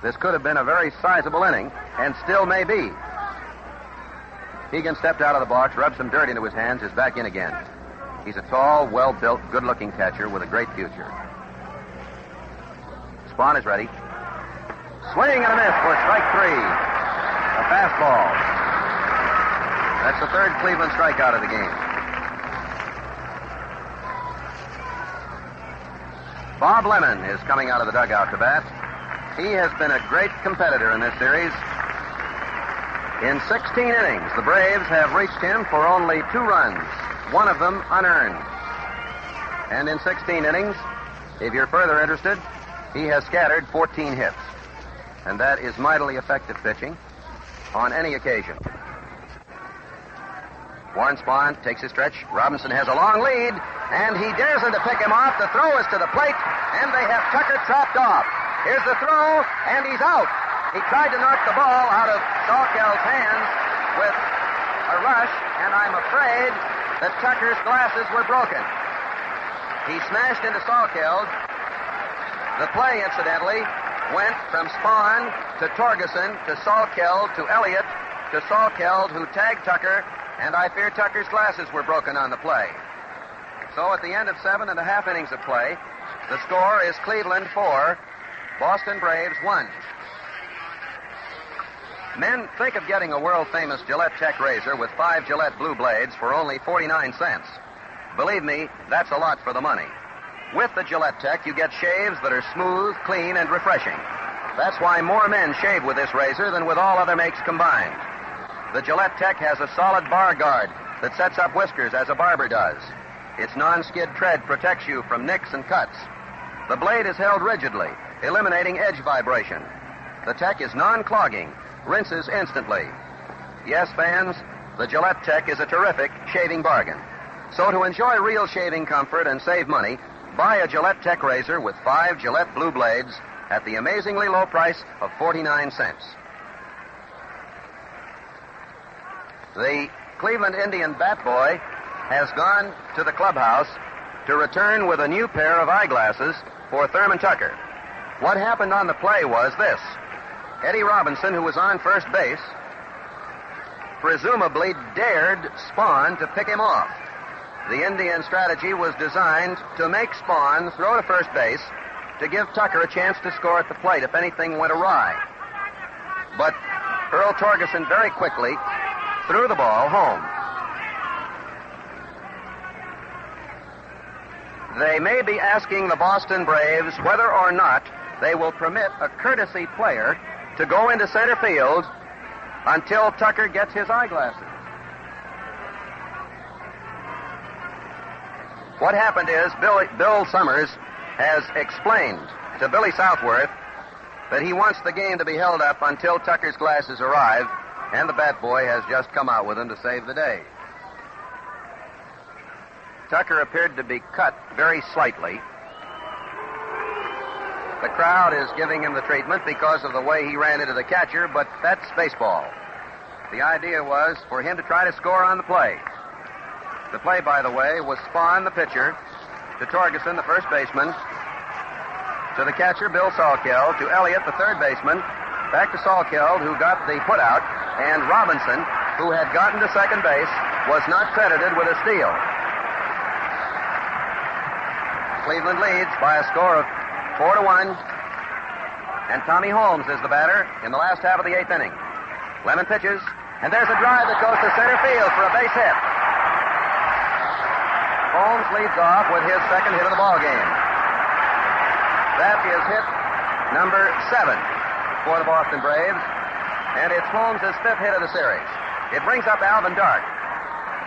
This could have been a very sizable inning, and still may be. Hegan stepped out of the box, rubbed some dirt into his hands, is back in again. He's a tall, well-built, good-looking catcher with a great future. Spahn is ready. Swing and a miss for strike 3. A fastball. That's the 3rd Cleveland strikeout of the game. Bob Lemon is coming out of the dugout to bat. He has been a great competitor in this series. In 16 innings, the Braves have reached him for only 2 runs, 1 of them unearned. And in 16 innings, if you're further interested, he has scattered 14 hits. And that is mightily effective pitching on any occasion. Warren Spahn takes his stretch. Robinson has a long lead, and he dares him to pick him off. The throw is to the plate, and they have Tucker trapped off. Here's the throw, and he's out. He tried to knock the ball out of Sawkell's hands with a rush, and I'm afraid that Tucker's glasses were broken. He smashed into Sawkell. The play, incidentally, went from Spahn to Torgeson to Sawkell to Elliott to Sawkell, who tagged Tucker, and I fear Tucker's glasses were broken on the play. So at the end of 7.5 innings of play, the score is Cleveland 4, Boston Braves 1. Men think of getting a world-famous Gillette Tech razor with 5 Gillette blue blades for only 49 cents. Believe me, that's a lot for the money. With the Gillette Tech, you get shaves that are smooth, clean, and refreshing. That's why more men shave with this razor than with all other makes combined. The Gillette Tech has a solid bar guard that sets up whiskers as a barber does. Its non-skid tread protects you from nicks and cuts. The blade is held rigidly, eliminating edge vibration. The Tech is non-clogging, rinses instantly. Yes, fans, the Gillette Tech is a terrific shaving bargain. So to enjoy real shaving comfort and save money, buy a Gillette Tech razor with 5 Gillette Blue blades at the amazingly low price of 49 cents. The Cleveland Indian bat boy has gone to the clubhouse to return with a new pair of eyeglasses for Thurman Tucker. What happened on the play was this. Eddie Robinson, who was on first base, presumably dared Spahn to pick him off. The Indian strategy was designed to make Spahn throw to first base to give Tucker a chance to score at the plate if anything went awry. But Earl Torgeson very quickly threw the ball home. They may be asking the Boston Braves whether or not they will permit a courtesy player to go into center field until Tucker gets his eyeglasses. What happened is Bill Summers has explained to Billy Southworth that he wants the game to be held up until Tucker's glasses arrive, and the bat boy has just come out with them to save the day. Tucker appeared to be cut very slightly. The crowd is giving him the treatment because of the way he ran into the catcher, but that's baseball. The idea was for him to try to score on the play. The play, by the way, was Spahn, the pitcher, to Torgeson, the first baseman, to the catcher, Bill Salkeld, to Elliott, the third baseman, back to Salkeld, who got the putout, and Robinson, who had gotten to second base, was not credited with a steal. Cleveland leads by a score of 4-1, and Tommy Holmes is the batter in the last half of the 8th inning. Lemon pitches, and there's a drive that goes to center field for a base hit. Holmes leads off with his second hit of the ball game. That is hit number 7 for the Boston Braves, and it's Holmes' 5th hit of the series. It brings up Alvin Dark.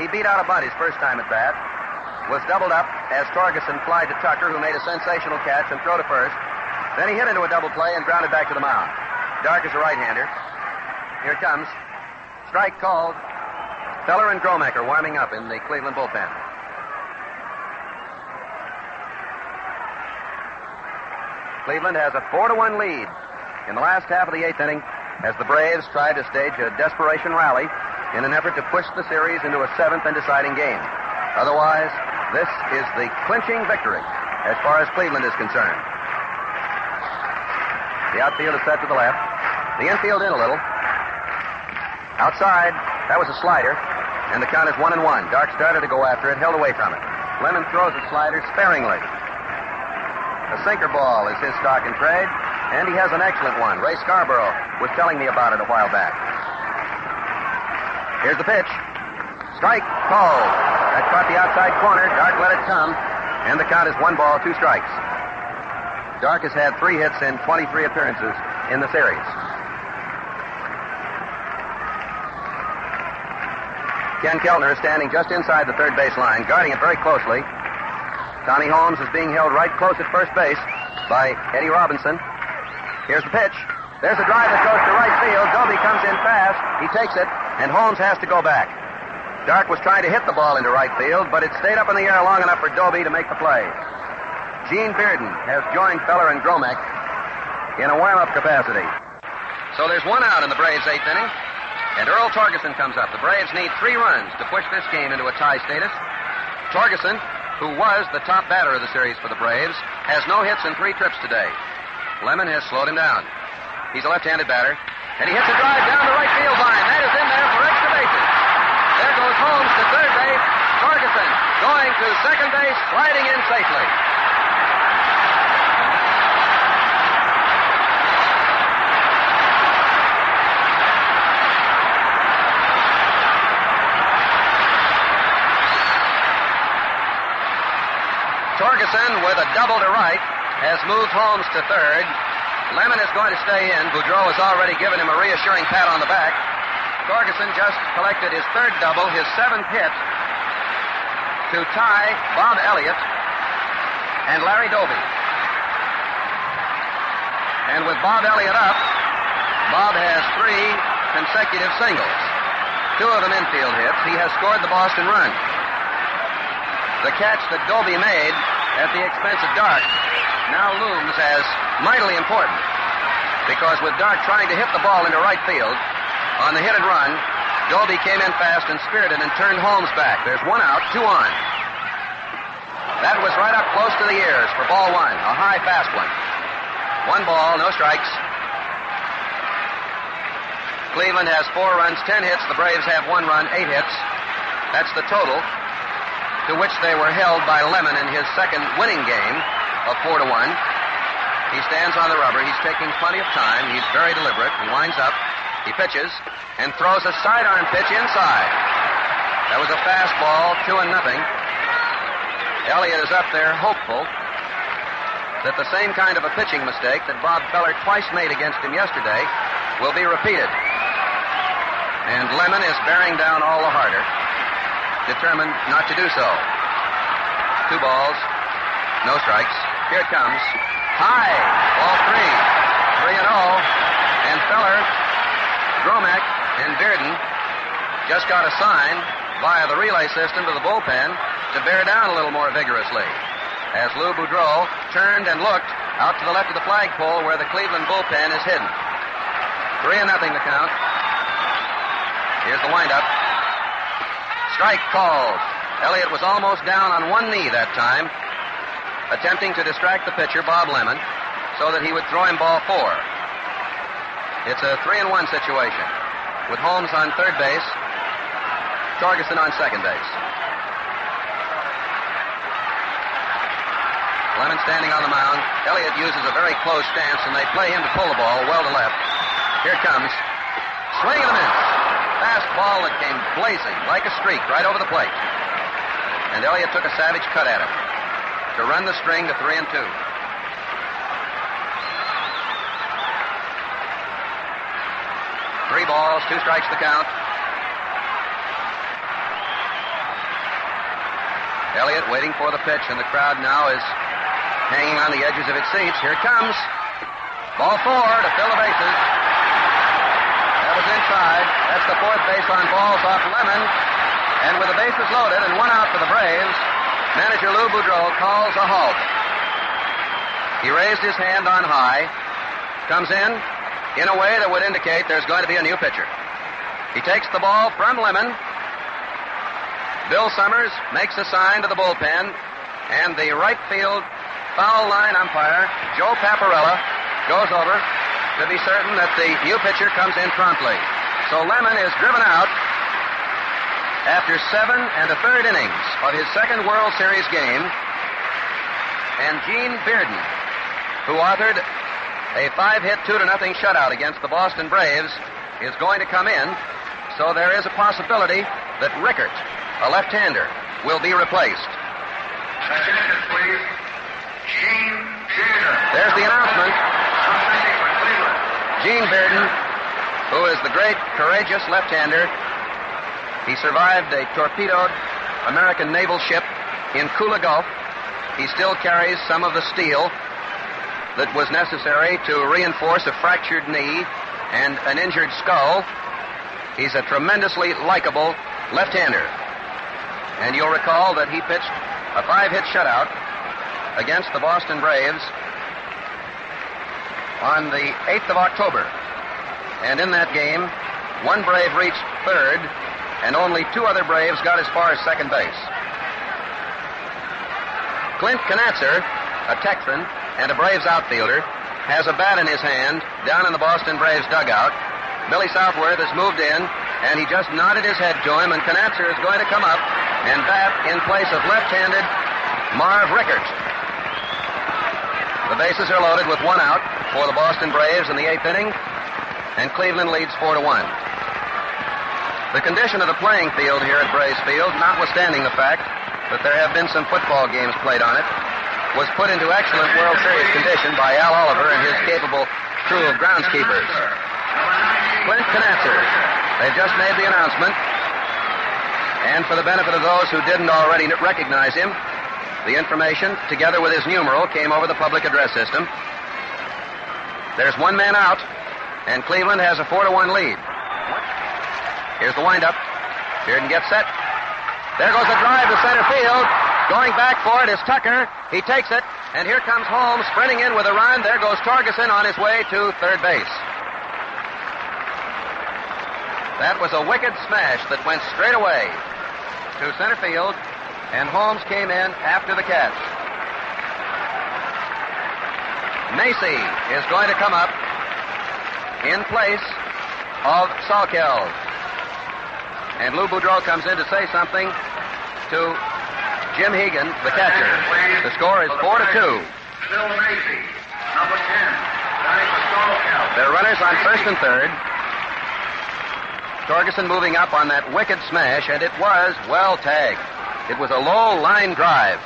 He beat out a bunt his first time at bat, was doubled up as Torgeson flied to Tucker, who made a sensational catch and throw to first. Then he hit into a double play and grounded back to the mound. Dark is a right-hander. Here it comes. Strike called. Feller and Gromek are warming up in the Cleveland bullpen. Cleveland has a 4-1 lead in the last half of the 8th inning as the Braves try to stage a desperation rally in an effort to push the series into a 7th and deciding game. Otherwise, this is the clinching victory as far as Cleveland is concerned. The outfield is set to the left. The infield in a little. Outside, that was a slider, and the count is 1-1. Dark started to go after it, held away from it. Lemon throws a slider sparingly. A sinker ball is his stock in trade, and he has an excellent one. Ray Scarborough was telling me about it a while back. Here's the pitch. Strike called. That caught the outside corner. Dark let it come, and the count is 1 ball, 2 strikes. Dark has had 3 hits in 23 appearances in the series. Ken Keltner is standing just inside the third base line, guarding it very closely. Tommy Holmes is being held right close at first base by Eddie Robinson. Here's the pitch. There's a drive that goes to right field. Doby comes in fast. He takes it, and Holmes has to go back. Dark was trying to hit the ball into right field, but it stayed up in the air long enough for Doby to make the play. Gene Bearden has joined Feller and Gromek in a warm-up capacity. So there's 1 out in the Braves' 8th inning, and Earl Torgeson comes up. The Braves need 3 runs to push this game into a tie status. Torgeson, who was the top batter of the series for the Braves, has no hits in 3 trips today. Lemon has slowed him down. He's a left-handed batter, and he hits a drive down the right field line. That is in there for extra bases. There goes Holmes to third base. Torgeson going to second base, sliding in safely. Torgeson, with a double to right, has moved Holmes to third. Lemon is going to stay in. Boudreau has already given him a reassuring pat on the back. Torgeson just collected his 3rd double, his 7th hit, to tie Bob Elliott and Larry Doby. And with Bob Elliott up, Bob has 3 consecutive singles. 2 of them infield hits, he has scored the Boston run. The catch that Doby made at the expense of Dark now looms as mightily important, because with Dark trying to hit the ball into right field on the hit and run, Doby came in fast and spirited and turned Holmes back. There's 1 out, 2 on. That was right up close to the ears for ball 1, a high, fast one. 1 ball, no strikes. Cleveland has 4 runs, 10 hits. The Braves have 1 run, 8 hits. That's the total to which they were held by Lemon in his second winning game of 4-1. He stands on the rubber. He's taking plenty of time. He's very deliberate. He winds up. He pitches and throws a sidearm pitch inside. That was a fastball, 2-0. Elliott is up there hopeful that the same kind of a pitching mistake that Bob Feller twice made against him yesterday will be repeated. And Lemon is bearing down all the harder, determined not to do so. 2 balls, no strikes. Here it comes. High, ball 3. 3-0. And Feller, Gromack, and Bearden just got a sign via the relay system to the bullpen to bear down a little more vigorously, as Lou Boudreau turned and looked out to the left of the flagpole where the Cleveland bullpen is hidden. 3-0 the count. Here's the windup. Strike called. Elliott was almost down on one knee that time, attempting to distract the pitcher, Bob Lemon, so that he would throw him ball 4. It's a 3-1 situation, with Holmes on third base, Torgerson on second base. Lemon standing on the mound. Elliott uses a very close stance, and they play him to pull the ball well to left. Here it comes. Swing and a miss. Fastball that came blazing like a streak right over the plate. And Elliott took a savage cut at him to run the string to 3-2. 3 balls, 2 strikes the count. Elliott waiting for the pitch, and the crowd now is hanging on the edges of its seats. Here it comes. Ball 4 to fill the bases. That was inside. That's the 4th base on balls off Lemon. And with the bases loaded and 1 out for the Braves, manager Lou Boudreau calls a halt. He raised his hand on high, comes in a way that would indicate there's going to be a new pitcher. He takes the ball from Lemon. Bill Summers makes a sign to the bullpen, and the right field foul line umpire, Joe Paparella, goes over to be certain that the new pitcher comes in promptly. So Lemon is driven out after 7 1/3 innings of his second World Series game, and Gene Bearden, who authored a 5-hit 2-0 shutout against the Boston Braves, is going to come in, so there is a possibility that Rickert, a left-hander, will be replaced. Attention, please. Gene Bearden. There's the announcement. Something for Cleveland. Gene Bearden, who is the great, courageous left-hander. He survived a torpedoed American naval ship in Kula Gulf. He still carries some of the steel that was necessary to reinforce a fractured knee and an injured skull. He's a tremendously likable left-hander. And you'll recall that he pitched a 5-hit shutout against the Boston Braves on the 8th of October. And in that game, 1 Brave reached third, and only 2 other Braves got as far as second base. Clint Knatzer, a Texan and a Braves outfielder, has a bat in his hand down in the Boston Braves dugout. Billy Southworth has moved in, and he just nodded his head to him, and Knatzer is going to come up and bat in place of left-handed Marv Rickert. The bases are loaded with 1 out for the Boston Braves in the 8th inning, and Cleveland leads 4-1. The condition of the playing field here at Braves Field, notwithstanding the fact that there have been some football games played on it, was put into excellent World Series condition by Al Oliver and his capable crew of groundskeepers. Clint Knatzer. They've just made the announcement. And for the benefit of those who didn't already recognize him, the information, together with his numeral, came over the public address system. There's 1 man out, and Cleveland has a 4-1 lead. Here's the windup. Bearden gets set. There goes a drive to center field. Going back for it is Tucker. He takes it, and here comes Holmes sprinting in with a run. There goes Torgeson on his way to third base. That was a wicked smash that went straight away to center field, and Holmes came in after the catch. Macy is going to come up in place of Salkeld. And Lou Boudreau comes in to say something to Jim Hegan, the catcher. The score is 4-2. Phil Macy, number 10. Batting for Salkeld. There are runners on first and third. Torgeson moving up on that wicked smash, and it was well tagged. It was a low line drive,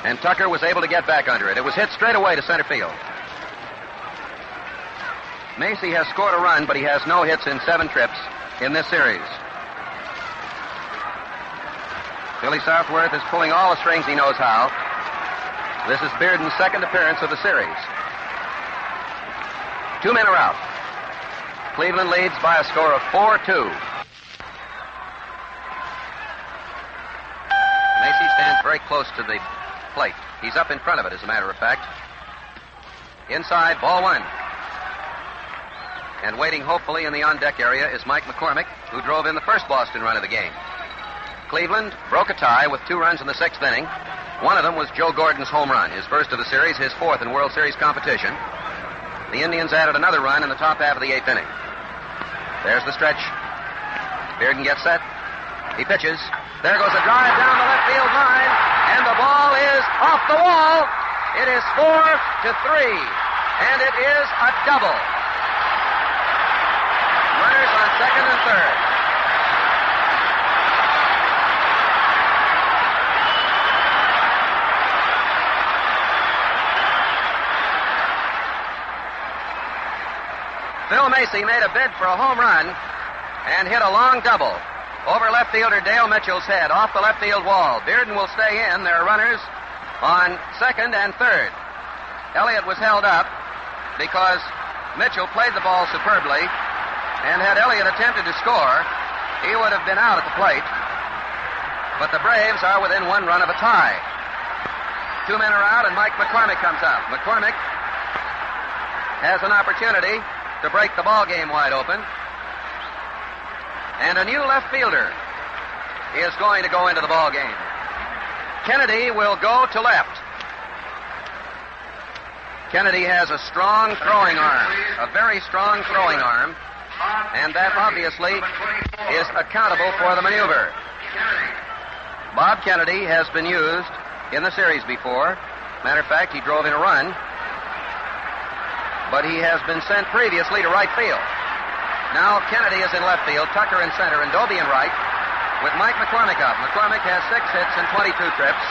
and Tucker was able to get back under it. It was hit straight away to center field. Macy has scored a run, but he has no hits in 7 trips in this series. Billy Southworth is pulling all the strings he knows how. This is Bearden's second appearance of the series. 2 men are out. Cleveland leads by a score of 4-2. Macy stands very close to the plate. He's up in front of it, as a matter of fact. Inside, ball 1. And waiting hopefully in the on-deck area is Mike McCormick, who drove in the first Boston run of the game. Cleveland broke a tie with 2 runs in the 6th inning. One of them was Joe Gordon's home run, his first of the series, his 4th in World Series competition. The Indians added another run in the top half of the 8th inning. There's the stretch. Bearden gets set. He pitches. There goes a drive down the left field line, and the ball is off the wall. It is 4-3, and it is a double. Runners on second and third. Phil Macy made a bid for a home run and hit a long double over left fielder Dale Mitchell's head off the left field wall. Bearden will stay in. There are runners on second and third. Elliott was held up because Mitchell played the ball superbly, and had Elliott attempted to score, he would have been out at the plate. But the Braves are within 1 run of a tie. 2 men are out, and Mike McCormick comes out. McCormick has an opportunity to break the ball game wide open. And a new left fielder is going to go into the ball game. Kennedy will go to left. Kennedy has a strong throwing arm, a very strong throwing arm, and that obviously is accountable for the maneuver. Bob Kennedy has been used in the series before. Matter of fact, he drove in a run, but he has been sent previously to right field. Now Kennedy is in left field, Tucker in center, and Doby in right, with Mike McCormick up. McCormick has 6 hits and 22 trips.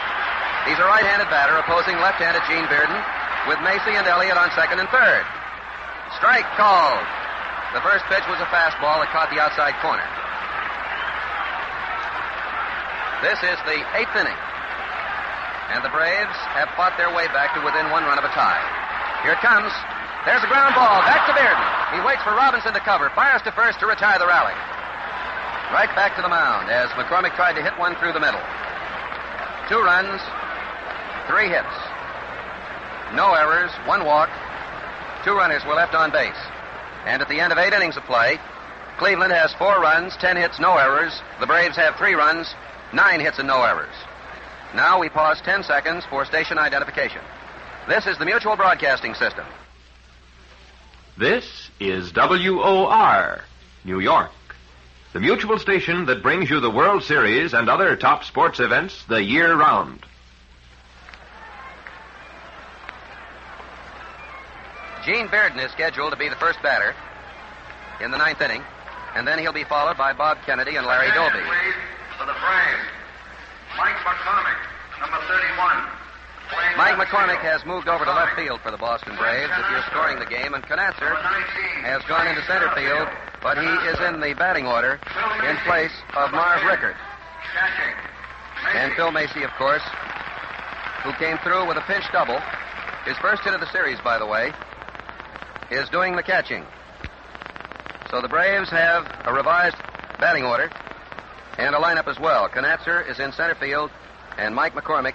He's a right-handed batter opposing left-handed Gene Bearden, with Macy and Elliott on second and third. Strike called. The first pitch was a fastball that caught the outside corner. This is the 8th inning, and the Braves have fought their way back to within 1 run of a tie. Here it comes. There's a ground ball. Back to Bearden. He waits for Robinson to cover. Fires to first to retire the rally. Right back to the mound as McCormick tried to hit one through the middle. 2 runs, 3 hits. No errors, 1 walk. 2 runners were left on base. And at the end of 8 innings of play, Cleveland has 4 runs, 10 hits, no errors. The Braves have 3 runs, 9 hits, and no errors. Now we pause 10 seconds for station identification. This is the Mutual Broadcasting System. This is WOR, New York, the Mutual station that brings you the World Series and other top sports events the year round. Gene Bearden is scheduled to be the first batter in the 9th inning, and then he'll be followed by Bob Kennedy and Larry Doby. Please, for the Braves, Mike McCormick, number 31. Mike McCormick has moved over to left field for the Boston Braves if you're scoring the game, and Knatzer has gone into center field, but he is in the batting order in place of Marv Rickard. And Phil Macy, of course, who came through with a pinch double. His first hit of the series, by the way, is doing the catching. So the Braves have a revised batting order, and a lineup as well. Knatzer is in center field, and Mike McCormick,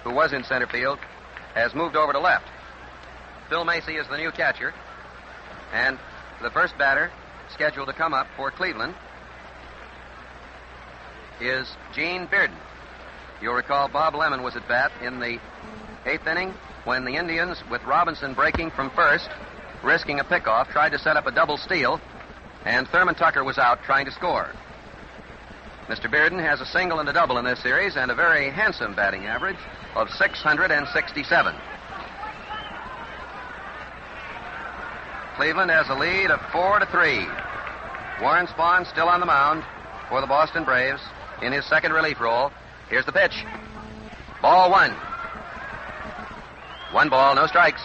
who was in center field, has moved over to left. Phil Macy is the new catcher, and the first batter scheduled to come up for Cleveland is Gene Bearden. You'll recall Bob Lemon was at bat in the 8th inning when the Indians, with Robinson breaking from first, risking a pickoff, tried to set up a double steal, and Thurman Tucker was out trying to score. Mr. Bearden has a single and a double in this series and a very handsome batting average of 667. Cleveland has a lead of 4-3. Warren Spahn still on the mound for the Boston Braves in his second relief role. Here's the pitch. Ball one. 1 ball, no strikes.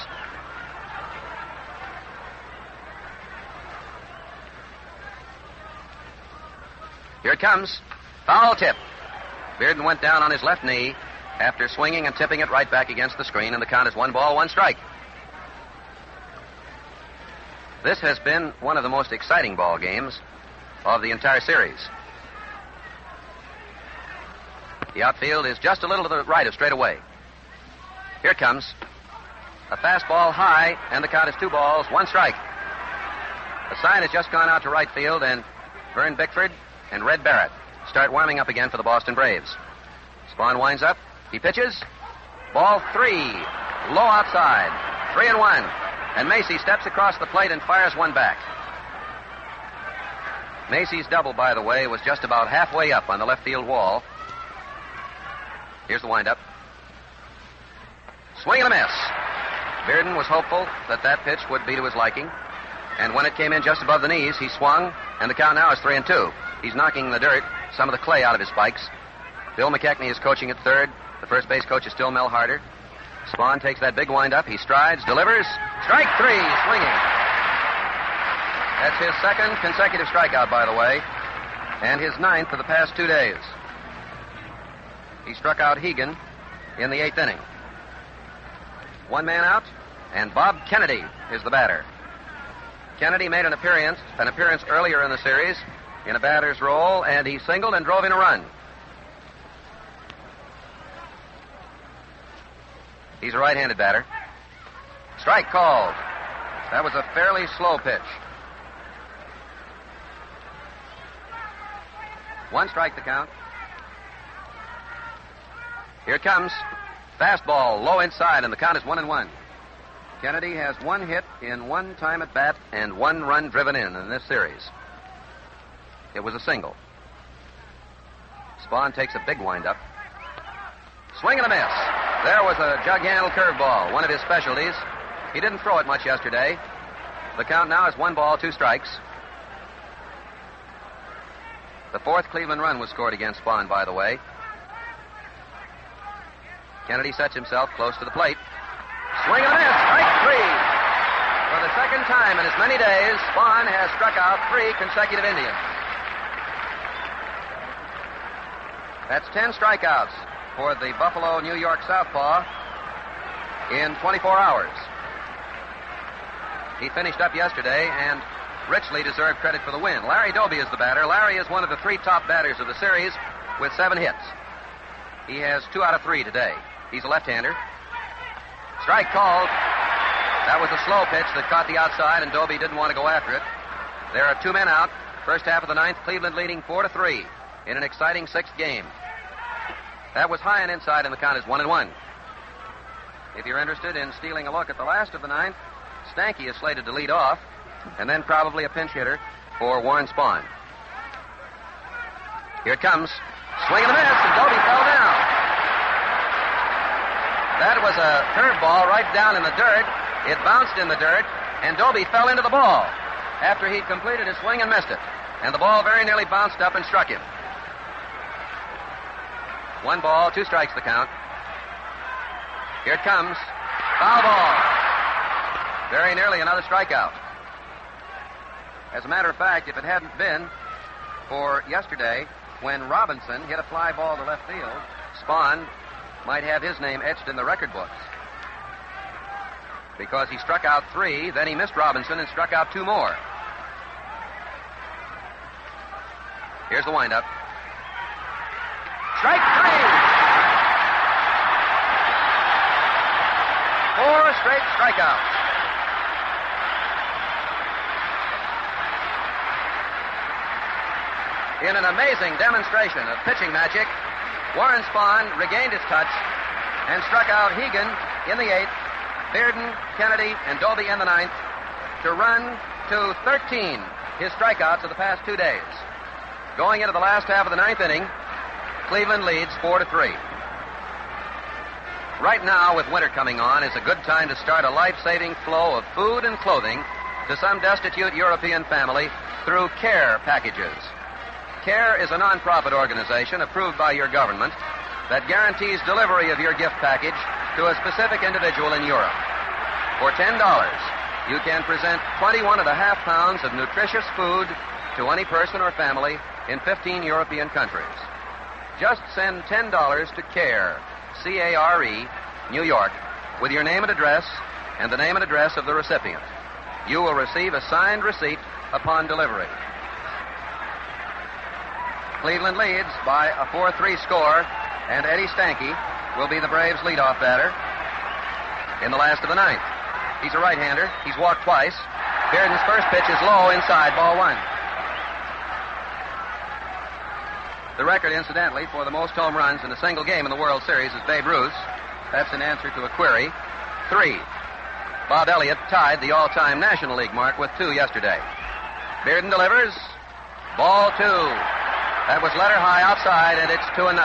Here it comes. Foul tip. Bearden went down on his left knee after swinging and tipping it right back against the screen, and the count is 1 ball, 1 strike. This has been one of the most exciting ball games of the entire series. The outfield is just a little to the right of straightaway. Here it comes. A fastball high, and the count is 2 balls, 1 strike. The sign has just gone out to right field, and Vern Bickford and Red Barrett start warming up again for the Boston Braves. Spahn winds up. He pitches. Ball 3. Low outside. 3-1. And Macy steps across the plate and fires one back. Macy's double, by the way, was just about halfway up on the left field wall. Here's the windup. Swing and a miss. Bearden was hopeful that that pitch would be to his liking. And when it came in just above the knees, he swung, and the count now is 3-2. He's knocking the dirt, some of the clay out of his spikes. Bill McKechnie is coaching at third. The first base coach is still Mel Harder. Spahn takes that big windup. He strides, delivers. Strike 3, swinging. That's his second consecutive strikeout, by the way, and his 9th of the past 2 days. He struck out Hegan in the 8th inning. 1 man out, and Bob Kennedy is the batter. Kennedy made an appearance earlier in the series in a batter's role, and he singled and drove in a run. He's a right-handed batter. Strike called. That was a fairly slow pitch. 1 strike the count. Here it comes. Fastball low inside, and the count is 1-1. Kennedy has 1 hit in 1 time at bat and 1 run driven in this series. It was a single. Spahn takes a big windup. Swing and a miss. There was a jug-handle curveball, one of his specialties. He didn't throw it much yesterday. The count now is 1 ball, 2 strikes. The 4th Cleveland run was scored against Spahn, by the way. Kennedy sets himself close to the plate. Swing and a miss. Strike 3. For the second time in as many days, Spahn has struck out 3 consecutive Indians. That's 10 strikeouts for the Buffalo, New York southpaw in 24 hours. He finished up yesterday and richly deserved credit for the win. Larry Doby is the batter. Larry is one of the 3 top batters of the series with 7 hits. He has 2 out of 3 today. He's a left-hander. Strike called. That was a slow pitch that caught the outside, and Doby didn't want to go after it. There are 2 men out. First half of the 9th, Cleveland leading 4-3 in an exciting 6th game. That was high and inside, and the count is 1-1. If you're interested in stealing a look at the last of the 9th, Stanky is slated to lead off, and then probably a pinch hitter for Warren Spahn. Here it comes. Swing and a miss, and Doby fell down. That was a curveball right down in the dirt. It bounced in the dirt, and Doby fell into the ball after he'd completed his swing and missed it. And the ball very nearly bounced up and struck him. 1 ball, 2 strikes the count. Here it comes. Foul ball. Very nearly another strikeout. As a matter of fact, if it hadn't been for yesterday when Robinson hit a fly ball to left field, Spahn might have his name etched in the record books. Because he struck out 3, then he missed Robinson and struck out 2 more. Here's the windup. Strike three. 4 straight strikeouts. In an amazing demonstration of pitching magic, Warren Spahn regained his touch and struck out Hegan in the 8th, Bearden, Kennedy, and Doby in the 9th to run to 13, his strikeouts of the past 2 days. Going into the last half of the 9th inning, Cleveland leads 4-3. Right now, with winter coming on, is a good time to start a life-saving flow of food and clothing to some destitute European family through CARE packages. CARE is a non-profit organization approved by your government that guarantees delivery of your gift package to a specific individual in Europe. For $10, you can present 21.5 pounds of nutritious food to any person or family in 15 European countries. Just send $10 to CARE, C-A-R-E, New York, with your name and address and the name and address of the recipient. You will receive a signed receipt upon delivery. Cleveland leads by a 4-3 score, and Eddie Stanky will be the Braves' leadoff batter in the last of the 9th. He's a right-hander. He's walked twice. Bearden's first pitch is low inside, ball 1. The record, incidentally, for the most home runs in a single game in the World Series is Babe Ruth's. That's an answer to a query. 3. Bob Elliott tied the all-time National League mark with 2 yesterday. Bearden delivers. Ball 2. That was letter high outside, and it's 2-0.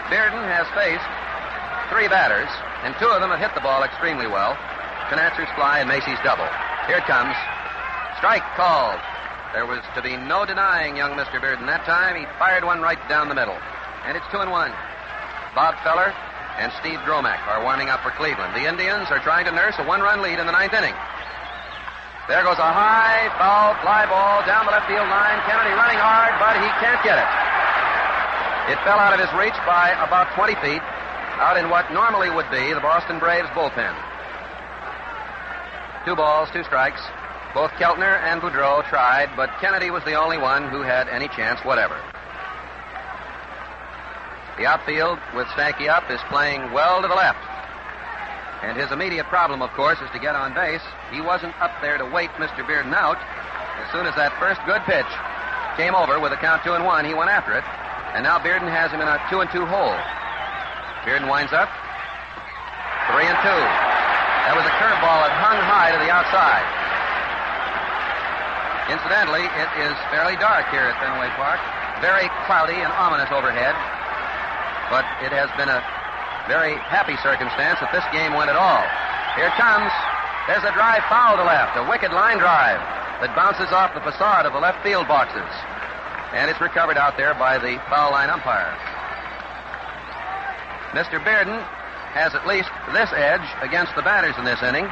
Bearden has faced 3 batters, and 2 of them have hit the ball extremely well. Knatzer's fly and Macy's double. Here it comes. Strike called. There was to be no denying young Mr. Bearden that time. He fired one right down the middle. And it's 2-1. Bob Feller and Steve Dromack are warming up for Cleveland. The Indians are trying to nurse a 1-run lead in the 9th inning. There goes a high, foul fly ball down the left field line. Kennedy running hard, but he can't get it. It fell out of his reach by about 20 feet, out in what normally would be the Boston Braves bullpen. 2 balls, 2 strikes. Both Keltner and Boudreau tried, but Kennedy was the only one who had any chance whatever. The outfield, with Stanky up, is playing well to the left. And his immediate problem, of course, is to get on base. He wasn't up there to wait Mr. Bearden out. As soon as that first good pitch came over with a count 2-1, he went after it. And now Bearden has him in a 2-2 hole. Bearden winds up. 3-2. That was a curveball that hung high to the outside. Incidentally, it is fairly dark here at Fenway Park. Very cloudy and ominous overhead. But it has been a very happy circumstance that this game went at all. Here it comes. There's a drive foul to left, a wicked line drive that bounces off the facade of the left field boxes. And it's recovered out there by the foul line umpire. Mr. Bearden has at least this edge against the batters in this inning.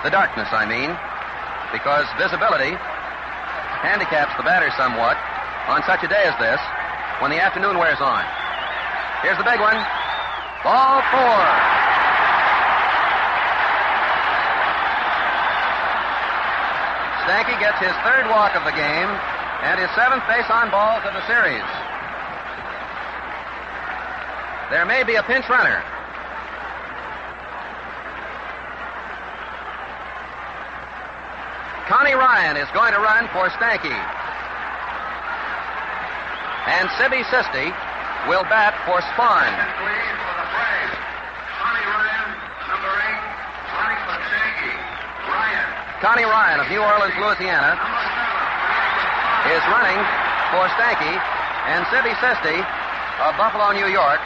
The darkness, I mean, because visibility handicaps the batters somewhat on such a day as this when the afternoon wears on. Here's the big one. Ball 4. Stanky gets his 3rd walk of the game and his 7th base on balls of the series. There may be a pinch runner. Connie Ryan is going to run for Stanky. And Sibby Sisti will bat for Spahn. Connie Ryan of New Orleans, Louisiana, is running for Stanky, and Sibby Sisti of Buffalo, New York,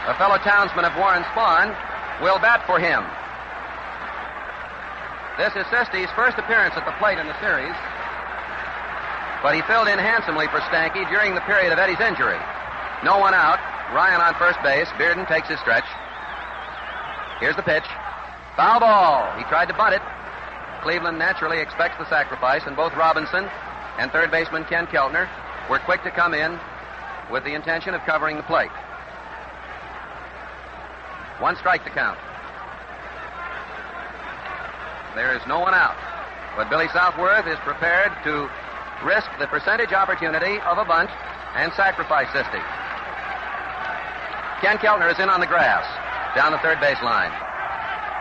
a fellow townsman of Warren Spahn, will bat for him. This is Sisti's first appearance at the plate in the series, but he filled in handsomely for Stanky during the period of Eddie's injury. No one out. Ryan on first base. Bearden takes his stretch. Here's the pitch. Foul ball. He tried to bunt it. Cleveland naturally expects the sacrifice, and both Robinson and third baseman Ken Keltner were quick to come in with the intention of covering the plate. 1 strike to count. There is no one out. But Billy Southworth is prepared to risk the percentage opportunity of a bunt and sacrifice Sisti. Ken Keltner is in on the grass, down the third base line.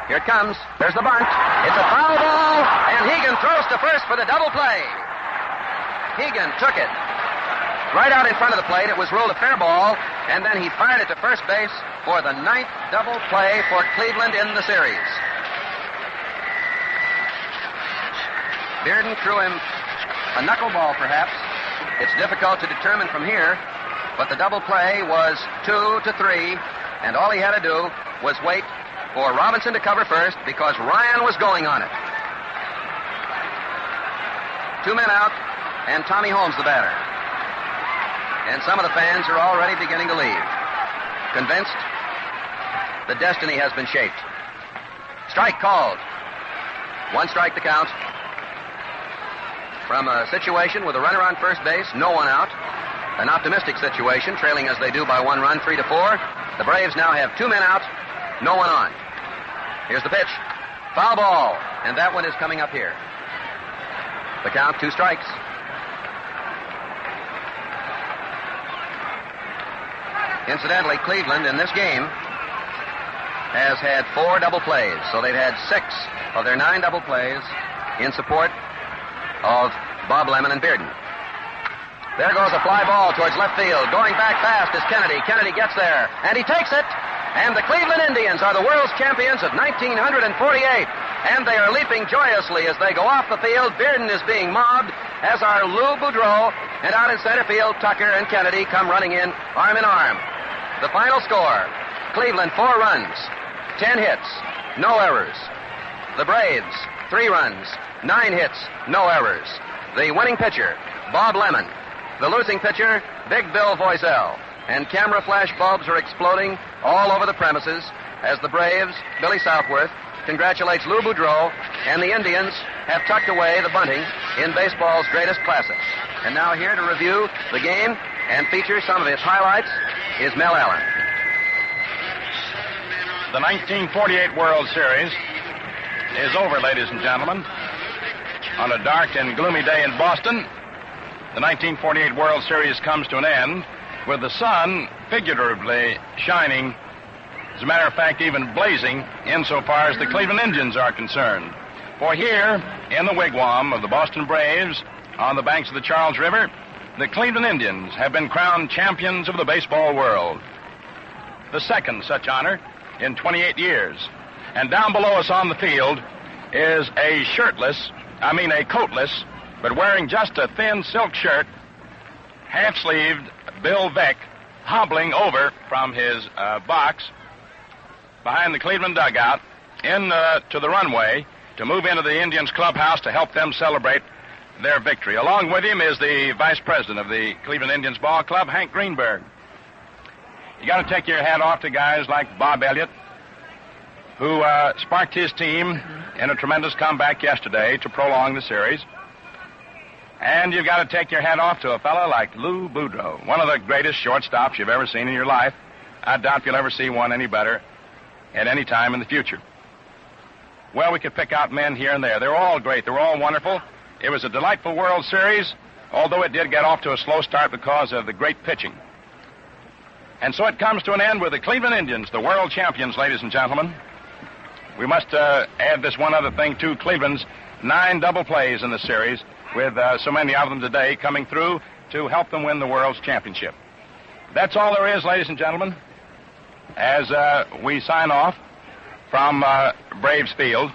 Here it comes. There's the bunt. It's a foul ball, and Hegan throws to first for the double play. Hegan took it right out in front of the plate. It was ruled a fair ball, and then he fired it to first base for the 9th double play for Cleveland in the series. Bearden threw him a knuckleball, perhaps. It's difficult to determine from here, but the double play was 2-3, and all he had to do was wait for Robinson to cover first because Ryan was going on it. 2 men out, and Tommy Holmes the batter. And some of the fans are already beginning to leave, convinced the destiny has been shaped. Strike called. 1 strike to count. From a situation with a runner on first base, no one out, an optimistic situation, trailing as they do by 1 run, 3-4. The Braves now have 2 men out, no one on. Here's the pitch. Foul ball, and that one is coming up here. The count, 2 strikes. Incidentally, Cleveland in this game has had 4 double plays, so they've had 6 of their 9 double plays in support of Bob Lemon and Bearden. There goes a fly ball towards left field. Going back fast is Kennedy. Kennedy gets there, and he takes it. And the Cleveland Indians are the world's champions of 1948. And they are leaping joyously as they go off the field. Bearden is being mobbed, as are Lou Boudreau. And out in center field, Tucker and Kennedy come running in arm. The final score, Cleveland 4 runs, 10 hits, no errors. The Braves, 3 runs, 9 hits, no errors. The winning pitcher, Bob Lemon. The losing pitcher, Big Bill Voiselle. And camera flash bulbs are exploding all over the premises as the Braves, Billy Southworth, congratulates Lou Boudreau, and the Indians have tucked away the bunting in baseball's greatest classic. And now here to review the game and feature some of its highlights is Mel Allen. The 1948 World Series is over, ladies and gentlemen. On a dark and gloomy day in Boston, the 1948 World Series comes to an end with the sun figuratively shining, as a matter of fact, even blazing, insofar as the Cleveland Indians are concerned. For here, in the wigwam of the Boston Braves, on the banks of the Charles River, the Cleveland Indians have been crowned champions of the baseball world. The second such honor in 28 years. And down below us on the field is a coatless, but wearing just a thin silk shirt, half-sleeved Bill Veeck, hobbling over from his box behind the Cleveland dugout to the runway to move into the Indians clubhouse to help them celebrate their victory. Along with him is the vice president of the Cleveland Indians ball club, Hank Greenberg. You got to take your hat off to guys like Bob Elliott, who sparked his team in a tremendous comeback yesterday to prolong the series. And you've got to take your hat off to a fellow like Lou Boudreau, one of the greatest shortstops you've ever seen in your life. I doubt you'll ever see one any better at any time in the future. Well, we could pick out men here and there. They're all great. They're all wonderful. It was a delightful World Series, although it did get off to a slow start because of the great pitching. And so it comes to an end with the Cleveland Indians, the world champions, ladies and gentlemen. We must add this one other thing, too. Cleveland's 9 double plays in the series, with so many of them today coming through to help them win the world's championship. That's all there is, ladies and gentlemen. As we sign off from Braves Field,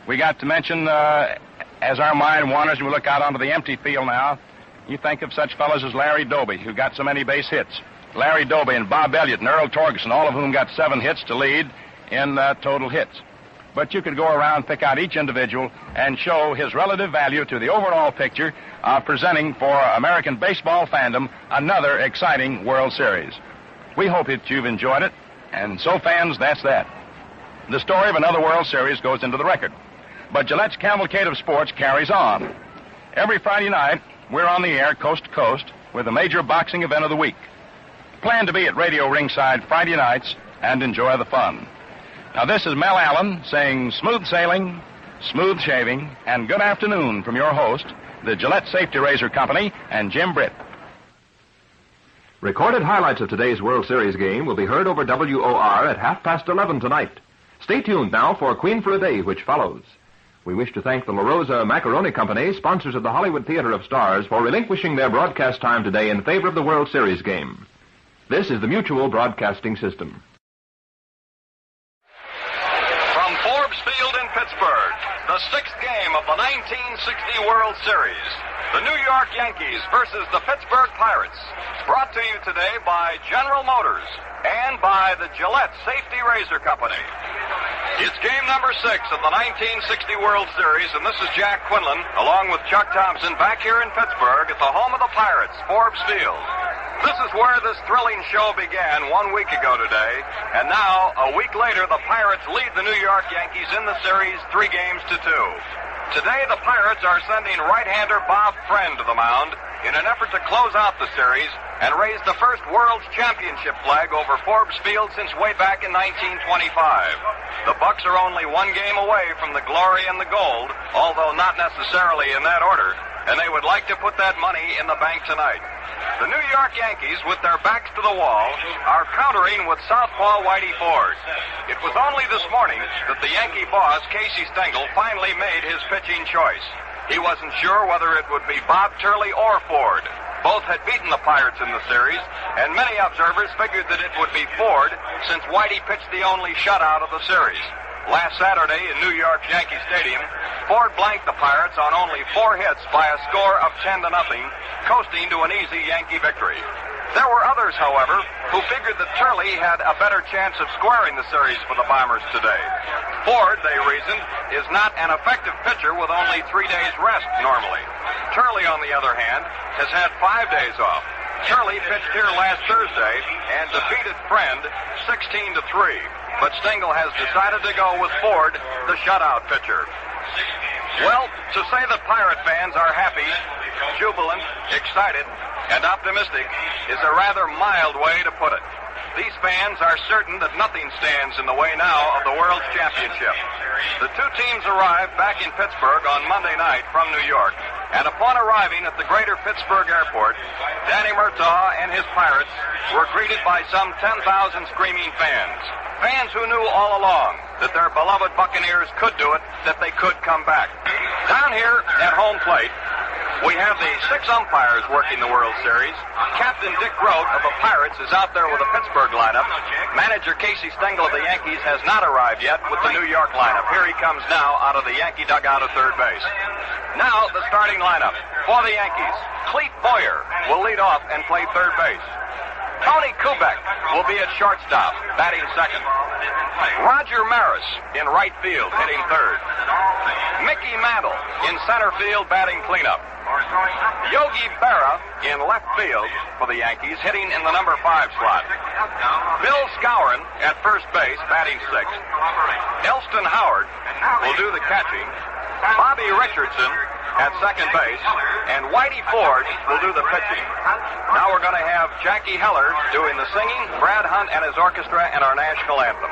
we got to mention, as our mind wanders and we look out onto the empty field now, you think of such fellows as Larry Doby, who got so many base hits. Larry Doby and Bob Elliott and Earl Torgerson, all of whom got 7 hits to lead in total hits. But you could go around, pick out each individual, and show his relative value to the overall picture of presenting for American baseball fandom another exciting World Series. We hope that you've enjoyed it, and so, fans, that's that. The story of another World Series goes into the record. But Gillette's cavalcade of sports carries on. Every Friday night, we're on the air coast to coast with the major boxing event of the week. Plan to be at Radio Ringside Friday nights and enjoy the fun. Now, this is Mel Allen saying smooth sailing smooth shaving, and good afternoon from your host, the Gillette Safety Razor Company, and Jim Britt. Recorded highlights of today's World Series game will be heard over WOR at 11:30 tonight. Stay tuned now for Queen for a Day, which follows. We wish to thank the La Rosa Macaroni Company, sponsors of the Hollywood Theater of Stars, for relinquishing their broadcast time today in favor of the World Series game. This is the Mutual Broadcasting System. From Forbes Field in Pittsburgh, the sixth game of the 1960 World Series, the New York Yankees versus the Pittsburgh Pirates, brought to you today by General Motors and by the Gillette Safety Razor Company. It's game number 6 of the 1960 World Series, and this is Jack Quinlan, along with Chuck Thompson, back here in Pittsburgh at the home of the Pirates, Forbes Field. This is where this thrilling show began 1 week ago today, and now, a week later, the Pirates lead the New York Yankees in the series 3-2. Today, the Pirates are sending right-hander Bob Friend to the mound in an effort to close out the series and raise the first World Championship flag over Forbes Field since way back in 1925. The Bucks are only 1 game away from the glory and the gold, although not necessarily in that order, and they would like to put that money in the bank tonight. The New York Yankees, with their backs to the wall, are countering with southpaw Whitey Ford. It was only this morning that the Yankee boss, Casey Stengel, finally made his pitching choice. He wasn't sure whether it would be Bob Turley or Ford. Both had beaten the Pirates in the series, and many observers figured that it would be Ford, since Whitey pitched the only shutout of the series. Last Saturday in New York's Yankee Stadium, Ford blanked the Pirates on only 4 hits by a score of 10-0, coasting to an easy Yankee victory. There were others, however, who figured that Turley had a better chance of squaring the series for the Bombers today. Ford, they reasoned, is not an effective pitcher with only 3 days rest normally. Turley, on the other hand, has had 5 days off. Turley pitched here last Thursday and defeated Friend 16-3. But Stengel has decided to go with Ford, the shutout pitcher. Well, to say that Pirate fans are happy, jubilant, excited, and optimistic is a rather mild way to put it. These fans are certain that nothing stands in the way now of the World Championship. The 2 teams arrived back in Pittsburgh on Monday night from New York, and upon arriving at the greater Pittsburgh airport, Danny Murtaugh and his Pirates were greeted by some 10,000 screaming fans. Fans who knew all along that their beloved Buccaneers could do it, that they could come back. Down here at home plate, we have the 6 umpires working the World Series. Captain Dick Grote of the Pirates is out there with the Pittsburgh lineup. Manager Casey Stengel of the Yankees has not arrived yet with the New York lineup. Here he comes now out of the Yankee dugout at third base. Now the starting lineup for the Yankees. Clete Boyer will lead off and play third base. Tony Kubek will be at shortstop, batting second. Roger Maris in right field, hitting third. Mickey Mantle in center field, batting cleanup. Yogi Berra in left field for the Yankees, hitting in the number 5 slot. Bill Skowron at first base, batting sixth. Elston Howard will do the catching. Bobby Richardson at second base, and Whitey Ford will do the pitching. Now we're going to have Jackie Heller doing the singing, Brad Hunt and his orchestra, and our national anthem.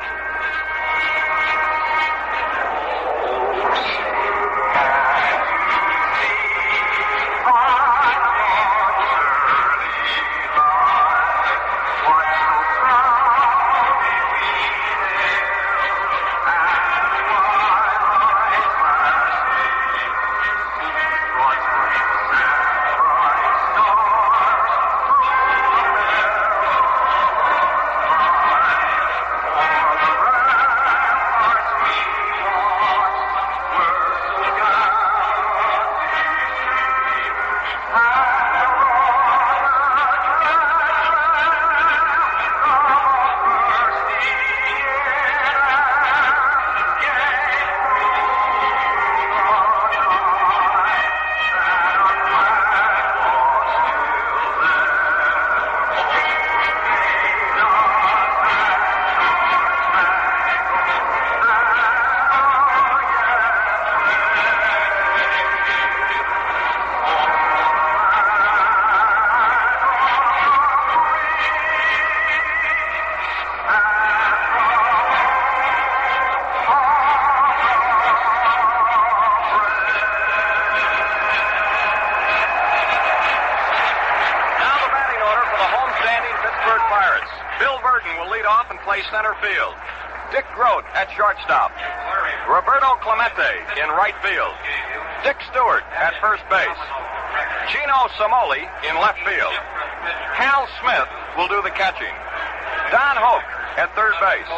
Right. play center field. Dick Grote at shortstop. Roberto Clemente in right field. Dick Stewart at first base. Gino Samoli in left field. Hal Smith will do the catching. Don Hoke at third base.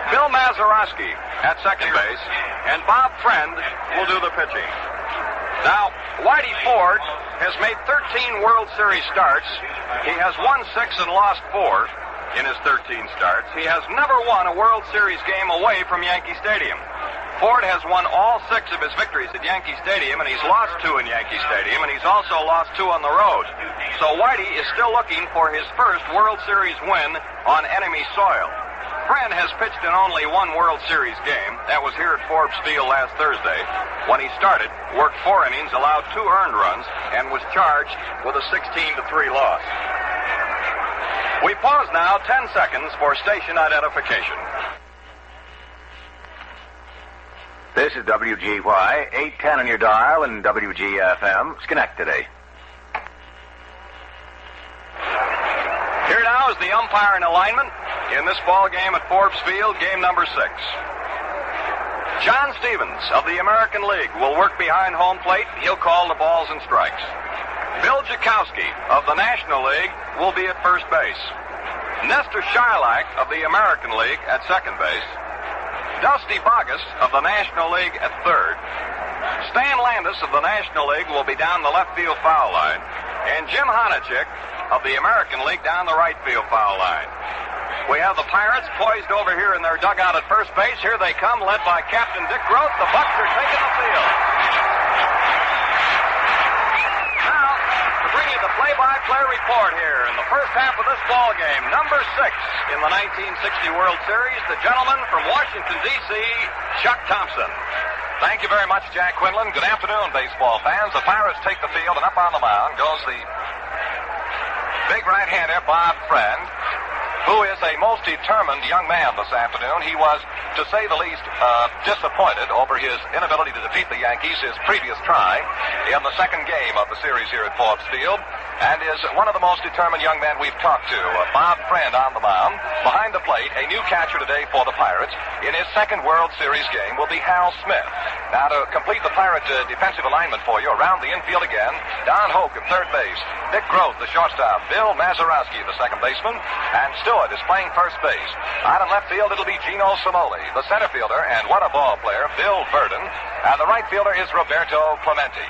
Bill Mazeroski at second base. And Bob Friend will do the pitching. Now, Whitey Ford has made 13 World Series starts. He has won 6 and lost 4 in his 13 starts. He has never won a World Series game away from Yankee Stadium. Ford has won all 6 of his victories at Yankee Stadium, and he's lost 2 in Yankee Stadium, and he's also lost 2 on the road. So Whitey is still looking for his first World Series win on enemy soil. Friend has pitched in only 1 World Series game. That was here at Forbes Field last Thursday. When he started, worked 4 innings, allowed 2 earned runs, and was charged with a 16-3 loss. We pause now 10 seconds for station identification. This is WGY, 810 on your dial, and WGFM, Schenectady. Here now is the umpire in alignment in this ball game at Forbes Field, game number 6. John Stevens of the American League will work behind home plate. He'll call the balls and strikes. Bill Jakowski of the National League will be at first base. Nestor Shylock of the American League at second base. Dusty Bogus of the National League at third. Stan Landis of the National League will be down the left field foul line. And Jim Honachik of the American League down the right field foul line. We have the Pirates poised over here in their dugout at first base. Here they come, led by Captain Dick Grote. The Bucks are taking the field. Now, to bring you the play-by-play report here in the first half of this ball game, number 6 in the 1960 World Series, the gentleman from Washington, D.C., Chuck Thompson. Thank you very much, Jack Quinlan. Good afternoon, baseball fans. The Pirates take the field, and up on the mound goes the big right-hander, Bob Friend, who is a most determined young man this afternoon. He was, to say the least, disappointed over his inability to defeat the Yankees his previous try in the second game of the series here at Forbes Field, and is one of the most determined young men we've talked to. Bob Friend on the mound. Behind the plate, a new catcher today for the Pirates in his second World Series game will be Hal Smith. Now, to complete the Pirate defensive alignment for you, around the infield again, Don Hoke at third base, Dick Grote, the shortstop, Bill Mazeroski, the second baseman, and Stewart is playing first base. Out in left field, it'll be Gino Samoli, the center fielder, and what a ball player, Bill Verdon, and the right fielder is Roberto Clemente.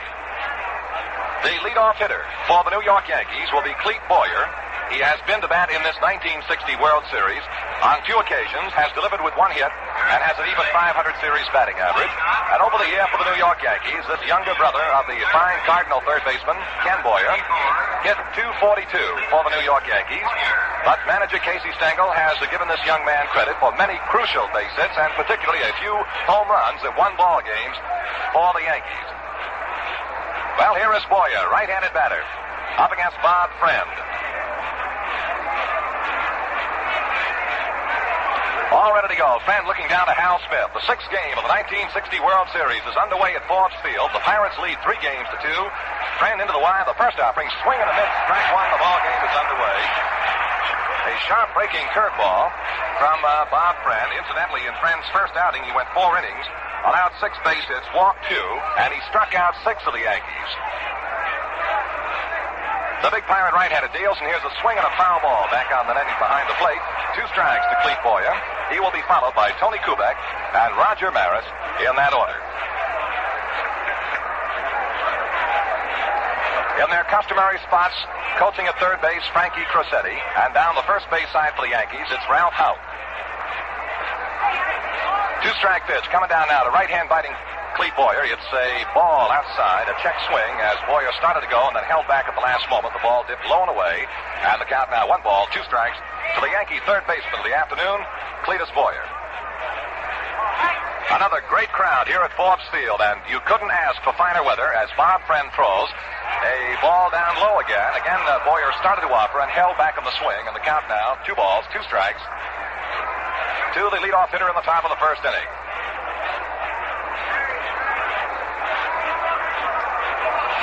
The leadoff hitter for the New York Yankees will be Clete Boyer. He has been to bat in this 1960 World Series on 2 occasions, has delivered with 1 hit, and has an even 500 series batting average. And over the year for the New York Yankees, this younger brother of the fine Cardinal third baseman, Ken Boyer, hit .242 for the New York Yankees. But manager Casey Stengel has given this young man credit for many crucial base hits, and particularly a few home runs at 1-ball games for the Yankees. Well, here is Boyer, right-handed batter, up against Bob Friend. All ready to go. Friend looking down to Hal Smith. The 6th game of the 1960 World Series is underway at Forbes Field. The Pirates lead 3 games to 2. Friend into the wire. The first offering, swing and a miss. Strike 1. The ball game is underway. A sharp breaking curveball from Bob Friend. Incidentally, in Friend's first outing, he went 4 innings, allowed 6 base hits, walked 2, and he struck out 6 of the Yankees. The big Pirate right-hander deals, and here's a swing and a foul ball back on the netting behind the plate. 2 strikes to Clete Boyer. He will be followed by Tony Kubek and Roger Maris in that order. In their customary spots, coaching at third base, Frankie Crosetti, and down the first base side for the Yankees, it's Ralph Houk. 2-strike pitch coming down now to right-hand biting Clete Boyer. It's a ball outside, a check swing as Boyer started to go and then held back at the last moment. The ball dipped low and away, and the count now 1 ball, 2 strikes to the Yankee third baseman of the afternoon, Cletus Boyer. Another great crowd here at Forbes Field, and you couldn't ask for finer weather as Bob Friend throws a ball down low again. Again, Boyer started to offer and held back on the swing, and the count now 2 balls, 2 strikes to the leadoff hitter in the top of the first inning.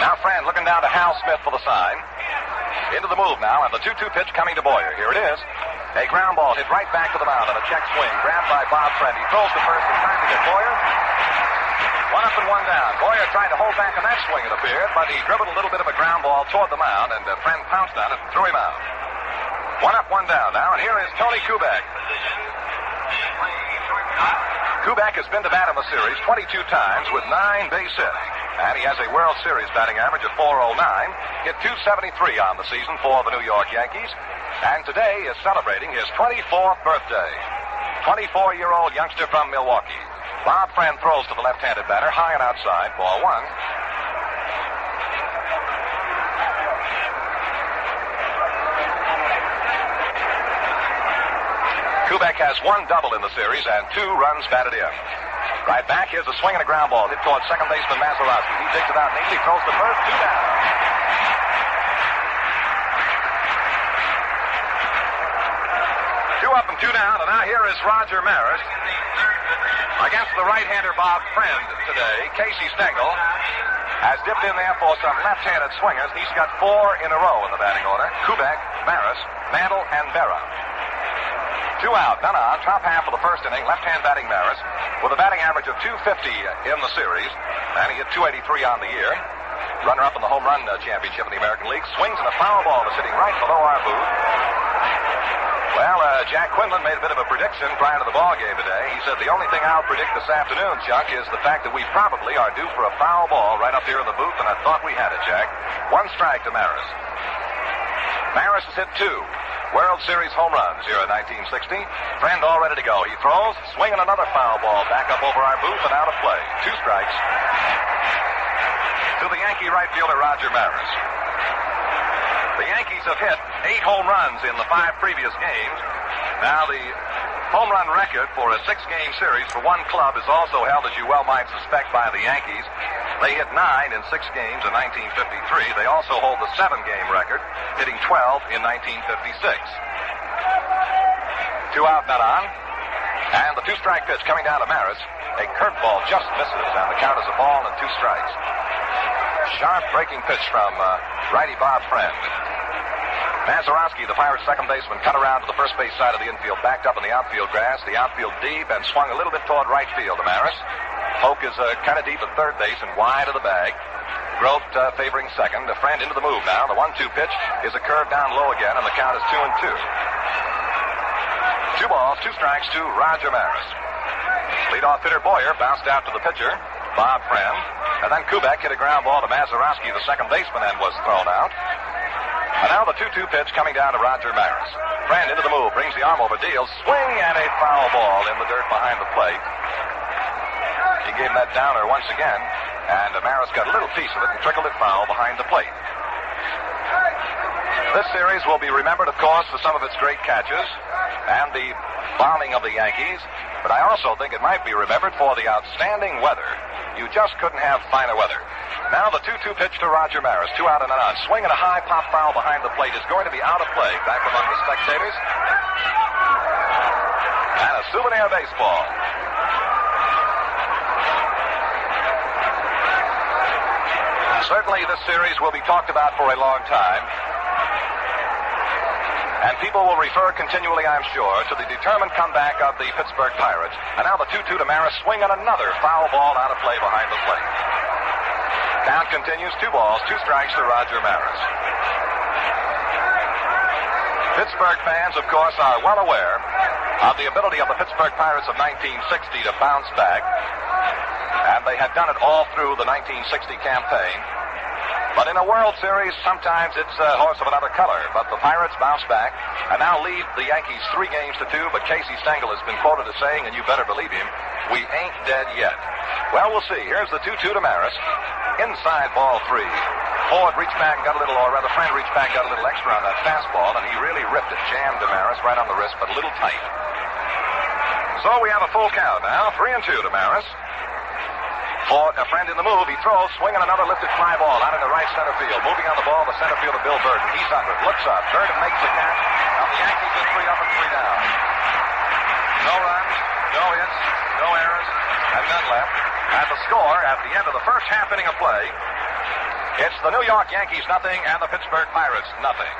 Now Friend looking down to Hal Smith for the sign. Into the move now, and the 2-2 pitch coming to Boyer. Here it is. A ground ball hit right back to the mound on a check swing. Grabbed by Bob Friend. He throws to first in time to get Boyer. One up and one down. Boyer tried to hold back on that swing, it appeared, but he dribbled a little bit of a ground ball toward the mound, and Friend pounced on it and threw him out. One up, one down now, and here is Tony Kubek. Kubek has been to bat in the series 22 times with 9 base hits. And he has a World Series batting average of .409, hit .273 on the season for the New York Yankees, and today is celebrating his 24th birthday. 24-year-old youngster from Milwaukee. Bob Friend throws to the left-handed batter, high and outside, ball one. Kubek has 1 double in the series and 2 runs batted in. Right back, here's a swing and a ground ball hit towards second baseman Mazeroski. He digs it out neatly, throws to first, 2 down. Two up and 2 down, and now here is Roger Maris against the right-hander Bob Friend today. Casey Stengel has dipped in there for some left-handed swingers. He's got 4 in a row in the batting order. Kubek, Maris, Mantle, and Berra. 2 out, none on, top half of the first inning, left-hand batting Maris, with a batting average of .250 in the series, and he hit .283 on the year. Runner-up in the home run championship in the American League. Swings and a foul ball that's sitting right below our booth. Well, Jack Quinlan made a bit of a prediction prior to the ball game today. He said, the only thing I'll predict this afternoon, Chuck, is the fact that we probably are due for a foul ball right up here in the booth, and I thought we had it, Jack. 1 strike to Maris. Maris has hit 2 World Series home runs here in 1960. Friend all ready to go. He throws, swinging another foul ball back up over our booth and out of play. 2 strikes to the Yankee right fielder Roger Maris. The Yankees have hit 8 home runs in the 5 previous games. Now the home run record for a 6-game series for one club is also held, as you well might suspect, by the Yankees. They hit 9 in 6 games in 1953. They also hold the 7-game record, hitting 12 in 1956. 2 out, not on. And the 2-strike pitch coming down to Maris. A curveball just misses, and the count is a ball and 2 strikes. Sharp breaking pitch from righty Bob Friend. Mazeroski, the Pirates' second baseman, cut around to the first base side of the infield, backed up in the outfield grass, the outfield deep, and swung a little bit toward right field to Maris. Polk is kind of deep at third base and wide of the bag. Grote favoring second. A Friend into the move now. The 1-2 pitch is a curve down low again, and the count is 2-2. 2 balls, 2 strikes to Roger Maris. Leadoff hitter Boyer bounced out to the pitcher, Bob Friend. And then Kubek hit a ground ball to Mazeroski, the second baseman, and was thrown out. And now the 2-2 pitch coming down to Roger Maris. Friend into the move, brings the arm over, deals, swing, and a foul ball in the dirt behind the plate. He gave him that downer once again, and Maris got a little piece of it and trickled it foul behind the plate. This series will be remembered, of course, for some of its great catches and the bombing of the Yankees, but I also think it might be remembered for the outstanding weather. You just couldn't have finer weather. Now the 2-2 pitch to Roger Maris, 2 out and an on. Swing and a high pop foul behind the plate is going to be out of play back among the spectators. And a souvenir baseball. Certainly this series will be talked about for a long time. And people will refer continually, I'm sure, to the determined comeback of the Pittsburgh Pirates. And now the 2-2 to Maris, swing and another foul ball out of play behind the plate. Count continues, 2 balls, 2 strikes to Roger Maris. Pittsburgh fans, of course, are well aware of the ability of the Pittsburgh Pirates of 1960 to bounce back. And they had done it all through the 1960 campaign. But in a World Series, sometimes it's a horse of another color. But the Pirates bounce back and now lead the Yankees 3 games to 2. But Casey Stengel has been quoted as saying, and you better believe him, we ain't dead yet. Well, we'll see. Here's the 2-2 to Maris. Inside ball 3. Ford reached back and got a little, or rather, Friend reached back and got a little extra on that fastball, and he really ripped it, jammed to Maris right on the wrist, but a little tight. So we have a full count now. 3-2 to Maris. Ford, a Friend in the move. He throws, swinging another lifted fly ball out into right center field. Moving on the ball, the center fielder Bill Burton. He's under it, looks up. Burton makes the catch. Now the Yankees are 3 up and 3 down. No runs, no hits, no errors, and none left. And the score at the end of the first half inning of play, it's the New York Yankees nothing and the Pittsburgh Pirates nothing.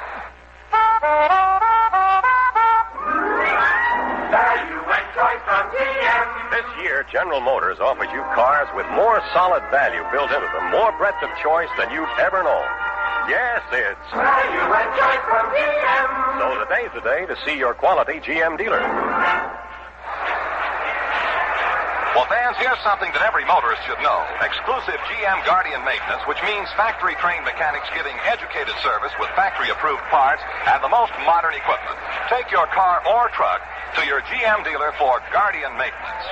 from GM. This year, General Motors offers you cars with more solid value built into them, more breadth of choice than you've ever known. Yes, it's value and choice from GM. So today's the day to see your quality GM dealer. Well, fans, here's something that every motorist should know. Exclusive GM Guardian maintenance, which means factory-trained mechanics giving educated service with factory-approved parts and the most modern equipment. Take your car or truck to your GM dealer for Guardian maintenance.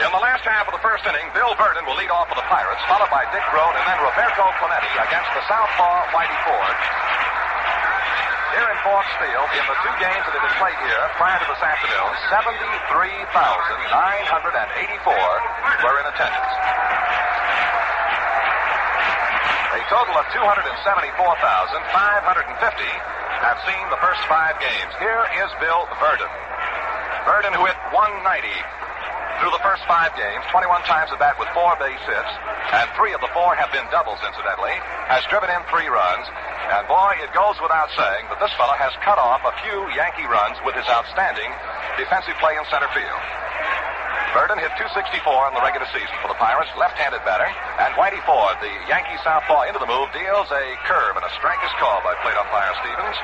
In the last half of the first inning, Bill Verdon will lead off for the Pirates, followed by Dick Grote and then Roberto Clemente against the southpaw Whitey Ford. Here in Forbes Field, in the two games that have been played here prior to this afternoon, 73,984 were in attendance. A total of 274,550 have seen the first 5 games. Here is Bill Verdon. Verdon, who hit 190 through the first 5 games, 21 times at bat with 4 base hits, and 3 of the 4 have been doubles, incidentally, has driven in 3 runs. And boy, it goes without saying that this fellow has cut off a few Yankee runs with his outstanding defensive play in center field. Verdon hit .264 in the regular season for the Pirates, left-handed batter, and Whitey Ford, the Yankee southpaw into the move, deals a curve, and a strike is called by plate umpire Stevens.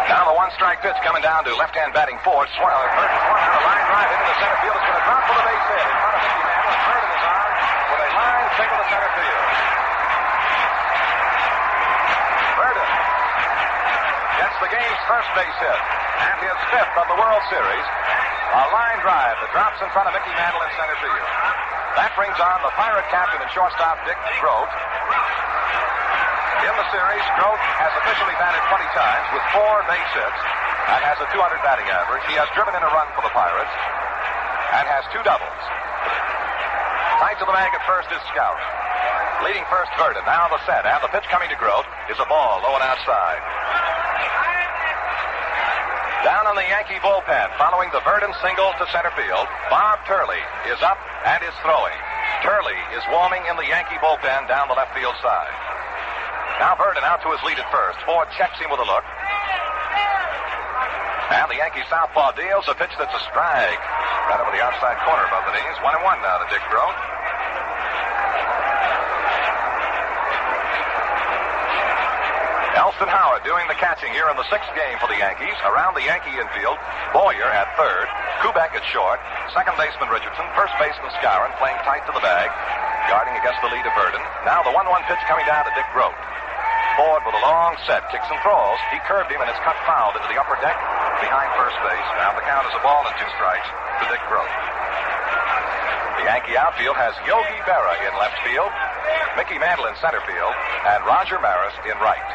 Now the one-strike pitch coming down to left-hand batting Ford. Verdon swung out a line drive into the center field. It's going to drop for the base hit in front of Mickey Mantle, and Verdon is on with a line single to center field. Verdon gets the game's first base hit and his 5th of the World Series. A line drive that drops in front of Mickey Mantle in center field. That brings on the Pirate captain and shortstop Dick Grote. In the series, Grote has officially batted 20 times with 4 base hits and has a .200 batting average. He has driven in a run for the Pirates and has 2 doubles. Tight to the bag at first is Scout. Leading first, Verdon. Now the set, and the pitch coming to Grote is a ball low and outside. Down on the Yankee bullpen, following the Verdon single to center field, Bob Turley is up and is throwing. Turley is warming in the Yankee bullpen down the left field side. Now Verdon out to his lead at first. Ford checks him with a look. And the Yankee southpaw deals a pitch that's a strike. Right over the outside corner above the knees. 1-1 now to Dick Grote. Elston Howard doing the catching here in the 6th game for the Yankees. Around the Yankee infield, Boyer at third, Kubek at short, second baseman Richardson, first baseman Skowron playing tight to the bag, guarding against the lead of Verdon. Now the 1-1 pitch coming down to Dick Grote. Ford with a long set, kicks and throws. He curved him and it's cut foul into the upper deck behind first base. Now the count is a ball and 2 strikes to Dick Grote. The Yankee outfield has Yogi Berra in left field, Mickey Mantle in center field, and Roger Maris in right.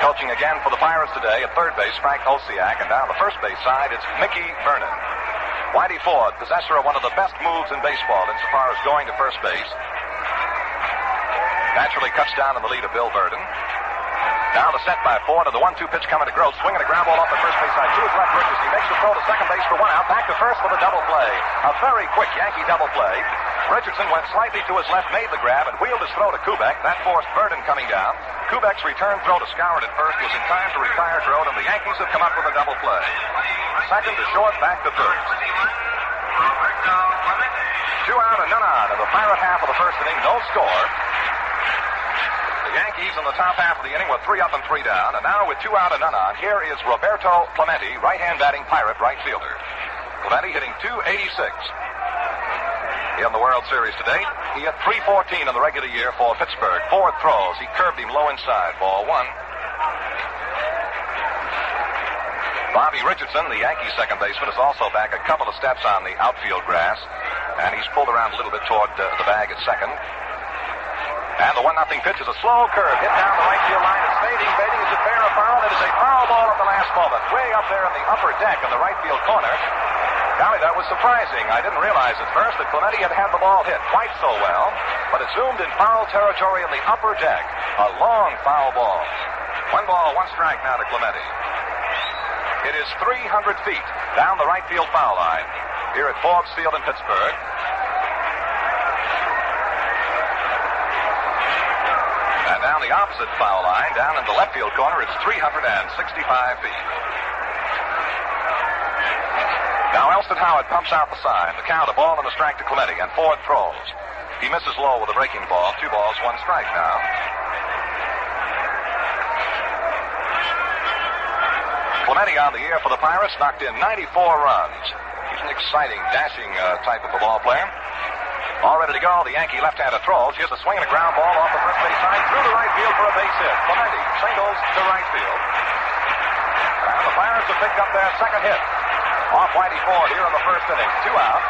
Coaching again for the Pirates today at third base, Frank Osiak, and down the first base side, it's Mickey Vernon. Whitey Ford, possessor of one of the best moves in baseball insofar as going to first base, naturally cuts down in the lead of Bill Verdon. Now the set by Ford, and the 1-2 pitch coming to Grote, swinging a ground ball off the first base side to his left, Richards. He makes the throw to second base for 1 out, back to first for the double play. A very quick Yankee double play. Richardson went slightly to his left, made the grab, and wheeled his throw to Kubek. That forced Verdon coming down. Kubek's return throw to Skowron at first was in time to retire Grote, and the Yankees have come up with a double play. Second to short, back to third. 2 out and none on in the Pirate half of the first inning, no score. The Yankees in the top half of the inning were 3 up and 3 down, and now with 2 out and none on, here is Roberto Clemente, right-hand batting Pirate right fielder. Clemente hitting .286 in the World Series today. He hit .314 in the regular year for Pittsburgh. 4 throws. He curved him low inside. Ball 1. Bobby Richardson, the Yankee second baseman, is also back a couple of steps on the outfield grass, and he's pulled around a little bit toward the bag at second. And the 1-0 pitch is a slow curve hit down the right field line. It's fading. Is it fair or foul? It is a foul ball at the last moment. Way up there in the upper deck in the right field corner. Golly, that was surprising. I didn't realize at first that Clemente had the ball hit quite so well, but it zoomed in foul territory in the upper deck. A long foul ball. 1 ball, 1 strike now to Clemente. It is 300 feet down the right field foul line here at Forbes Field in Pittsburgh. the opposite foul line, down in the left field corner, it's 365 feet. Now Elston Howard pumps out the sign. The count, a ball and a strike to Clemente, and Ford throws. He misses low with a breaking ball. 2 balls, 1 strike now. Clemente on the air for the Pirates, knocked in 94 runs. He's an exciting, dashing type of a ball player. All ready to go. The Yankee left-hander throws. Here's a swing and a ground ball off the first base side through the right field for a base hit. Clemente singles to right field. And the Pirates have picked up their second hit. Off Whitey Ford here in the first inning. 2 out.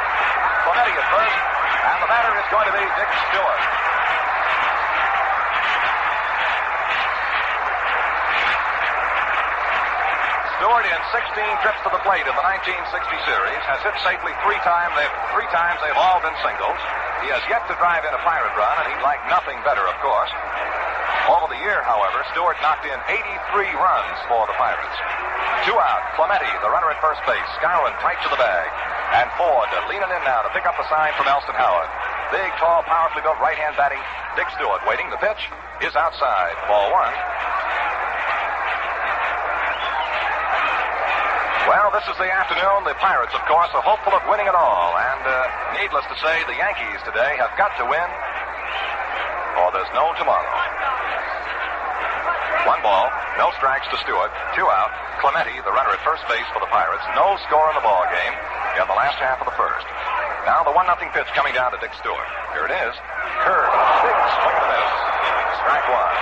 Clemente at first. And the batter is going to be Dick Stewart. Stewart in 16 trips to the plate in the 1960 series has hit safely 3 times. Three times they've all been singles. He has yet to drive in a Pirate run, and he'd like nothing better, of course. Over the year, however, Stewart knocked in 83 runs for the Pirates. 2 out. Clemente, the runner at first base, scouring tight to the bag. And Ford leaning in now to pick up the sign from Elston Howard. Big, tall, powerfully built right-hand batting. Dick Stewart waiting. The pitch is outside. Ball 1. Well, this is the afternoon. The Pirates, of course, are hopeful of winning it all. And needless to say, the Yankees today have got to win, or there's no tomorrow. 1 ball, no strikes to Stewart. 2 out. Clemente, the runner at first base for the Pirates. No score in the ball game in the last half of the first. Now the 1-0 pitch coming down to Dick Stewart. Here it is. Curve. Big swing and a miss. Strike 1.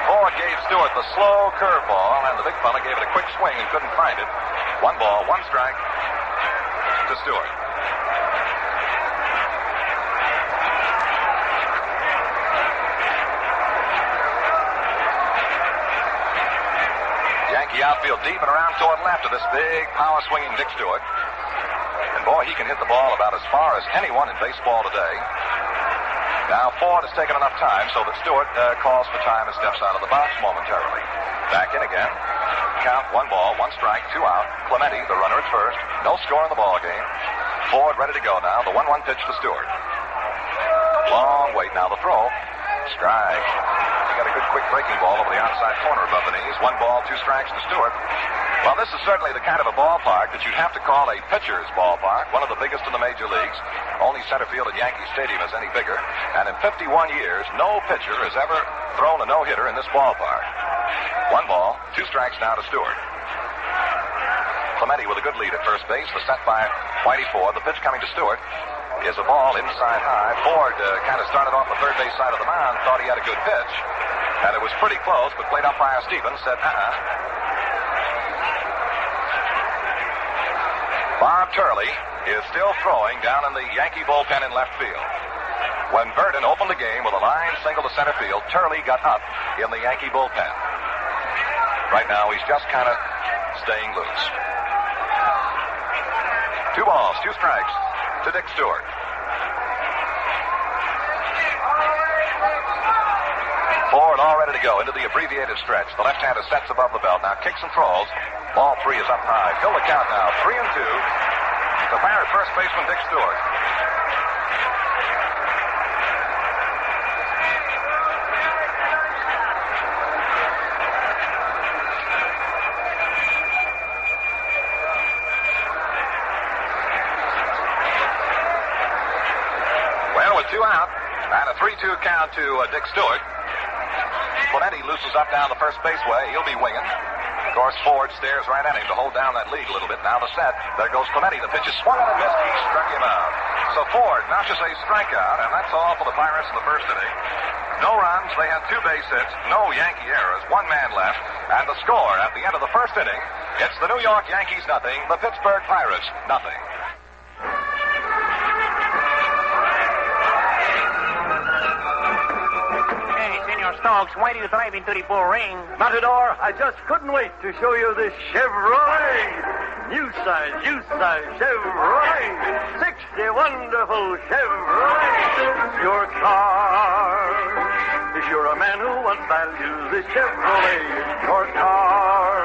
Ford gave Stewart the slow curveball, and the big fella gave it a quick swing and couldn't find it. 1 ball, 1 strike to Stewart. Yankee outfield deep and around toward left of this big power-swinging Dick Stewart. And boy, he can hit the ball about as far as anyone in baseball today. Now Ford has taken enough time so that Stewart calls for time and steps out of the box momentarily. Back in again. Count 1 ball, 1 strike, 2 out. Clemente, the runner at first. No score in the ball game. Ford ready to go now. The 1-1 pitch to Stewart. Long wait now. The throw. Strike. He got a good quick breaking ball over the outside corner above the knees. 1 ball, 2 strikes to Stewart. Well, this is certainly the kind of a ballpark that you'd have to call a pitcher's ballpark, one of the biggest in the major leagues. Only center field at Yankee Stadium is any bigger. And in 51 years, no pitcher has ever thrown a no-hitter in this ballpark. 1 ball, 2 strikes now to Stewart. Clemente with a good lead at first base. The set by Whitey Ford. The pitch coming to Stewart is a ball inside high. Ford kind of started off the third base side of the mound, thought he had a good pitch. And it was pretty close, but plate umpire Stevens said, Bob Turley is still throwing down in the Yankee bullpen in left field. When Verdon opened the game with a line single to center field, Turley got up in the Yankee bullpen. Right now, he's just kind of staying loose. 2 balls, 2 strikes to Dick Stewart. Ford all ready to go into the abbreviated stretch. The left-hander sets above the belt. Now kicks and throws. Ball 3 is up high. Fill the count now. 3-2. The Pirate first baseman, Dick Stewart. Well, with 2 out and a 3-2 count to Dick Stewart, Clemente looses up down the first baseway. He'll be winging. Of course, Ford stares right at him to hold down that lead a little bit. Now the set. There goes Clemente. The pitch is swung on and missed. He struck him out. So Ford notches a strikeout, and that's all for the Pirates in the first inning. No runs. They had 2 base hits. No Yankee errors. 1 man left. And the score at the end of the first inning, it's the New York Yankees nothing, the Pittsburgh Pirates nothing. Stokes, why do you drive into the bull ring? Matador, I just couldn't wait to show you this Chevrolet. New size, youth size Chevrolet. 60 wonderful Chevrolet. Your car. If you're a man who wants value, this Chevrolet is your car.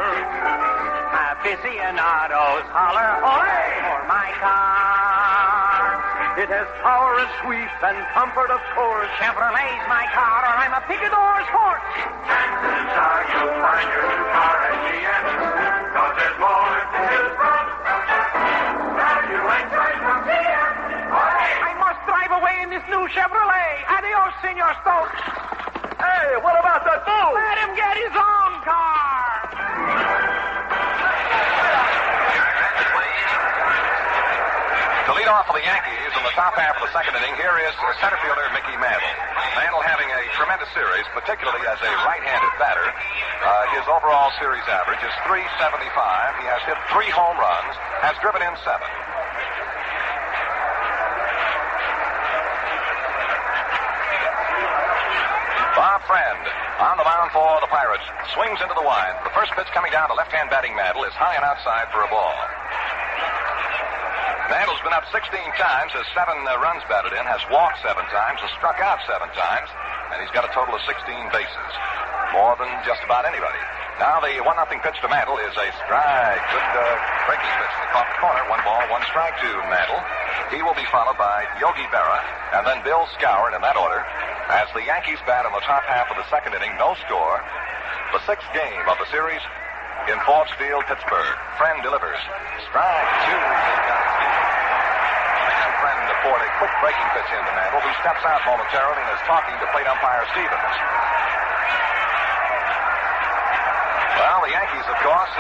Aficionados holler, hooray, for my car. It has power and sweep and comfort, of course. Chevrolet's my car, or I'm a picador's horse. Chances are you'll find your new car at GM. 'Cause there's more to choose from. Value and choice from GM. I must drive away in this new Chevrolet. Adios, Senor Stokes. Hey, what about that bull? Let him get his own car. To lead off for the Yankees in the top half of the second inning, here is center fielder Mickey Mantle. Mantle having a tremendous series, particularly as a right-handed batter. His overall series average is .375. He has hit 3 home runs, has driven in 7. Bob Friend on the mound for the Pirates. Swings into the wind. The first pitch coming down to left-hand batting Mantle is high and outside for a ball. Mantle's been up 16 times, has 7 runs batted in, has walked 7 times, has struck out 7 times, and he's got a total of 16 bases. More than just about anybody. Now the 1-0 pitch to Mantle is a strike. Good breaking pitch to the top corner. 1 ball, 1 strike to Mantle. He will be followed by Yogi Berra and then Bill Skowron in that order. As the Yankees bat in the top half of the second inning, no score. The 6th game of the series in Forbes Field, Pittsburgh. Friend delivers. Strike 2. And Friend poured a quick breaking pitch into Mantle, who steps out momentarily and is talking to plate umpire Stevens. Well, the Yankees, of course,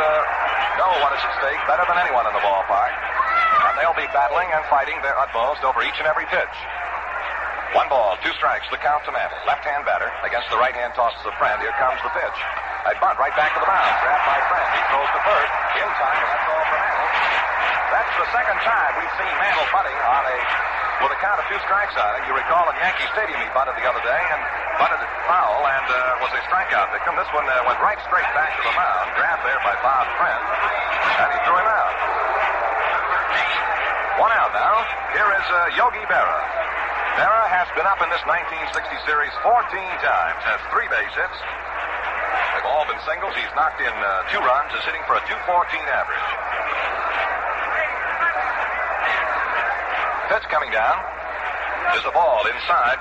know what is at stake better than anyone in the ballpark. And they'll be battling and fighting their utmost over each and every pitch. 1 ball, 2 strikes, the count to Mantle. Left-hand batter against the right-hand tosses of Friend. Here comes the pitch. A bunt right back to the mound. Grabbed by Friend. He throws to first. In time, and that's all for Mantle. That's the second time we've seen Mantle bunting with a count of 2 strikes on it. You recall in Yankee Stadium he bunted the other day and bunted it foul and was a strikeout victim. This one went right straight back to the mound. Grabbed there by Bob Friend. And he threw him out. 1 out now. Here is Yogi Berra. Berra has been up in this 1960 series 14 times, has 3 base hits. They've all been singles. He's knocked in 2 runs, is hitting for a .214 average. Pitch coming down is a ball inside.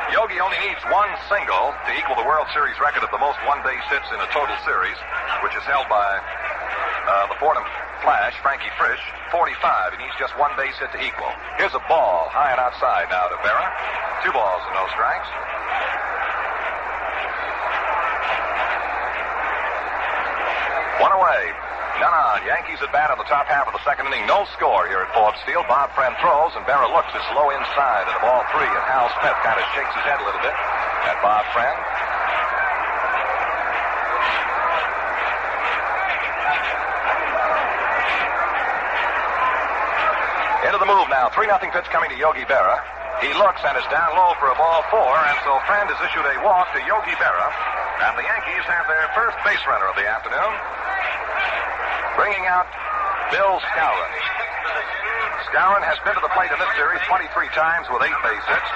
Yogi only needs 1 single to equal the World Series record of the most 1-base hits in a total series, which is held by the Fordham Flash, Frankie Frisch, 45. He needs just 1 base hit to equal. Here's a ball high and outside now to Berra. 2 balls and no strikes. 1 away. None on. Yankees at bat in the top half of the second inning. No score here at Forbes Field. Bob Friend throws, and Berra looks. It's low inside, and the ball 3. And Hal Smith kind of shakes his head a little bit at Bob Friend. Into the move now. 3-0 pitch coming to Yogi Berra. He looks and is down low for a ball 4, and so Friend has issued a walk to Yogi Berra. And the Yankees have their first base runner of the afternoon, bringing out Bill Skowron. Skowron has been to the plate in this series 23 times with 8 base hits.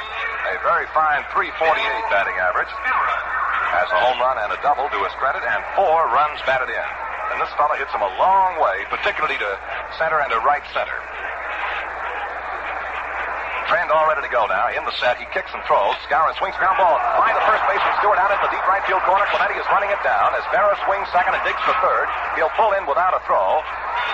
A very fine .348 batting average. Has a home run and a double to his credit, and 4 runs batted in. And this fella hits him a long way, particularly to center and to right center. Friend all ready to go now. In the set, he kicks and throws. Skowron swings ground ball by the first baseman Stewart out into the deep right field corner. Clemente is running it down as Berra swings second and digs for third. He'll pull in without a throw.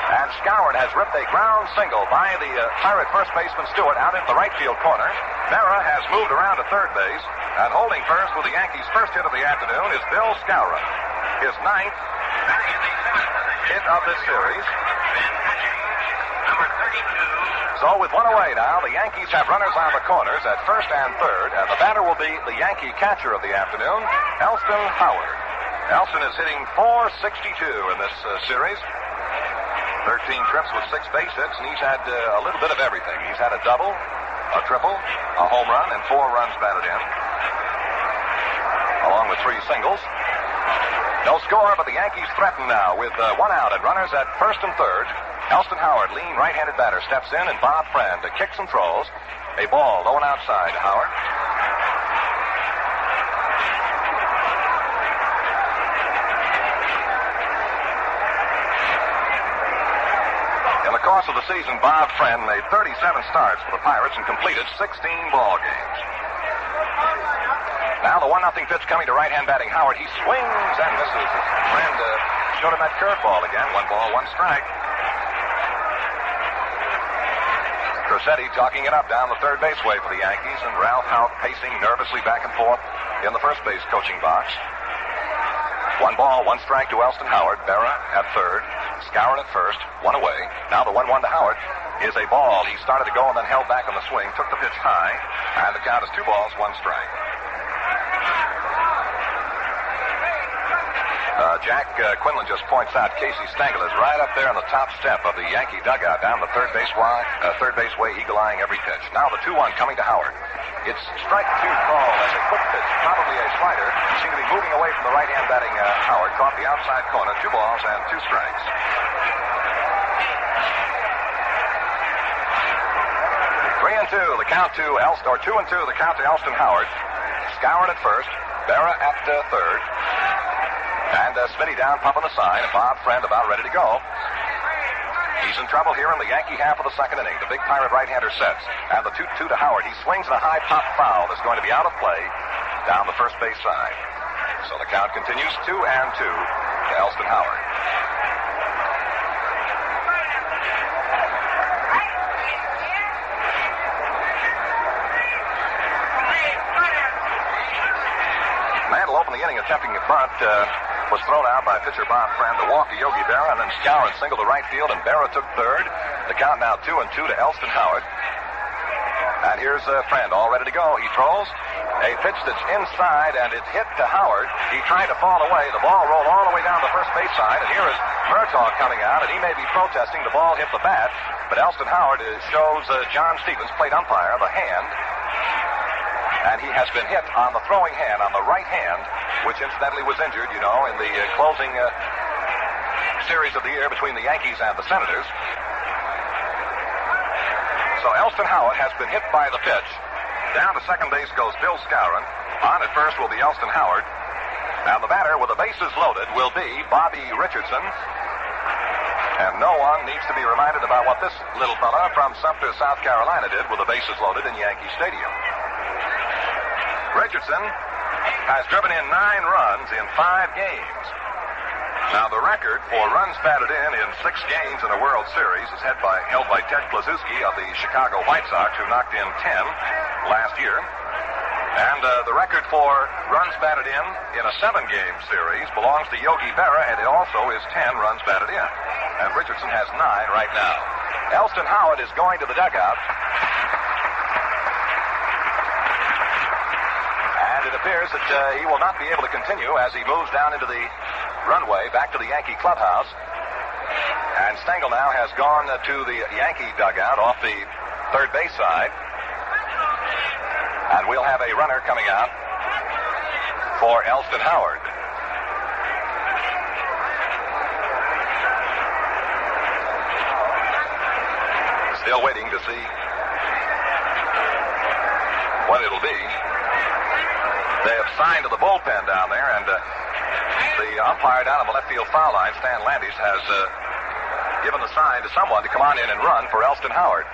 And Skowron has ripped a ground single by the Pirate first baseman Stewart out into the right field corner. Berra has moved around to third base. And holding first with the Yankees' first hit of the afternoon is Bill Skowron. His 9th hit of this series. So with 1 away now, the Yankees have runners on the corners at first and third, and the batter will be the Yankee catcher of the afternoon, Elston Howard. Elston is hitting .462 in this series. 13 trips with 6 base hits, and he's had a little bit of everything. He's had a double, a triple, a home run, and 4 runs batted in, along with 3 singles. No score, but the Yankees threaten now with 1 out and runners at first and third. Elston Howard, lean right-handed batter, steps in, and Bob Friend kicks and throws. A ball low and outside to Howard. In the course course of the season, Bob Friend made 37 starts for the Pirates and completed 16 ball games. Now the 1-0 pitch coming to right-hand batting Howard. He swings and misses. His friend showed him that curveball again. 1 ball, 1 strike. Crosetti talking it up down the third base way for the Yankees, and Ralph Houk pacing nervously back and forth in the first base coaching box. 1 ball, 1 strike to Elston Howard. Berra at third. Skowron at first. 1 away. Now the 1-1 to Howard is a ball. He started to go and then held back on the swing. Took the pitch high. And the count is 2 balls, 1 strike. Jack Quinlan just points out Casey Stengel is right up there on the top step of the Yankee dugout down the third base way, eagle-eyeing every pitch. Now the 2-1 coming to Howard. It's strike 2 called as a quick pitch, probably a slider. Seemed to be moving away from the right-hand batting Howard. Caught the outside corner, 2 balls and 2 strikes. Three and 2, the count to Elston, or 2 and 2, the count to Elston Howard. Skowron at first, Berra at third. And Smitty down, pumping the sign, and Bob Friend about ready to go. He's in trouble here in the Yankee half of the second inning. The big Pirate right-hander sets. And the 2-2 to Howard. He swings at a high pop foul that's going to be out of play down the first base side. So the count continues 2 and 2 to Elston Howard. Mantle opened the inning attempting a bunt. Was thrown out by pitcher Bob Friend to walk to Yogi Berra, and then Skowron singled to right field, and Berra took third. The count now 2 and 2 to Elston Howard. And here's Friend all ready to go. He throws a pitch that's inside, and it's hit to Howard. He tried to fall away. The ball rolled all the way down the first base side, and here is Murtaugh coming out, and he may be protesting. The ball hit the bat, but Elston Howard shows John Stevens, plate umpire, the hand. And he has been hit on the throwing hand, on the right hand, which incidentally was injured, in the closing series of the year between the Yankees and the Senators. So Elston Howard has been hit by the pitch. Down to second base goes Bill Skowron. On at first will be Elston Howard. And the batter with the bases loaded will be Bobby Richardson. And no one needs to be reminded about what this little fella from Sumter, South Carolina did with the bases loaded in Yankee Stadium. Richardson has driven in 9 runs in 5 games. Now, the record for runs batted in 6 games in a World Series is held by Ted Kluszewski of the Chicago White Sox, who knocked in 10 last year. And the record for runs batted in a 7-game series belongs to Yogi Berra, and it also is 10 runs batted in. And Richardson has 9 right now. Elston Howard is going to the dugout. It appears that he will not be able to continue as he moves down into the runway back to the Yankee clubhouse. And Stengel now has gone to the Yankee dugout off the third base side. And we'll have a runner coming out for Elston Howard. Still waiting to see what it'll be. They have signed to the bullpen down there, and the umpire down on the left field foul line, Stan Landis, has given the sign to someone to come on in and run for Elston Howard.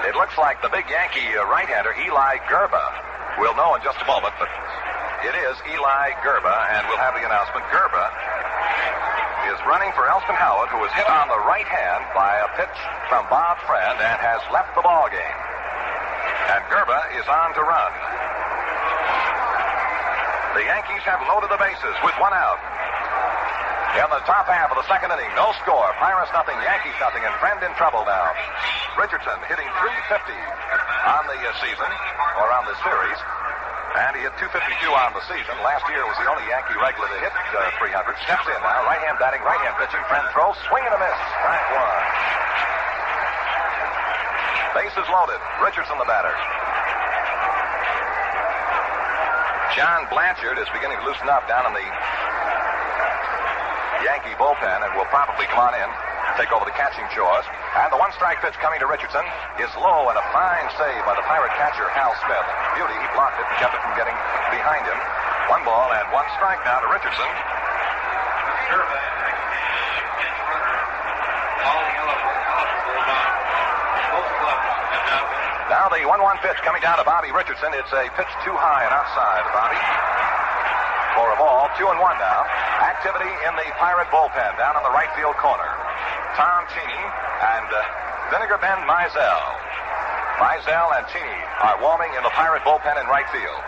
It looks like the big Yankee right-hander, Eli Gerba. We'll know in just a moment, but it is Eli Gerba, and we'll have the announcement. Gerba is running for Elston Howard, who was hit on the right hand by a pitch from Bob Friend and has left the ball game. And Gerba is on to run. The Yankees have loaded the bases with 1 out. In the top half of the second inning, no score. Pirates nothing, Yankees nothing, and Friend in trouble now. Richardson hitting .350 on the season, or on the series. And he hit .252 on the season. Last year was the only Yankee regular to hit 300. Steps in now, right-hand batting, right-hand pitching. Friend throws, swing and a miss. Strike 1. Bases loaded. Richardson the batter. John Blanchard is beginning to loosen up down in the Yankee bullpen and will probably come on in, take over the catching chores. And the 1-strike pitch coming to Richardson is low, and a fine save by the Pirate catcher, Hal Smith. Beauty, he blocked it and kept it from getting behind him. 1 ball and 1 strike now to Richardson. Now the 1-1 pitch coming down to Bobby Richardson. It's a pitch too high and outside, Bobby. For a ball, 2-1 now. Activity in the Pirate bullpen down in the right field corner. Tom Cheney and Vinegar Ben Mizell. Mizell and Cheney are warming in the Pirate bullpen in right field.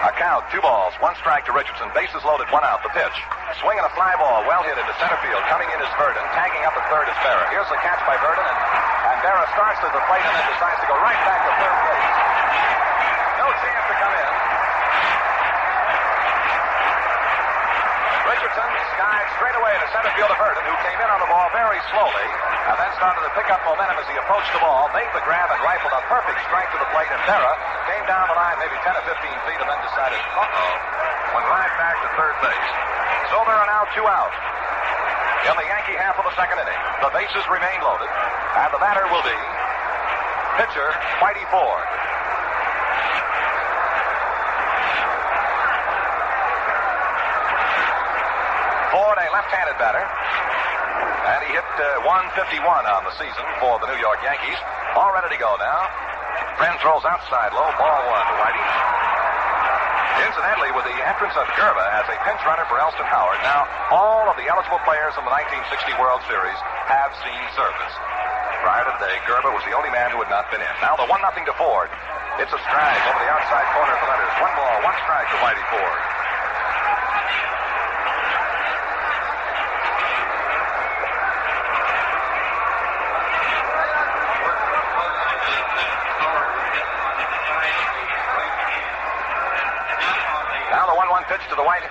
A count, 2 balls, 1 strike to Richardson. Bases loaded, 1 out. The pitch. Swinging a fly ball, well hit into center field. Coming in is Verdon. Tagging up at third is Berra. Here's the catch by Verdon, and Berra starts to the plate and then decides to go right back to third base. No chance to come in. Richardson skied straight away to center fielder Verdon, who came in on the ball very slowly and then started to pick up momentum as he approached the ball, made the grab and rifled a perfect strike to the plate, and Berra came down the line maybe 10 or 15 feet and then decided, went right back to third base. So there are now 2 out. In the Yankee half of the second inning, the bases remain loaded, and the batter will be pitcher Whitey Ford. Ford, a left-handed batter, and he hit 151 on the season for the New York Yankees. All ready to go now. Friend throws outside low, ball 1 to Whitey. Incidentally, with the entrance of Gerba as a pinch runner for Elston Howard, now all of the eligible players in the 1960 World Series have seen service. Prior to today, Gerba was the only man who had not been in. Now the 1-0 to Ford. It's a strike over the outside corner of the letters. 1 ball, 1 strike to Whitey Ford. Pitch to the Whitey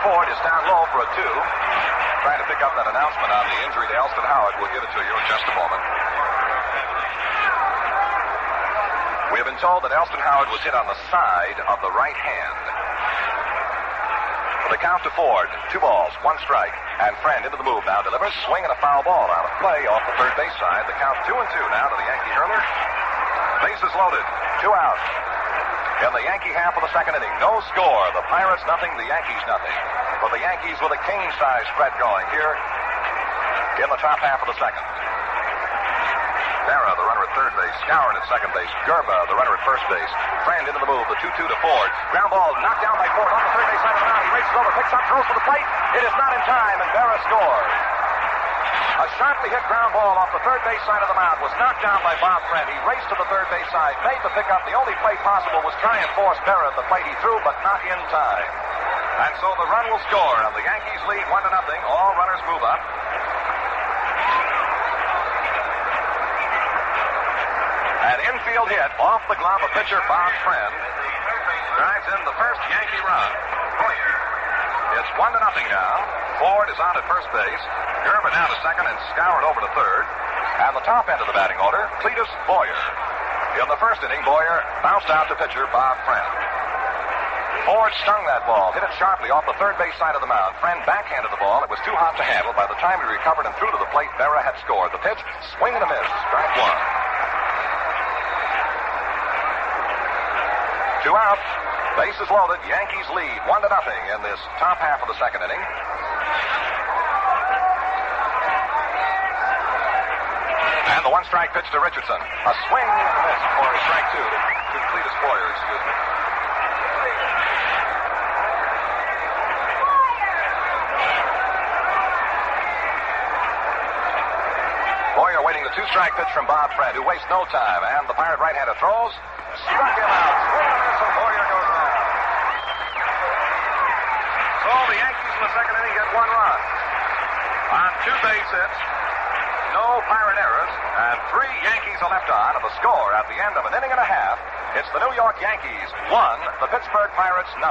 Ford is down low for a 2. Trying to pick up that announcement on the injury to Elston Howard. We'll give it to you in just a moment. We have been told that Elston Howard was hit on the side of the right hand. The count to Ford, 2 balls, 1 strike, and Friend into the move now delivers, swing and a foul ball out of play off the third base side. The count 2-2 now to the Yankee hurler. Bases loaded, 2 out. In the Yankee half of the second inning, no score. The Pirates nothing, the Yankees nothing. But the Yankees with a king-size spread going here in the top half of the second. Berra, the runner at third base, Skowron at second base, Gerba, the runner at first base. Friend into the move, the 2-2 to Ford. Ground ball knocked down by Ford on the third base side of the mound. He races over, picks up, throws to the plate. It is not in time, and Berra scores. A sharply hit ground ball off the third base side of the mound was knocked down by Bob Friend. He raced to the third base side, made the pickup. The only play possible was try and force Berra at the plate. He threw, but not in time. And so the run will score, and the Yankees lead 1-0. All runners move up. An infield hit off the glove of pitcher Bob Friend drives in the first Yankee run. It's 1-0 now. Ford is on at first base. Gerba down to second and Skowron over to third. And the top end of the batting order, Cletus Boyer. In the first inning, Boyer bounced out to pitcher Bob Friend. Ford stung that ball, hit it sharply off the third base side of the mound. Friend backhanded the ball. It was too hot to handle. By the time he recovered and threw to the plate, Berra had scored. The pitch, swing and a miss, strike 1. 2 out. Bases loaded. Yankees lead 1-0 in this top half of the second inning. And the 1-strike pitch to Richardson. A swing and a miss for strike 2 to Cletus Boyer, excuse me. Boyer waiting the 2-strike pitch from Bob Friend, who wastes no time. And the Pirate right-hander throws. Struck him out. Swing and a miss, and Boyer goes down. So the Yankees in the second inning get 1 run. On 2 base hits, no Pirate errors, and 3 Yankees are left on. And the score at the end of an inning and a half, it's the New York Yankees 1, the Pittsburgh Pirates 0.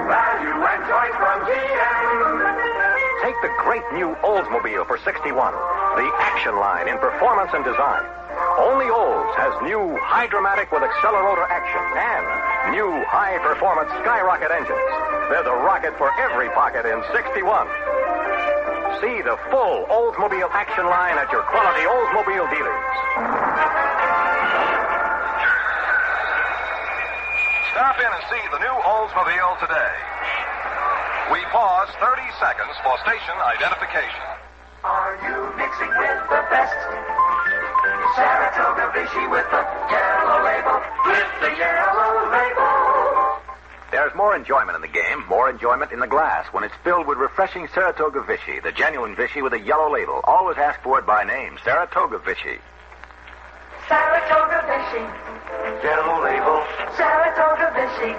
Value and choice from GM. Take the great new Oldsmobile for $61. The action line in performance and design. Only Olds has new Hydromatic with Accelerator action and new high-performance Skyrocket engines. They're the rocket for every pocket in 61. See the full Oldsmobile action line at your quality Oldsmobile dealers. Stop in and see the new Oldsmobile today. We pause 30 seconds for station identification. Are you mixing with the best? Saratoga Vichy with the yellow label. With the yellow label. There's more enjoyment in the game, more enjoyment in the glass when it's filled with refreshing Saratoga Vichy, the genuine Vichy with a yellow label. Always ask for it by name, Saratoga Vichy. Saratoga Vichy. Yellow label. Saratoga Vichy.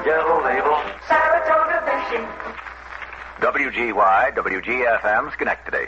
Yellow label. Saratoga Vichy. WGY, WGFM, Schenectady.